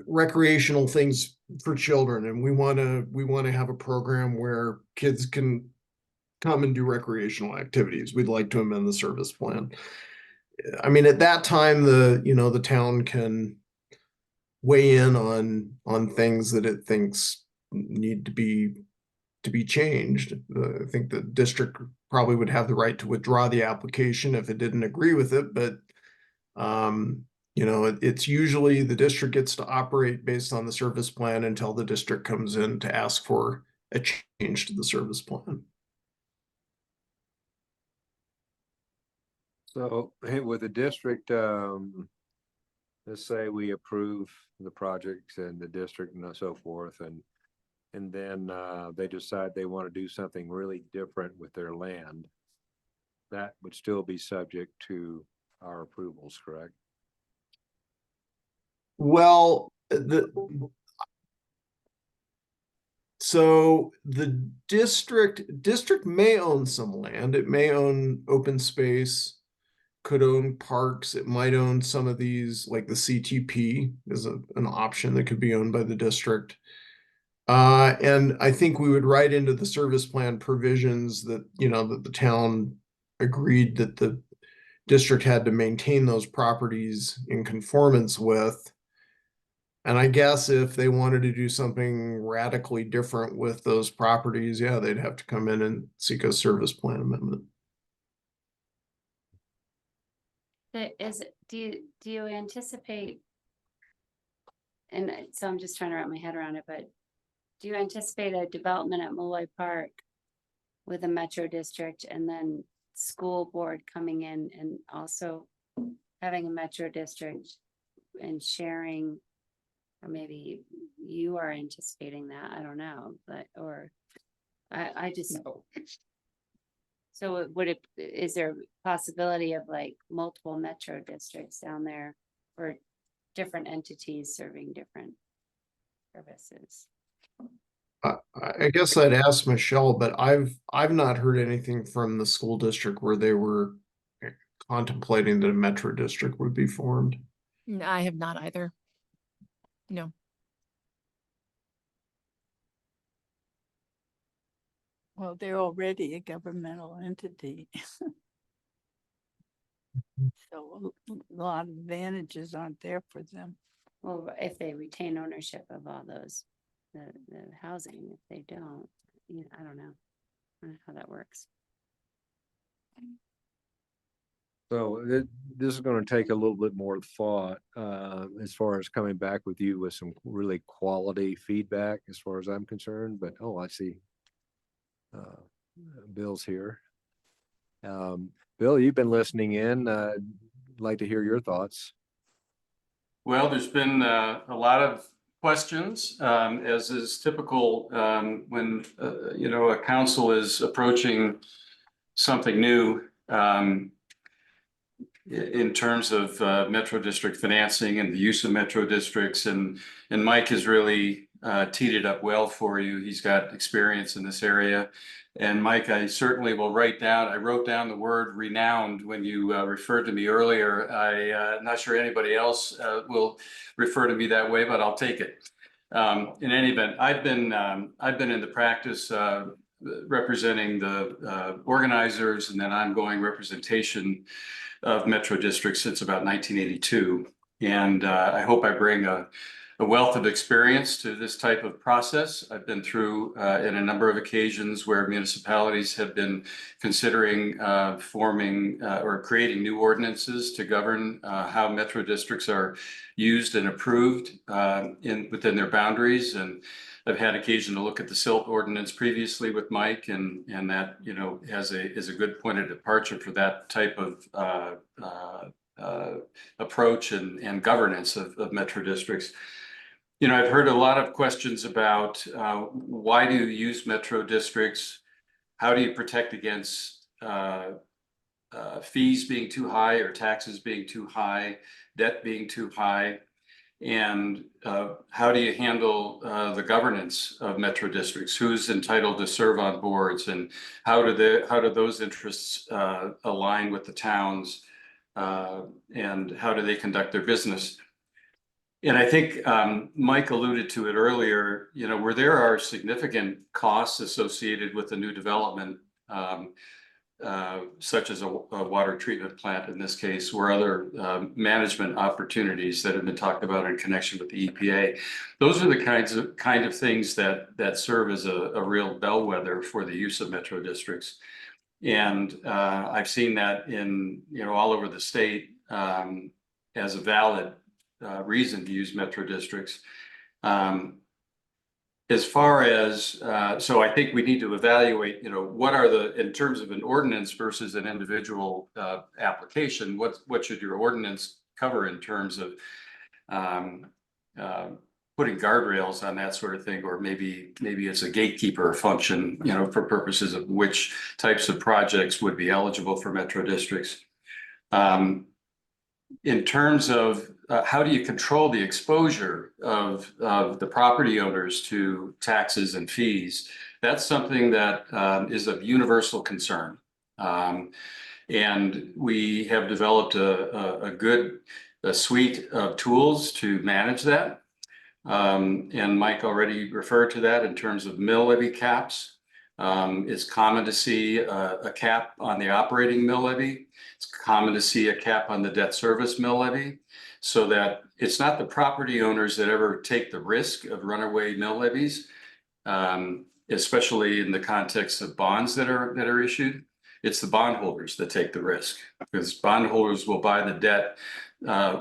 recreational things for children, and we want to have a program where kids can come and do recreational activities. We'd like to amend the service plan. I mean, at that time, the town can weigh in on things that it thinks need to be changed. I think the district probably would have the right to withdraw the application if it didn't agree with it, but it's usually the district gets to operate based on the service plan until the district comes in to ask for a change to the service plan. So with the district, let's say we approve the projects and the district and so forth, and then they decide they want to do something really different with their land. That would still be subject to our approvals, correct? Well, so the district may own some land. It may own open space, could own parks. It might own some of these, like the CTP is an option that could be owned by the district. And I think we would write into the service plan provisions that, that the town agreed that the district had to maintain those properties in conformance with. And I guess if they wanted to do something radically different with those properties, yeah, they'd have to come in and seek a service plan amendment. Do you anticipate, and so I'm just trying to wrap my head around it, but do you anticipate a development at Molloy Park with a metro district and then school board coming in and also having a metro district and sharing? Or maybe you are anticipating that, I don't know, but, or I just. So is there a possibility of like multiple metro districts down there for different entities serving different services? I guess I'd ask Michelle, but I've not heard anything from the school district where they were contemplating that a metro district would be formed. I have not either. No. Well, they're already a governmental entity. So a lot of advantages aren't there for them. Well, if they retain ownership of all those, the housing, if they don't, I don't know. I don't know how that works. So this is going to take a little bit more thought as far as coming back with you with some really quality feedback as far as I'm concerned. But, oh, I see Bill's here. Bill, you've been listening in. I'd like to hear your thoughts. Well, there's been a lot of questions, as is typical when, a council is approaching something new in terms of metro district financing and the use of metro districts. And Mike has really teed it up well for you. He's got experience in this area. And Mike, I certainly will I wrote down the word renowned when you referred to me earlier. I'm not sure anybody else will refer to me that way, but I'll take it. In any event, I've been in the practice representing the organizers and then ongoing representation of metro districts since about 1982. And I hope I bring a wealth of experience to this type of process. I've been through in a number of occasions where municipalities have been considering forming or creating new ordinances to govern how metro districts are used and approved within their boundaries. And I've had occasion to look at the SILT ordinance previously with Mike, and that is a good point of departure for that type of approach and governance of metro districts. I've heard a lot of questions about why do you use metro districts? How do you protect against fees being too high or taxes being too high, debt being too high? And how do you handle the governance of metro districts? Who's entitled to serve on boards, and how do those interests align with the towns, and how do they conduct their business? And I think Mike alluded to it earlier, where there are significant costs associated with a new development, such as a water treatment plant in this case, or other management opportunities that have been talked about in connection with the EPA. Those are the kind of things that serve as a real bellwether for the use of metro districts. And I've seen that in all over the state as a valid reason to use metro districts. as far as, so I think we need to evaluate, what are in terms of an ordinance versus an individual application, what should your ordinance cover in terms of putting guardrails on that sort of thing, or maybe it's a gatekeeper function, for purposes of which types of projects would be eligible for metro districts. In terms of how do you control the exposure of the property owners to taxes and fees? That's something that is of universal concern. And we have developed a good suite of tools to manage that. And Mike already referred to that in terms of mill levy caps. It's common to see a cap on the operating mill levy. It's common to see a cap on the debt service mill levy, so that it's not the property owners that ever take the risk of runaway mill levies, especially in the context of bonds that are issued. It's the bondholders that take the risk, because bondholders will buy the debt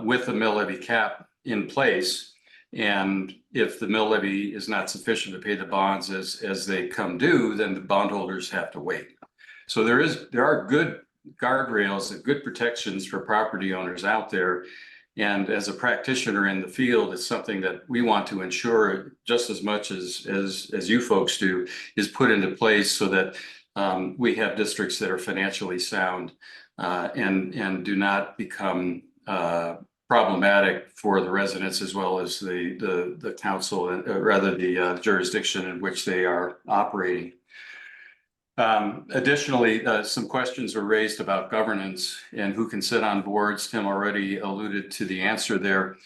with the mill levy cap in place. And if the mill levy is not sufficient to pay the bonds as they come due, then the bondholders have to wait. So there are good guardrails and good protections for property owners out there. And as a practitioner in the field, it's something that we want to ensure just as much as you folks do, is put into place so that we have districts that are financially sound and do not become problematic for the residents as well as the council, rather the jurisdiction in which they are operating. Additionally, some questions were raised about governance and who can sit on boards. Tim already alluded to the answer there.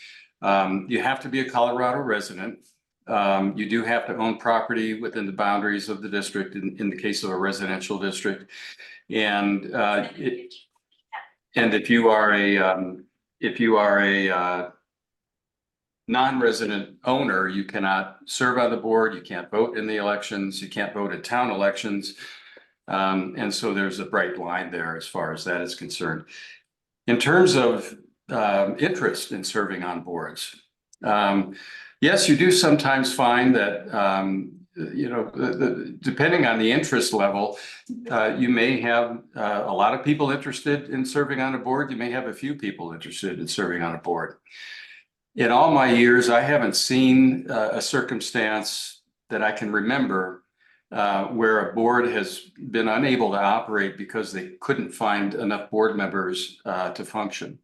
You have to be a Colorado resident. You do have to own property within the boundaries of the district in the case of a residential district. And if you are a non-resident owner, you cannot serve on the board, you can't vote in the elections, you can't vote in town elections. And so there's a bright line there as far as that is concerned. In terms of interest in serving on boards, yes, you do sometimes find that, depending on the interest level, you may have a lot of people interested in serving on a board. You may have a few people interested in serving on a board. In all my years, I haven't seen a circumstance that I can remember where a board has been unable to operate because they couldn't find enough board members to function.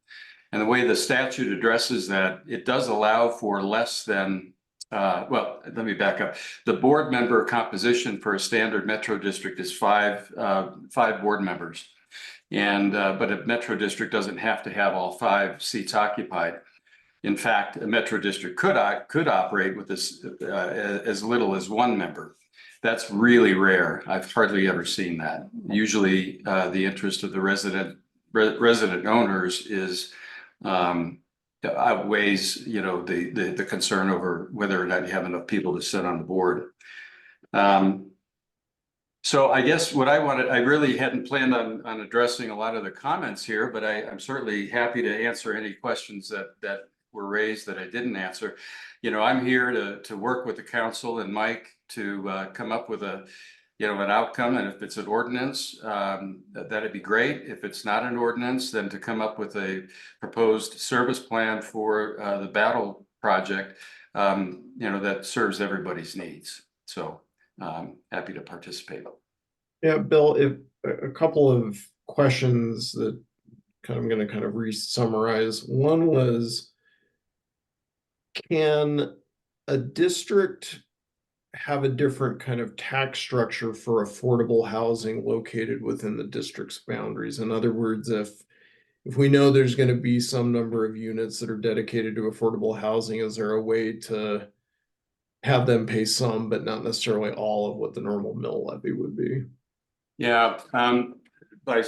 And the way the statute addresses that, it does allow for less than, well, let me back up. The board member composition for a standard metro district is five board members. And but a metro district doesn't have to have all 5 seats occupied. In fact, a metro district could operate with this as little as 1 member. That's really rare. I've hardly ever seen that. Usually the interest of the resident owners is outweighs, the concern over whether or not you have enough people to sit on the board. So I guess what I really hadn't planned on addressing a lot of the comments here, but I'm certainly happy to answer any questions that were raised that I didn't answer. I'm here to work with the council and Mike to come up with an outcome. And if it's an ordinance, that'd be great. If it's not an ordinance, then to come up with a proposed service plan for the battle project, that serves everybody's needs. So happy to participate. Yeah, Bill, if a couple of questions that I'm going to kind of re-summarize. One was, can a district have a different kind of tax structure for affordable housing located within the district's boundaries? In other words, if we know there's going to be some number of units that are dedicated to affordable housing, is there a way to have them pay some, but not necessarily all of what the normal mill levy would be? Yeah, by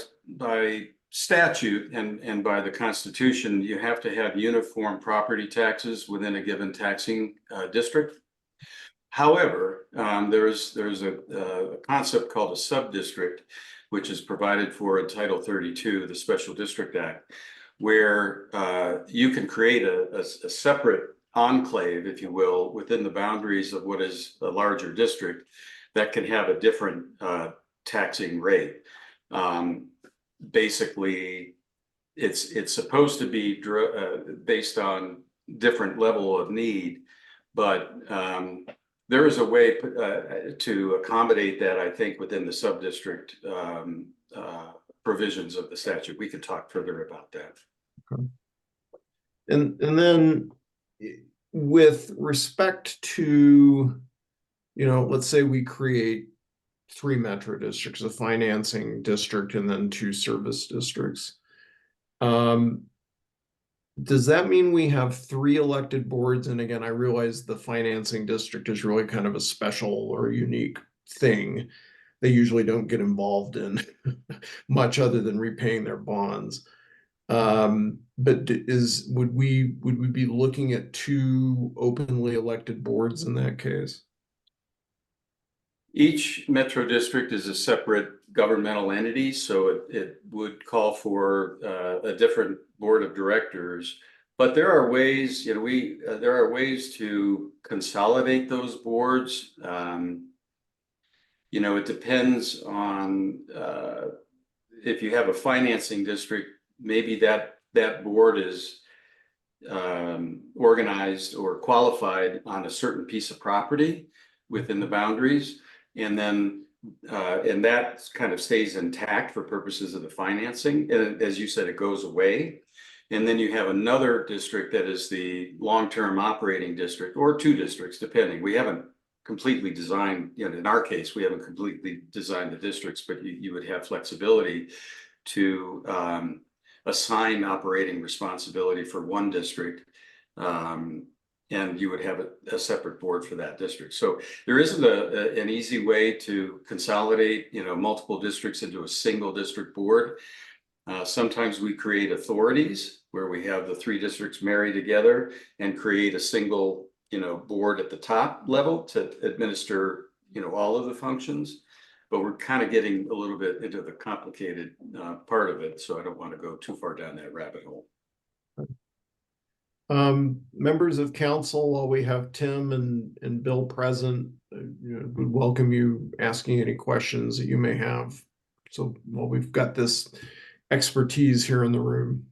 statute and by the Constitution, you have to have uniform property taxes within a given taxing district. However, there's a concept called a sub-district, which is provided for in Title 32, the Special District Act, where you can create a separate enclave, if you will, within the boundaries of what is a larger district that can have a different taxing rate. Basically, it's supposed to be based on different level of need, but there is a way to accommodate that, I think, within the sub-district provisions of the statute. We can talk further about that. And then with respect to, let's say we create 3 metro districts, a financing district and then 2 service districts. Does that mean we have 3 elected boards? And again, I realize the financing district is really kind of a special or unique thing. They usually don't get involved in much other than repaying their bonds. But would we be looking at 2 openly elected boards in that case? Each metro district is a separate governmental entity, so it would call for a different board of directors. But there are ways, there are ways to consolidate those boards. It depends on if you have a financing district, maybe that board is organized or qualified on a certain piece of property within the boundaries. And then, and that kind of stays intact for purposes of the financing. And as you said, it goes away. And then you have another district that is the long-term operating district, or 2 districts, depending. We haven't completely designed, in our case, we haven't completely designed the districts, but you would have flexibility to assign operating responsibility for one district. And you would have a separate board for that district. So there isn't an easy way to consolidate, multiple districts into a single district board. Sometimes we create authorities where we have the 3 districts marry together and create a single, board at the top level to administer, all of the functions. But we're kind of getting a little bit into the complicated part of it. So I don't want to go too far down that rabbit hole. Members of council, while we have Tim and Bill present, we welcome you asking any questions that you may have. So while we've got this expertise here in the room.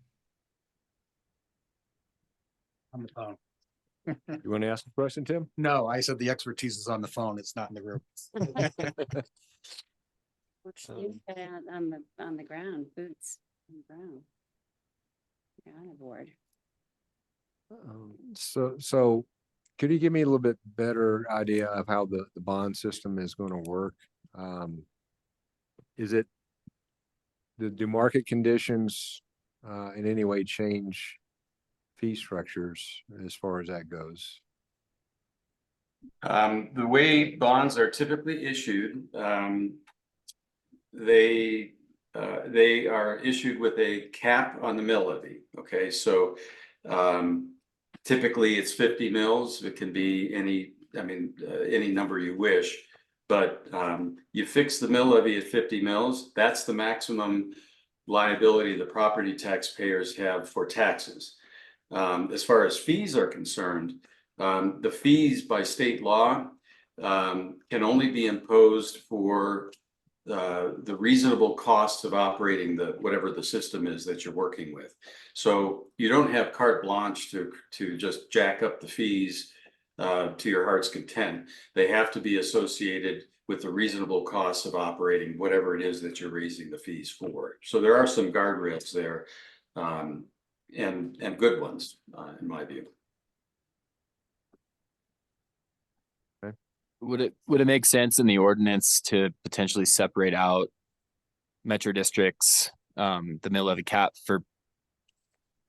On the phone. You want to ask a question, Tim? No, I said the expertise is on the phone. It's not in the room. You put out on the ground, boots on the ground. You're on a board. So could you give me a little bit better idea of how the bond system is going to work? Is it, do market conditions in any way change fee structures as far as that goes? The way bonds are typically issued, they are issued with a cap on the mill levy. Okay, so typically it's 50 mils. It can be any number you wish, but you fix the mill levy at 50 mils. That's the maximum liability the property taxpayers have for taxes. As far as fees are concerned, the fees by state law can only be imposed for the reasonable costs of operating whatever the system is that you're working with. So you don't have carte blanche to just jack up the fees to your heart's content. They have to be associated with the reasonable costs of operating whatever it is that you're raising the fees for. So there are some guardrails there, and good ones, in my view. Would it make sense in the ordinance to potentially separate out metro districts, the mill levy cap for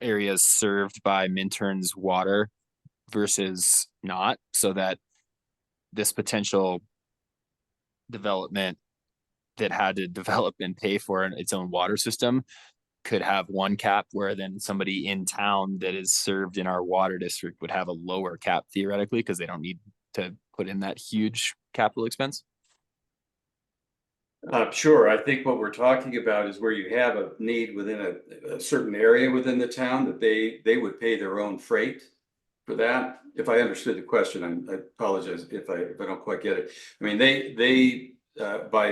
areas served by Minturn's water versus not, so that this potential development that had to develop and pay for its own water system could have one cap, where then somebody in town that is served in our water district would have a lower cap theoretically, because they don't need to put in that huge capital expense? Sure. I think what we're talking about is where you have a need within a certain area within the town that they would pay their own freight for that, if I understood the question, I apologize if I don't quite get it. I mean, they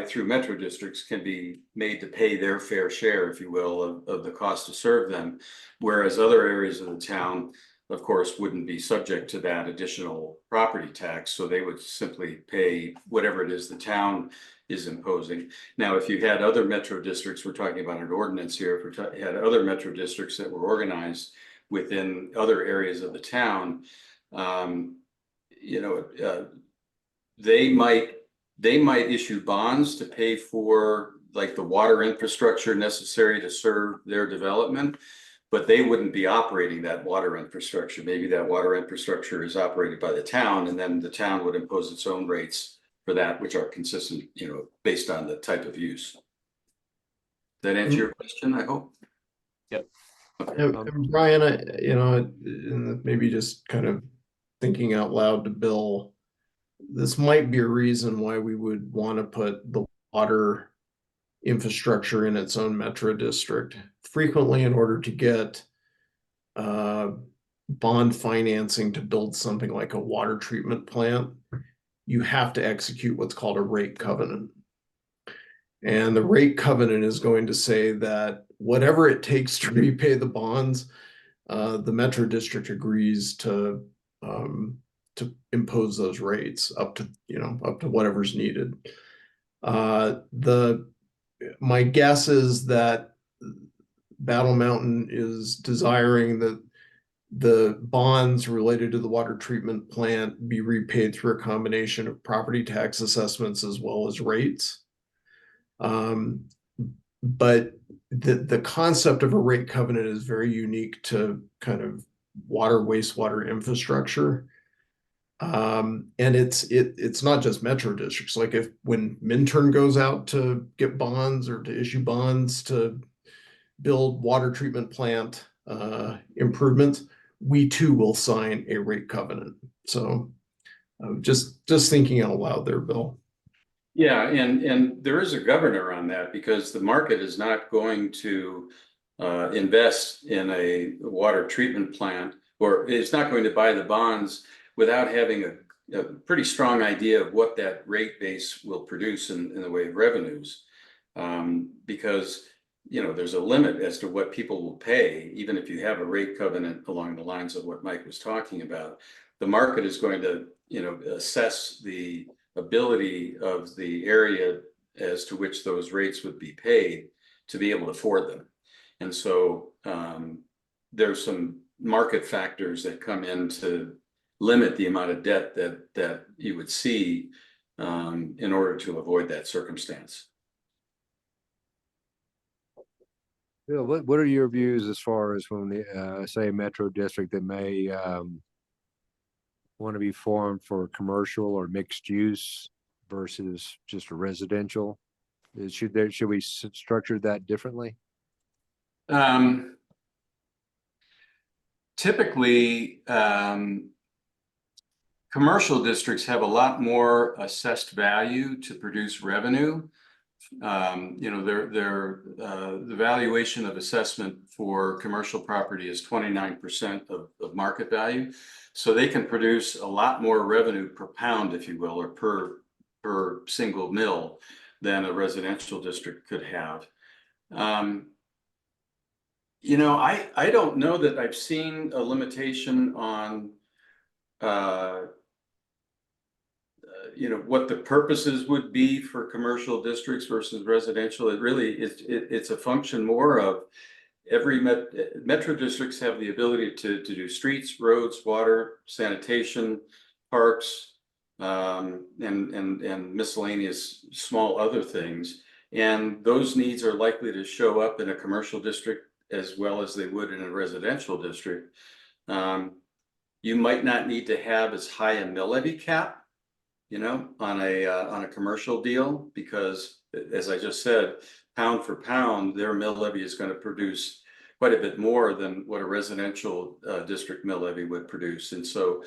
through metro districts can be made to pay their fair share, if you will, of the cost to serve them. Whereas other areas of the town, of course, wouldn't be subject to that additional property tax. So they would simply pay whatever it is the town is imposing. Now, if you had other metro districts, we're talking about an ordinance here, if we had other metro districts that were organized within other areas of the town, they might issue bonds to pay for like the water infrastructure necessary to serve their development, but they wouldn't be operating that water infrastructure. Maybe that water infrastructure is operated by the town, and then the town would impose its own rates for that, which are consistent, based on the type of use. That answer your question, I hope? Yep. And Brian, and maybe just kind of thinking out loud to Bill, this might be a reason why we would want to put the water infrastructure in its own metro district. Frequently, in order to get bond financing to build something like a water treatment plant, you have to execute what's called a rate covenant. And the rate covenant is going to say that whatever it takes to repay the bonds, the metro district agrees to impose those rates up to whatever's needed. My guess is that Battle Mountain is desiring that the bonds related to the water treatment plant be repaid through a combination of property tax assessments as well as rates. But the concept of a rate covenant is very unique to kind of water, wastewater infrastructure. And it's not just metro districts. Like when Minturn goes out to get bonds or to issue bonds to build water treatment plant improvements, we too will sign a rate covenant. So just thinking out loud there, Bill. Yeah, and there is a governor on that, because the market is not going to invest in a water treatment plant, or it's not going to buy the bonds without having a pretty strong idea of what that rate base will produce in the way of revenues. Because there's a limit as to what people will pay, even if you have a rate covenant along the lines of what Mike was talking about. The market is going to assess the ability of the area as to which those rates would be paid to be able to afford them. And so there's some market factors that come in to limit the amount of debt that you would see in order to avoid that circumstance. Bill, what are your views as far as when the say a metro district that may want to be formed for commercial or mixed use versus just a residential? Should we structure that differently? Typically, commercial districts have a lot more assessed value to produce revenue. The valuation of assessment for commercial property is 29% of market value. So they can produce a lot more revenue per pound, if you will, or per single mill than a residential district could have. I don't know that I've seen a limitation on what the purposes would be for commercial districts versus residential. It's a function more of every metro districts have the ability to do streets, roads, water, sanitation, parks, and miscellaneous small other things. And those needs are likely to show up in a commercial district as well as they would in a residential district. You might not need to have as high a mill levy cap, on a commercial deal, because as I just said, pound for pound, their mill levy is going to produce quite a bit more than what a residential district mill levy would produce. And so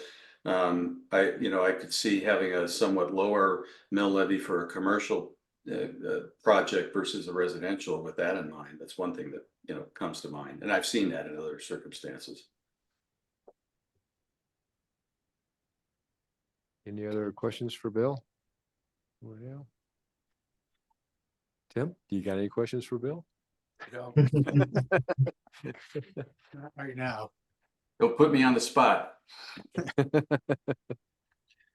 I could see having a somewhat lower mill levy for a commercial project versus a residential with that in mind. That's one thing that comes to mind, and I've seen that in other circumstances. Any other questions for Bill? Well, Tim, do you got any questions for Bill? Not right now. Don't put me on the spot.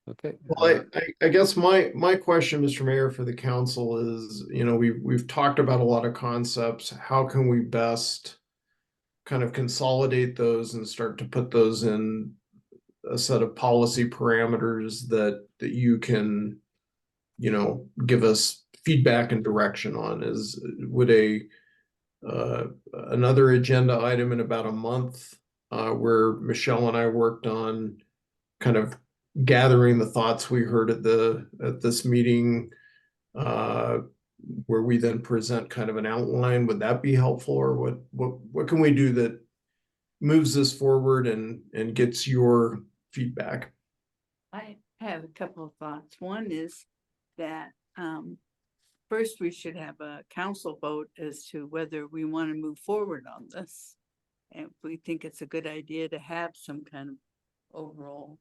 Okay. Well, I guess my question, Mr. Mayor, for the council is, we've talked about a lot of concepts. How can we best kind of consolidate those and start to put those in a set of policy parameters that you can, give us feedback and direction on? Would another agenda item in about a month, where Michelle and I worked on kind of gathering the thoughts we heard at this meeting, where we then present kind of an outline, would that be helpful? Or what can we do that moves this forward and gets your feedback? I have a couple of thoughts. One is that first we should have a council vote as to whether we want to move forward on this. And if we think it's a good idea to have some kind of overall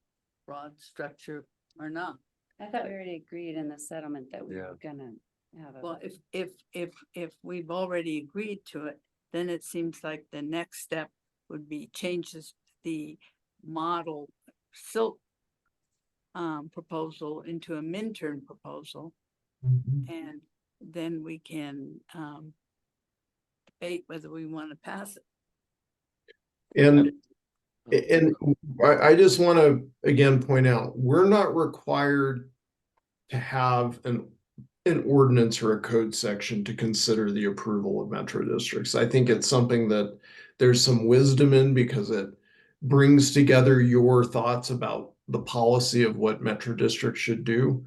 broad structure or not. I thought we already agreed in the settlement that we Yeah. were gonna have a. Well, if we've already agreed to it, then it seems like the next step would be changes the model silk proposal into a Minturn proposal, and then we can debate whether we want to pass it. And I just want to again point out, we're not required to have an ordinance or a code section to consider the approval of metro districts. I think it's something that there's some wisdom in, because it brings together your thoughts about the policy of what metro districts should do.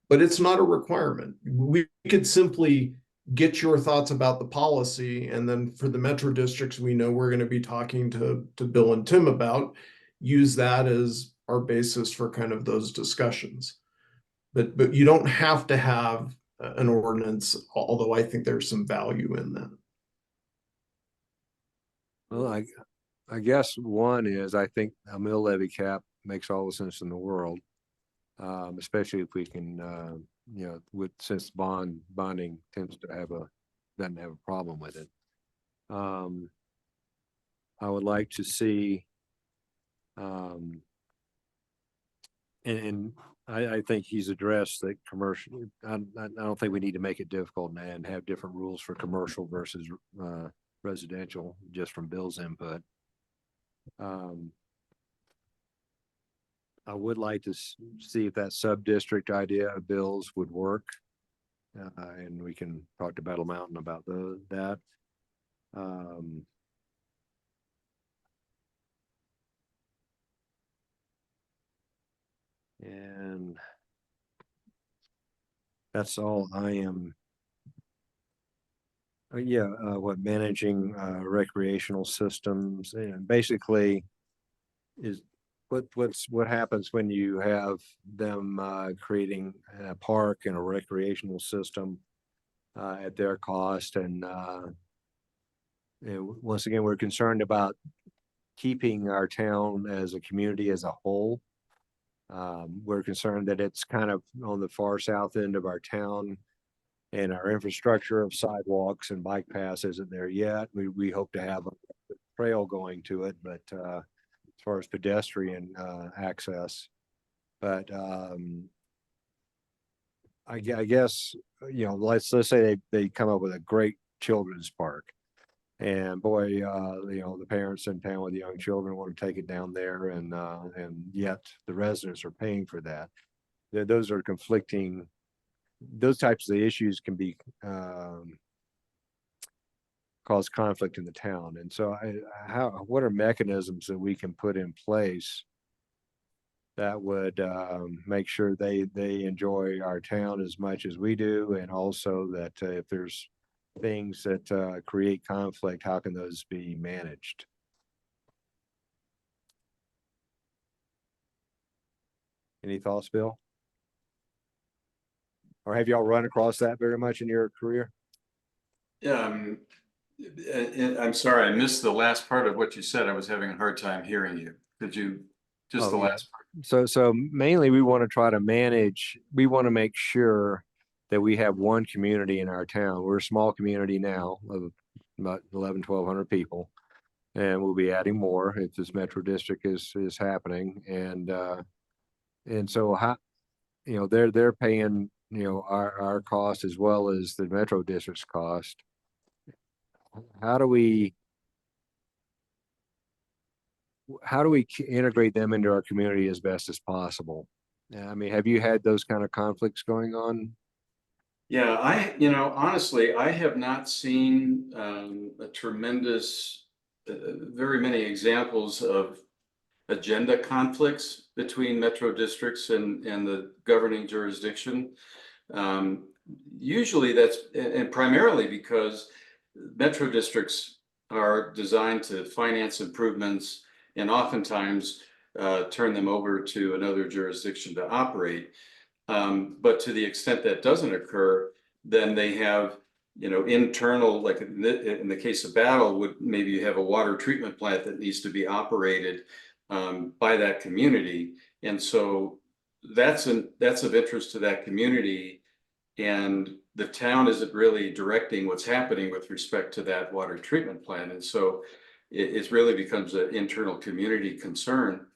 But it's not a requirement. We could simply get your thoughts about the policy, and then for the metro districts we know we're going to be talking to Bill and Tim about, use that as our basis for kind of those discussions. But you don't have to have an ordinance, although I think there's some value in that. Well, I guess one is, I think a mill levy cap makes all the sense in the world. Especially if we can, since bonding tends to doesn't have a problem with it. I would like to see, and I think he's addressed that commercial. I don't think we need to make it difficult and have different rules for commercial versus residential, just from Bill's input. I would like to see if that sub-district idea of Bill's would work. And we can talk to Battle Mountain about that. And that's all I am. Managing recreational systems, and basically is what happens when you have them creating a park and a recreational system at their cost. And once again, we're concerned about keeping our town as a community as a whole. We're concerned that it's kind of on the far south end of our town, and our infrastructure of sidewalks and bike paths isn't there yet. We hope to have a trail going to it, but as far as pedestrian access. But I guess, let's say they come up with a great children's park, and boy, the parents in town with the young children want to take it down there, and yet the residents are paying for that. Those are conflicting. Those types of issues can be cause conflict in the town. And so what are mechanisms that we can put in place that would make sure they enjoy our town as much as we do, and also that if there's things that create conflict, how can those be managed? Any thoughts, Bill? Or have y'all run across that very much in your career? I'm sorry, I missed the last part of what you said. I was having a hard time hearing you. Could you, just the last part? So mainly we want to try to manage, we want to make sure that we have one community in our town. We're a small community now of about 1,100 people. And we'll be adding more if this metro district is happening. And so how, you know, they're paying, you know, our cost as well as the metro district's cost. How do we integrate them into our community as best as possible? I mean, have you had those kind of conflicts going on? Yeah, you know, honestly, I have not seen a tremendous, very many examples of agenda conflicts between metro districts and the governing jurisdiction. Um, Usually that's, and primarily because metro districts are designed to finance improvements and oftentimes turn them over to another jurisdiction to operate. But to the extent that doesn't occur, then they have, you know, internal, like in the case of Battle, would maybe you have a water treatment plant that needs to be operated by that community. And so that's of interest to that community. And the town isn't really directing what's happening with respect to that water treatment plant. And so it really becomes an internal community concern.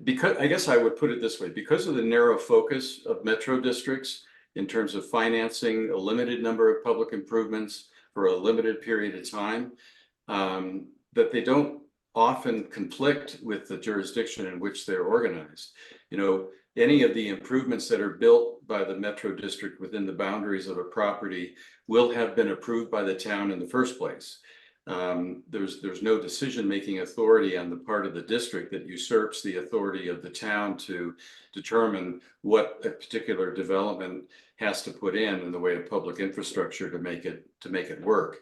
Because I guess I would put it this way, because of the narrow focus of metro districts in terms of financing a limited number of public improvements for a limited period of time, that they don't often conflict with the jurisdiction in which they're organized. You know, any of the improvements that are built by the metro district within the boundaries of a property will have been approved by the town in the first place. There's no decision-making authority on the part of the district that usurps the authority of the town to determine what a particular development has to put in the way of public infrastructure to make it work.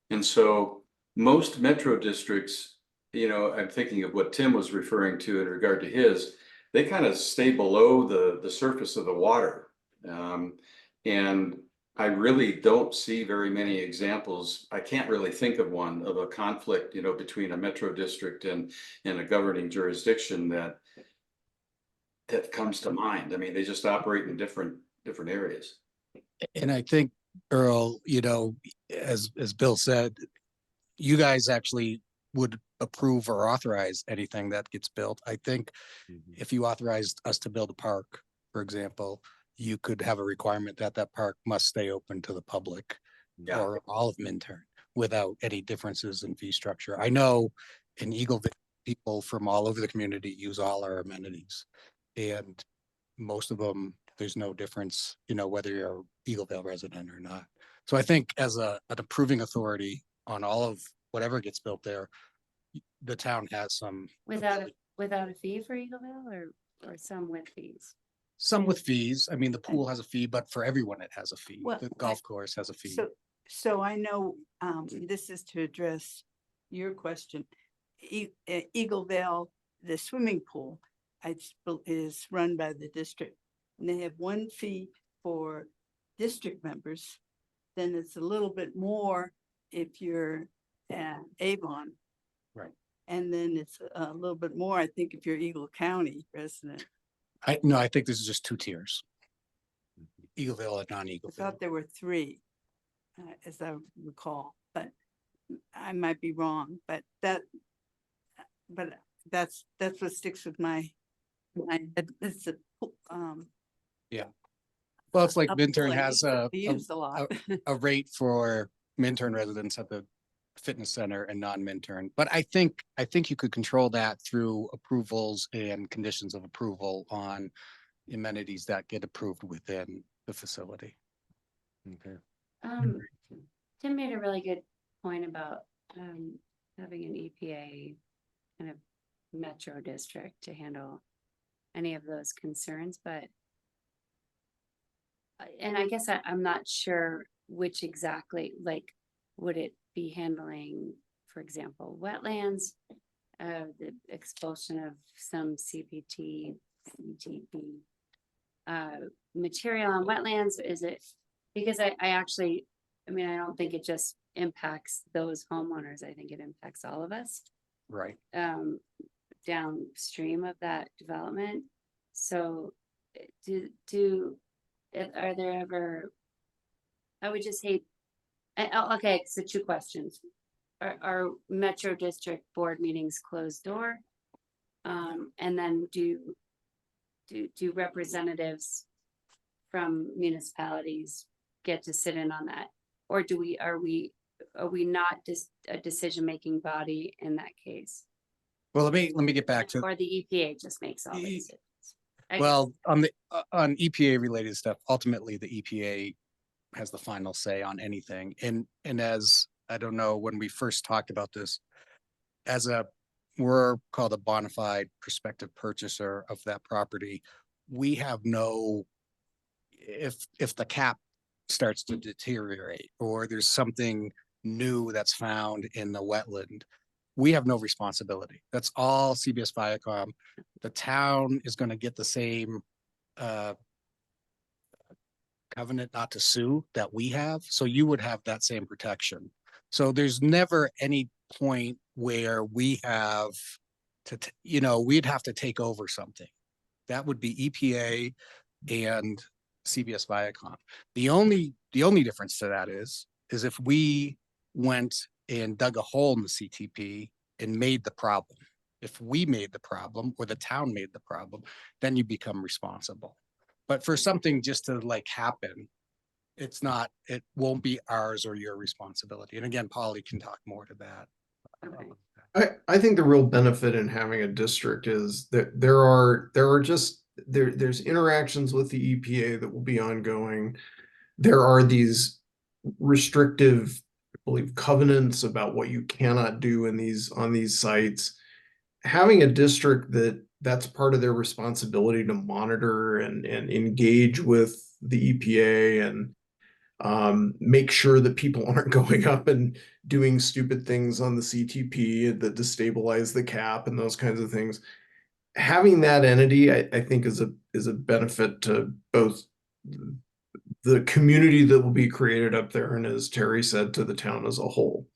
And so most metro districts, you know, I'm thinking of what Tim was referring to in regard to his, they kind of stay below the surface of the water. And I really don't see very many examples. I can't really think of one of a conflict, you know, between a metro district and a governing jurisdiction that comes to mind. I mean, they just operate in different areas. And I think, Earl, you know, as Bill said, you guys actually would approve or authorize anything that gets built. I think if you authorized us to build a park, for example, you could have a requirement that that park must stay open to the public Yeah. or all of Minturn without any differences in fee structure. I know in Eagleville, people from all over the community use all our amenities. And most of them, there's no difference, you know, whether you're a Eagleville resident or not. So I think as an approving authority on all of whatever gets built there, the town has some. Without a fee for Eagleville or some with fees? Some with fees. I mean, the pool has a fee, but for everyone, it has a fee. Well, The golf course has a fee. So I know, this is to address your question. Eagleville, the swimming pool, is run by the district. And they have one fee for district members. Then it's a little bit more if you're Avon. Right. And then it's a little bit more, I think, if you're Eagle County resident. I think this is just two tiers. Eagleville and I non-Eagleville. thought there were three, as I recall, but I might be wrong, but that's what sticks with my, it's a, Well, it's like a Minturn place has that we use a lot. a rate for Minturn residents at the fitness center and non-Minturn. But I think you could control that through approvals and conditions of approval on amenities that get approved within the facility. Okay. Tim made a really good point about having an EPA kind of metro district to handle any of those concerns, but and I guess I'm not sure which exactly, like, would it be handling, for example, wetlands, the expulsion of some CPT, CTP material on wetlands? Is it, because I actually, I mean, I don't think it just impacts those homeowners. I think it impacts all of us. Right. downstream of that development. So are there ever, I would just hate, okay, so two questions. Are Metro District board meetings closed door? And then do representatives from municipalities get to sit in on that? Or are we not just a decision-making body in that case? Well, let me get back to, Or the EPA just makes all the E- decisions? I well, on the, on EPA related stuff, ultimately the EPA has the final say on anything. And as, I don't know, when we first talked about this, we're called a bona fide prospective purchaser of that property. We have no, if the cap starts to deteriorate or there's something new that's found in the wetland, we have no responsibility. That's all CBS Viacom. The town is going to get the same covenant not to sue that we have. So you would have that same protection. So there's never any point where we have to, we'd have to take over something. That would be EPA and CBS Viacom. The only difference to that is if we went and dug a hole in the CTP and made the problem. If we made the problem or the town made the problem, then you become responsible. But for something just to like happen, it won't be ours or your responsibility. And again, Polly can talk more to that. I think the real benefit in having a district is that there's interactions with the EPA that will be ongoing. There are these restrictive, I believe, covenants about what you cannot do on these sites. Having a district that's part of their responsibility to monitor and engage with the EPA and make sure that people aren't going up and doing stupid things on the CTP that destabilize the cap and those kinds of things. Having that entity, I think is a benefit to both the community that will be created up there, and as Terry said, to the town as a whole.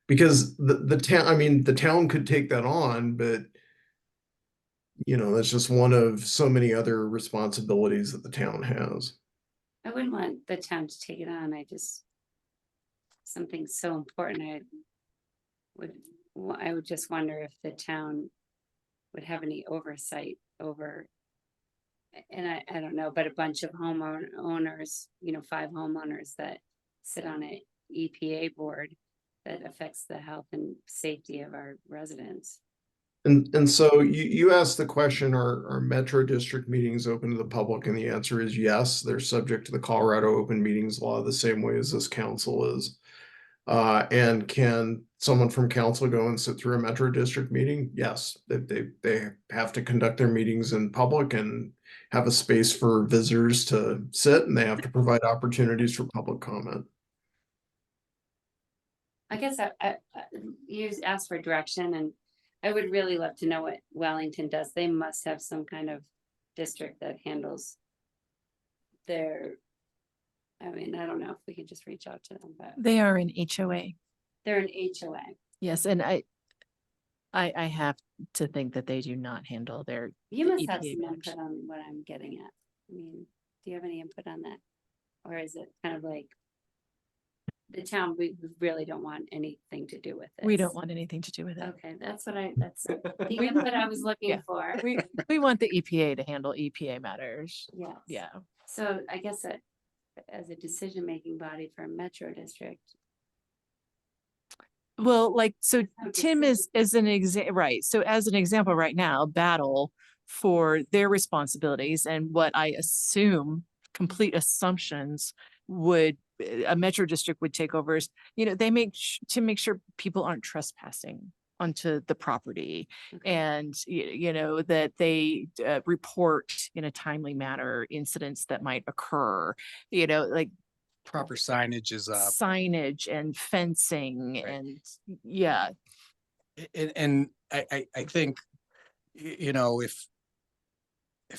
Because the town, I mean, the town could take that on, but that's just one of so many other responsibilities that the town has. I wouldn't want the town to take it on. Something so important, I would just wonder if the town would have any oversight over, and I don't know, but a bunch of owners, 5 homeowners that sit on an EPA board that affects the health and safety of our residents. And so you asked the question, are Metro District meetings open to the public? And the answer is yes, they're subject to the Colorado Open Meetings Law the same way as this council is. And can someone from council go and sit through a Metro District meeting? Yes, they have to conduct their meetings in public and have a space for visitors to sit, and they have to provide opportunities for public comment. I guess you asked for direction, and I would really love to know what Wellington does. They must have some kind of district that handles their, I don't know if we can just reach out to them, but They are an HOA. they're an HOA. Yes, and I have to think that they do not handle their You must have EPA some matters. input on what I'm getting at. Do you have any input on that? Or is it kind of like the town, we really don't want anything to do with it? We don't want anything to do with it. Okay, that's the input I was looking Yeah. for. We want the EPA to handle EPA matters. Yes. Yeah. So I guess that as a decision-making body for a Metro District. Well, so How Tim is an right. So as an example right now, Battle for their responsibilities and what I assume, complete assumptions a Metro District would take over is, they make sure people aren't trespassing onto the property, and that they report in a timely manner incidents that might occur, Proper signage is up. signage and fencing Right. and yeah. And I think, if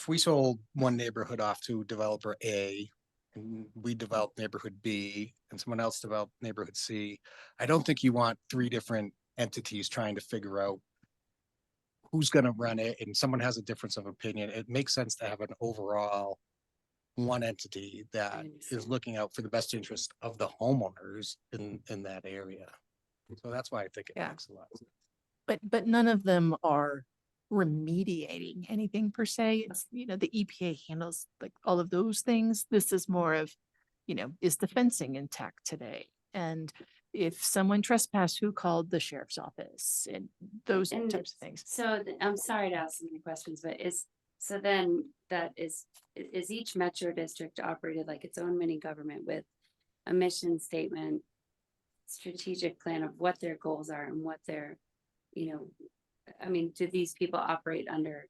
we sold one neighborhood off to developer A and we developed neighborhood B and someone else developed neighborhood C, I don't think you want 3 different entities trying to figure out who's gonna run it and someone has a difference of opinion, it makes sense to have an overall one entity that is understand. looking out for the best interest of the homeowners in that area. So that's why I think it Yeah. makes a lot of sense. But none of them are remediating anything per se. It's, you know, the EPA handles like all of those things. This is more of, you know, is the fencing intact today? And if someone trespassed, who called the sheriff's office and those And types of things. So I'm sorry to ask so many questions, but so then that is each metro district operated like its own mini government with a mission statement, strategic plan of what their goals are and what their, you know, I mean, do these people operate under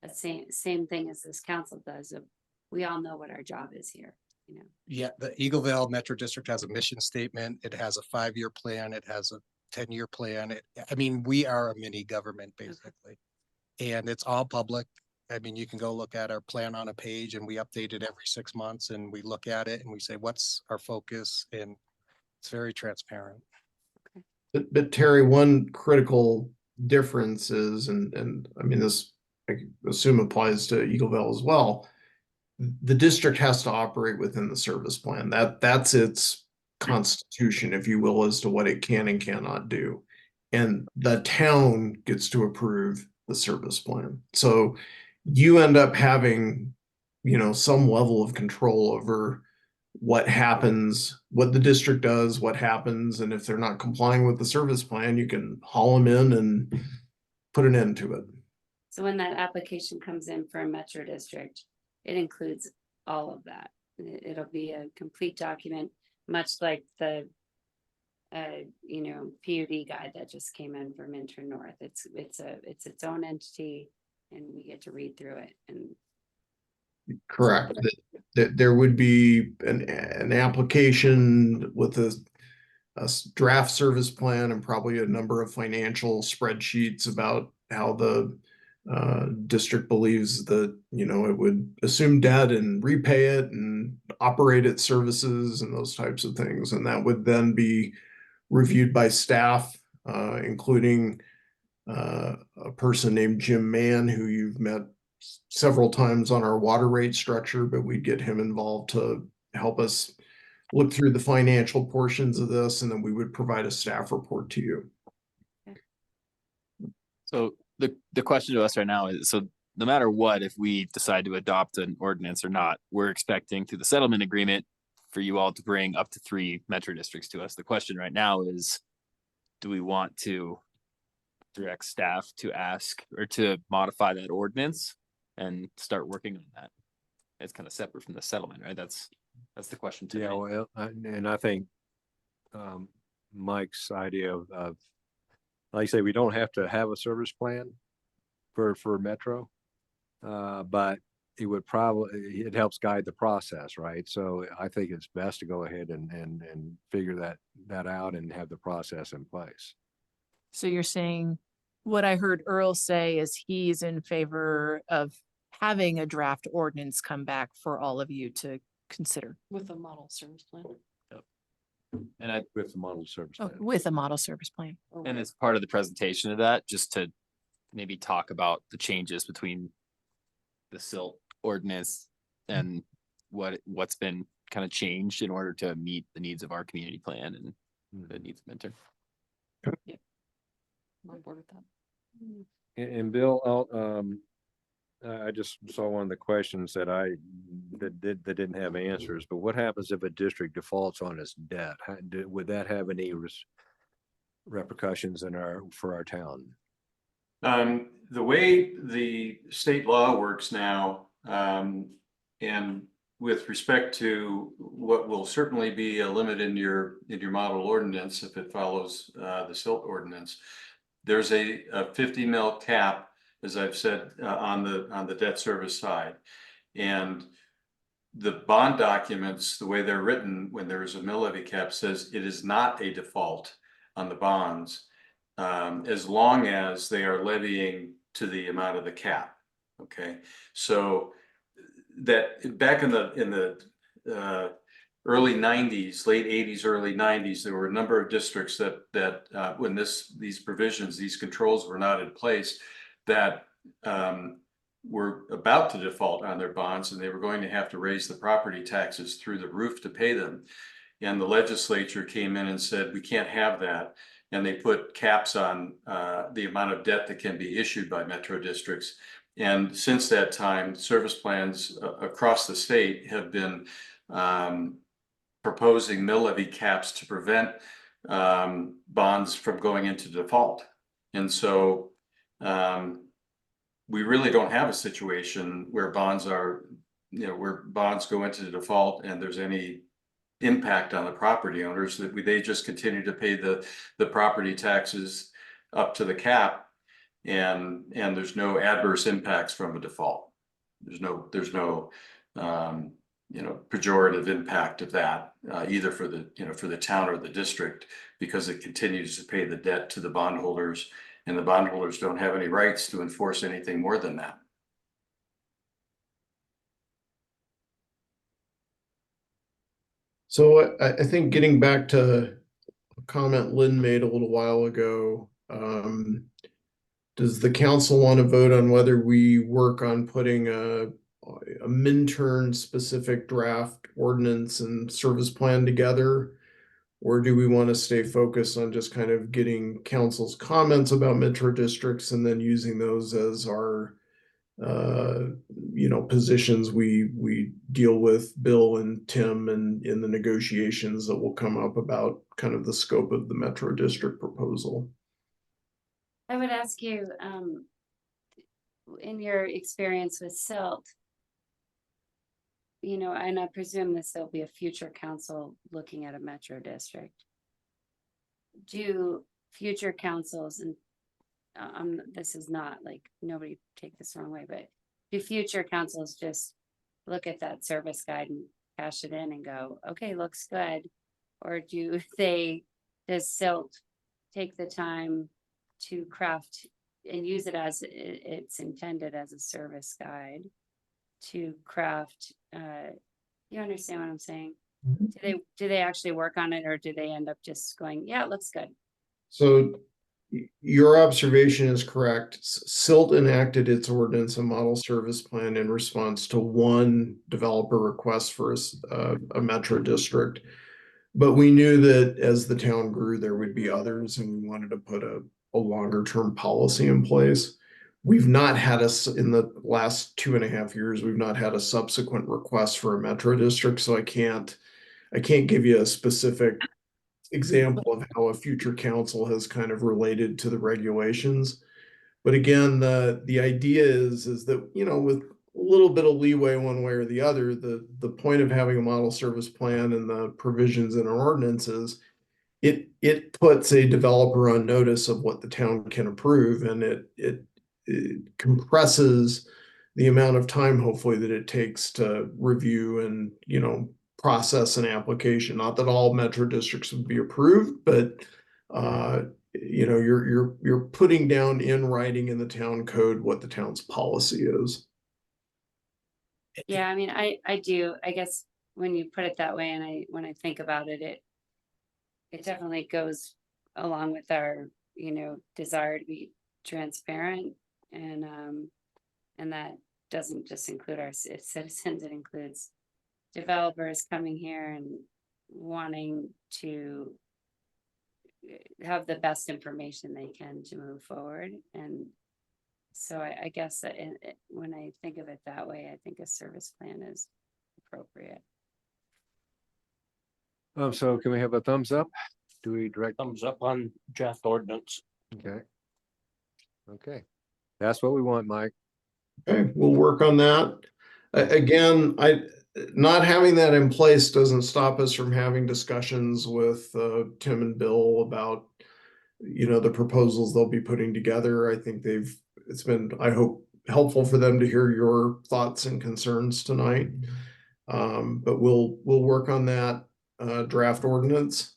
a same thing as this council does of, we all know what our job is here, you know? Yeah, the Eagleville Metro District has a mission statement. It has a 5-year plan. It has a 10-year plan. I mean, we are a mini government basically. And it's all public. I mean, you can go look at our plan on a page and we update it every 6 months and we look at it and we say, what's our focus? And it's very transparent. But Terry, one critical difference is, and I mean, this, I assume applies to Eagleville as well. The district has to operate within the service plan. That's its constitution, if you will, as to what it can and cannot do. And the town gets to approve the service plan. So you end up having, you know, some level of control over what happens, what the district does, what happens, and if they're not complying with the service plan, you can haul them in and put an end to it. So when that application comes in for a metro district, it includes all of that. It'll be a complete document, much like the you know, PUD guide that just came in from Minturn North. It's its own entity and we get to read through it and Correct. There would be an application with a draft service plan and probably a number of financial spreadsheets about how the district believes that, you know, it would assume debt and repay it and operate its services and those types of things. And that would then be reviewed by staff, including a person named Jim Mann, who you've met several times on our water rate structure, but we'd get him involved to help us look through the financial portions of this, and then we would provide a staff report to you. So the question to us right now is, so no matter what, if we decide to adopt an ordinance or not, we're expecting through the settlement agreement for you all to bring up to 3 metro districts to us. The question right now is, do we want to direct staff to ask or to modify that ordinance and start working on that? It's kind of separate from the settlement, right? That's the question Yeah, tonight. well, and I think Mike's idea of, like I say, we don't have to have a service plan for Metro. But it helps guide the process, right? So I think it's best to go ahead and figure that out and have the process in place. So you're saying, what I heard Earl say is he's in favor of having a draft ordinance come back for all of you to consider. With a model service plan. And With the model service Oh, plan. with a model service plan. and as part of the presentation of that, just to maybe talk about the changes between the silt ordinance and what's been kind of changed in order to meet the needs of our community plan and the needs of Minturn. I'm on board with that. And Bill, I just saw one of the questions that didn't have answers, but what happens if a district defaults on its debt? Would that have any repercussions for our town? The way the state law works now, and with respect to what will certainly be a limit in your model ordinance, if it follows the silt ordinance, there's a 50 mil cap, as I've said, on the debt service side. And the bond documents, the way they're written, when there is a mill levy cap, says it is not a default on the bonds, as long as they are levying to the amount of the cap. Okay, so that back in the early 90s, late 80s, early 90s, there were a number of districts that when these provisions, these controls were not in place, that were about to default on their bonds, and they were going to have to raise the property taxes through the roof to pay them. And the legislature came in and said, we can't have that. And they put caps on the amount of debt that can be issued by metro districts. And since that time, service plans across the state have been proposing mill levy caps to prevent bonds from going into default. And so we really don't have a situation where bonds are, where bonds go into default and there's any impact on the property owners, that they just continue to pay the property taxes up to the cap, and there's no adverse impacts from a default. There's no pejorative impact of that either for the town or the district, because it continues to pay the debt to the bondholders, and the bondholders don't have any rights to enforce anything more than that. So I think getting back to a comment Lynn made a little while ago, does the council want to vote on whether we work on putting a Minturn specific draft ordinance and service plan together? Or do we want to stay focused on just kind of getting council's comments about metro districts and then using those as our positions we deal with Bill and Tim and in the negotiations that will come up about kind of the scope of the metro district proposal? I would ask you, in your experience with SILT, and I presume this will be a future council looking at a metro district. Do future councils, and this is not like, nobody take this the wrong way, but do future councils just look at that service guide and cash it in and go, okay, looks good? Or does SILT take the time to craft and use it as it's intended as a service guide to craft, you understand what I'm saying? Do they actually work on it, or do they end up just going, yeah, it looks good? So your observation is correct. SILT enacted its ordinance and model service plan in response to one developer request for a metro district. But we knew that as the town grew, there would be others, and we wanted to put a longer term policy in place. We've not had in the last 2.5 years, we've not had a subsequent request for a metro district. So I can't give you a specific example of how a future council has kind of related to the regulations. But again, the idea is that, with a little bit of leeway one way or the other, the point of having a model service plan and the provisions in our ordinances, it puts a developer on notice of what the town can approve, and it compresses the amount of time, hopefully, that it takes to review and, process an application. Not that all metro districts would be approved, but you're putting down in writing in the town code what the town's policy is. Yeah, I mean, I do, I guess when you put it that way, and when I think about it, it definitely goes along with our, desire to be transparent, and that doesn't just include our citizens, it includes developers coming here and wanting to have the best information they can to move forward. And so I guess that when I think of it that way, I think a service plan is appropriate. So can we have a thumbs up? Do we direct? Thumbs up on draft ordinance. Okay. That's what we want, Mike. Okay, we'll work on that. Again, not having that in place doesn't stop us from having discussions with Tim and Bill about, the proposals they'll be putting together. I think it's been, I hope, helpful for them to hear your thoughts and concerns tonight. But we'll work on that draft ordinance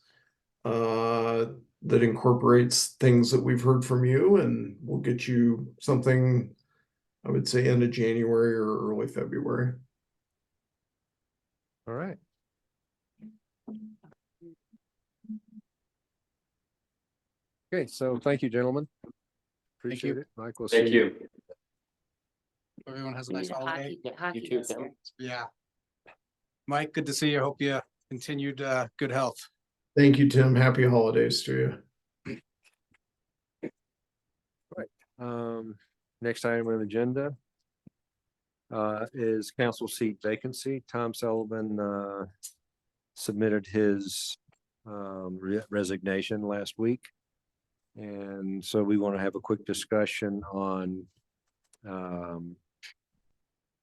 that incorporates things that we've heard from you, and we'll get you something, I would say, end of January or early February. All right. Okay, so thank you, gentlemen. Appreciate it, Mike. We'll Thank see you. Everyone has a We nice need a holiday. hockey too, this Tim. year. Yeah. Mike, good to see you. Hope you continued good health. Thank you, Tim. Happy holidays to you. Next item on the agenda is council seat vacancy. Tom Sullivan submitted his resignation last week. And so we want to have a quick discussion on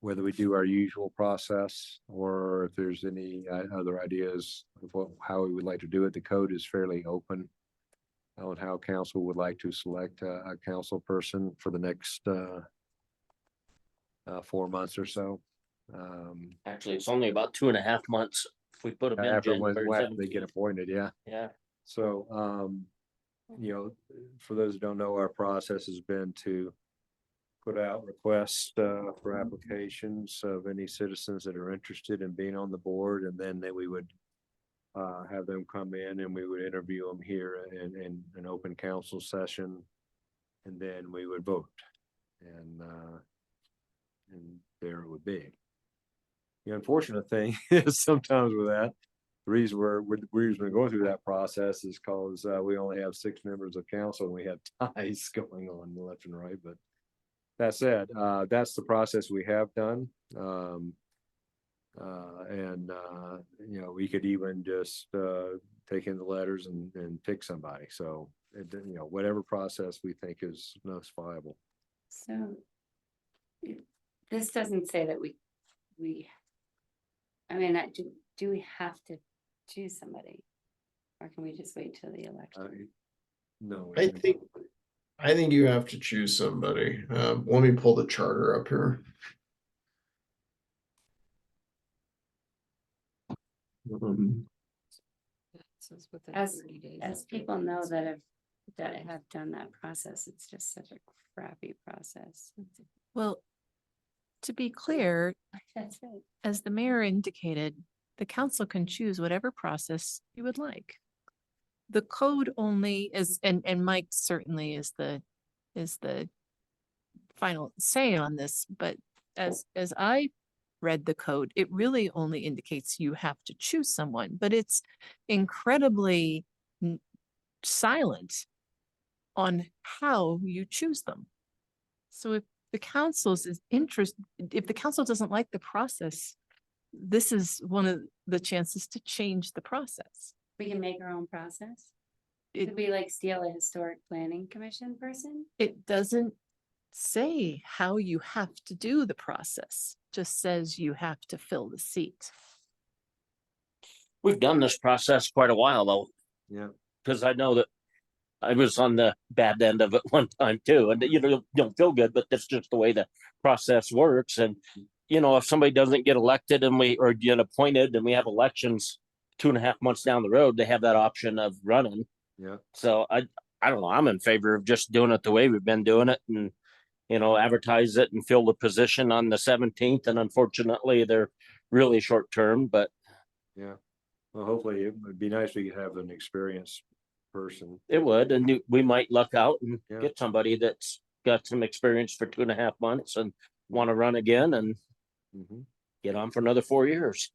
whether we do our usual process or if there's any other ideas of how we would like to do it. The code is fairly open on how council would like to select a council person for the next 4 months or so. Actually, it's only about 2.5 months. If we put them in After when January they get 17th. appointed, yeah. Yeah. So, you know, for those who don't know, our process has been to put out requests for applications of any citizens that are interested in being on the board, and then we would have them come in and we would interview them here in an open council session, and then we would vote. And there it would be. The unfortunate thing is sometimes with that, the reason we're going through that process is because we only have 6 members of council and we have ties going on left and right. But that said, that's the process we have done. You know, we could even just take in the letters and pick somebody. So, you know, whatever process we think is most viable. So this doesn't say that I mean, do we have to choose somebody? Or can we just wait till the election? No. I think you have to choose somebody. Let me pull the charter up here. As people know that have done that process, it's just such a crappy process. Well, to be clear, That's it. as the mayor indicated, the council can choose whatever process you would like. The code only is, and Mike certainly is the final say on this, but as I read the code, it really only indicates you have to choose someone, but it's incredibly silent on how you choose them. So if the council's if the council doesn't like the process, this is one of the chances to change the process. We can make our own process. It- Could we like steal a historic planning commission person? It doesn't say how you have to do the process, just says you have to fill the seat. We've done this process quite a while though, Yeah. because I know that I was on the bad end of it one time too, and you don't feel good, but that's just the way the process works. And you know, if somebody doesn't get elected or get appointed and we have elections 2.5 months down the road, they have that option of running. Yeah. So I don't know, I'm in favor of just doing it the way we've been doing it and, you know, advertise it and fill the position on the 17th. And unfortunately, they're really short term, but Yeah. Well, hopefully it would be nice if we could have an experienced person. it would, and we might luck out and Yeah. get somebody that's got some experience for 2.5 months and want to run again and get on for another 4 years.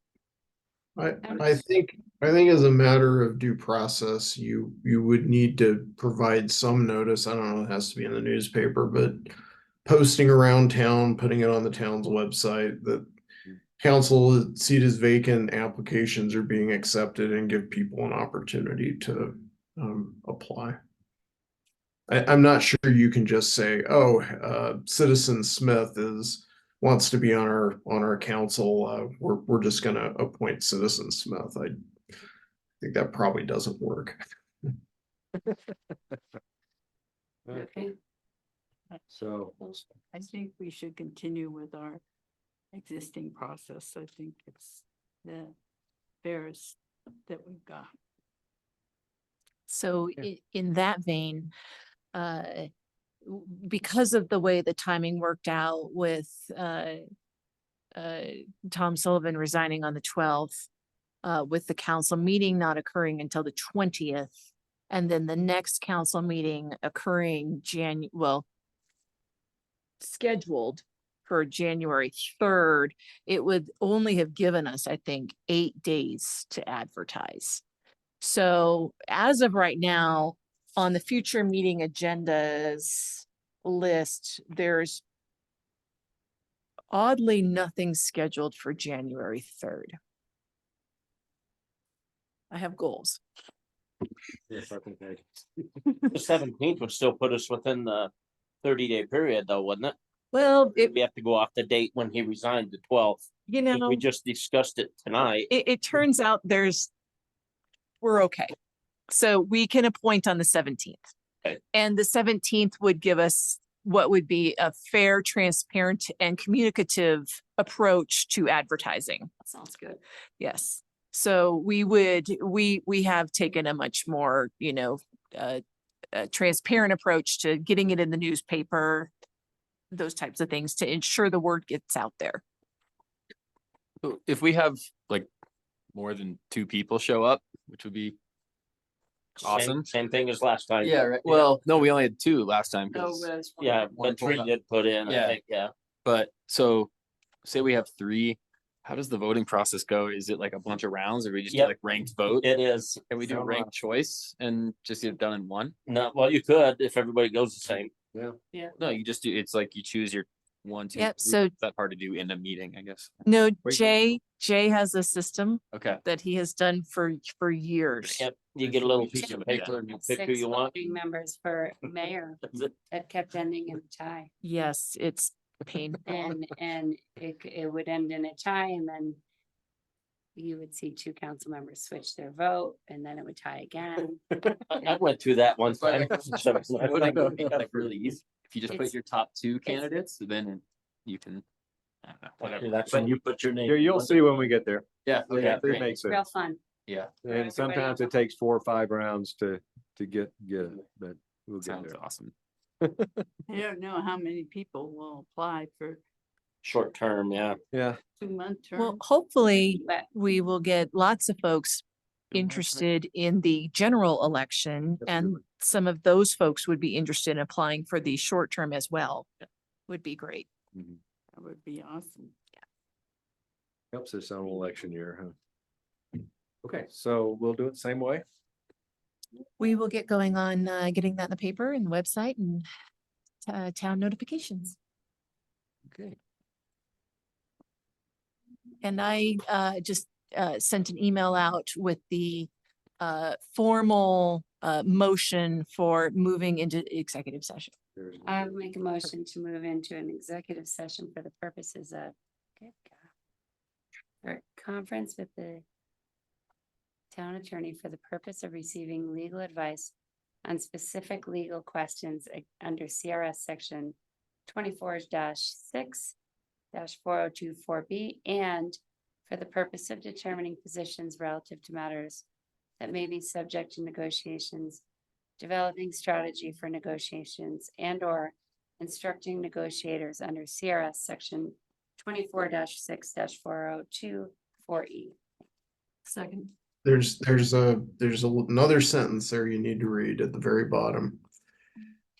I think as a matter of due process, you would need to provide some notice. I don't know, it has to be in the newspaper, but posting around town, putting it on the town's website that council seat is vacant, applications are being accepted, and give people an opportunity to apply. I'm not sure you can just say, oh, Citizen Smith wants to be on our council. We're just gonna appoint Citizen Smith. I think that probably doesn't work. Okay. So, I think we should continue with our existing process. I think it's the fairest that we've got. So in that vein, because of the way the timing worked out with Tom Sullivan resigning on the 12th, with the council meeting not occurring until the 20th, and then the next council meeting occurring scheduled for January 3rd, it would only have given us, I think, 8 days to advertise. So as of right now, on the future meeting agendas list, there's oddly nothing scheduled for January 3rd. I have goals. The 17th would still put us within the 30-day period though, wouldn't it? Well, We have to go off the date when he resigned, the 12th. you 'Cause know, we just discussed it tonight. it turns out we're okay. So we can appoint on the 17th. Okay. And the 17th would give us what would be a fair, transparent, and communicative approach to advertising. That sounds good. Yes. So we have taken a much more, transparent approach to getting it in the newspaper, those types of things to ensure the word gets out there. So if we have like more than 2 people show up, which would be awesome. Same thing as last time. Yeah, right. Well, no, we only had 2 last time. No, 'cause- Yeah, One but 3 pulled up. did put in, I Yeah. think, yeah. But so say we have 3, how does the voting process go? Is it like a bunch of rounds or we just do Yep. like ranked vote? It is. Can we do From, ranked choice and just get it done in one? No, well, you could if everybody goes the same. No, you just do, it's like you choose your 1, 2. Yep, 3. so- Is that hard to do in a meeting, I guess? No, Wait. Jay has a system Okay. that he has done for years. Yep, you get a little piece Yeah. of paper and you pick who 6 you want. voting members for mayor that kept ending in a tie. Yes, it's painful. And it would end in a tie and then you would see 2 council members switch their vote and then it would tie again. I went through that one time. Voting would be like really easy. If you just put It's- your top 2 candidates, then you can. I don't know, whatever. That's when you put your name. You'll see when we get there. Yeah, Yeah, okay, it great. makes Real sense. fun. Yeah, And sometimes it takes 4 or 5 rounds to get it, but we'll get sounds there. awesome. I don't know how many people will apply for Short term, yeah. Yeah. 2-month Well, term. hopefully But we will get lots of folks interested in the general election and some of those folks would be interested in applying for the short term as well. Would be great. That would be awesome. Helps us on election year, huh? Okay, so we'll do it the same way. We will get going on getting that in the paper and the website and town notifications. Okay. And I just sent an email out with the formal motion for moving into executive session. I would make a motion to move into an executive session for the purposes of good God, for conference with the town attorney for the purpose of receiving legal advice on specific legal questions under CRS section 24-6-4024B and for the purpose of determining positions relative to matters that may be subject to negotiations, developing strategy for negotiations and or instructing negotiators under CRS section 24-6-4024E. Second. There's another sentence there you need to read at the very bottom.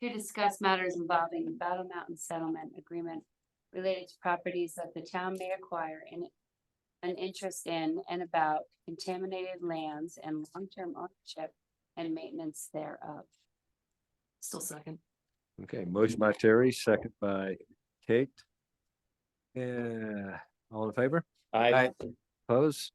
To discuss matters involving the Battle Mountain Settlement Agreement related to properties that the town may acquire in an interest in and about contaminated lands and long-term ownership and maintenance thereof. Still second. Okay, motion by Terry, second by Kate. Yeah, all in favor? I, Oppose?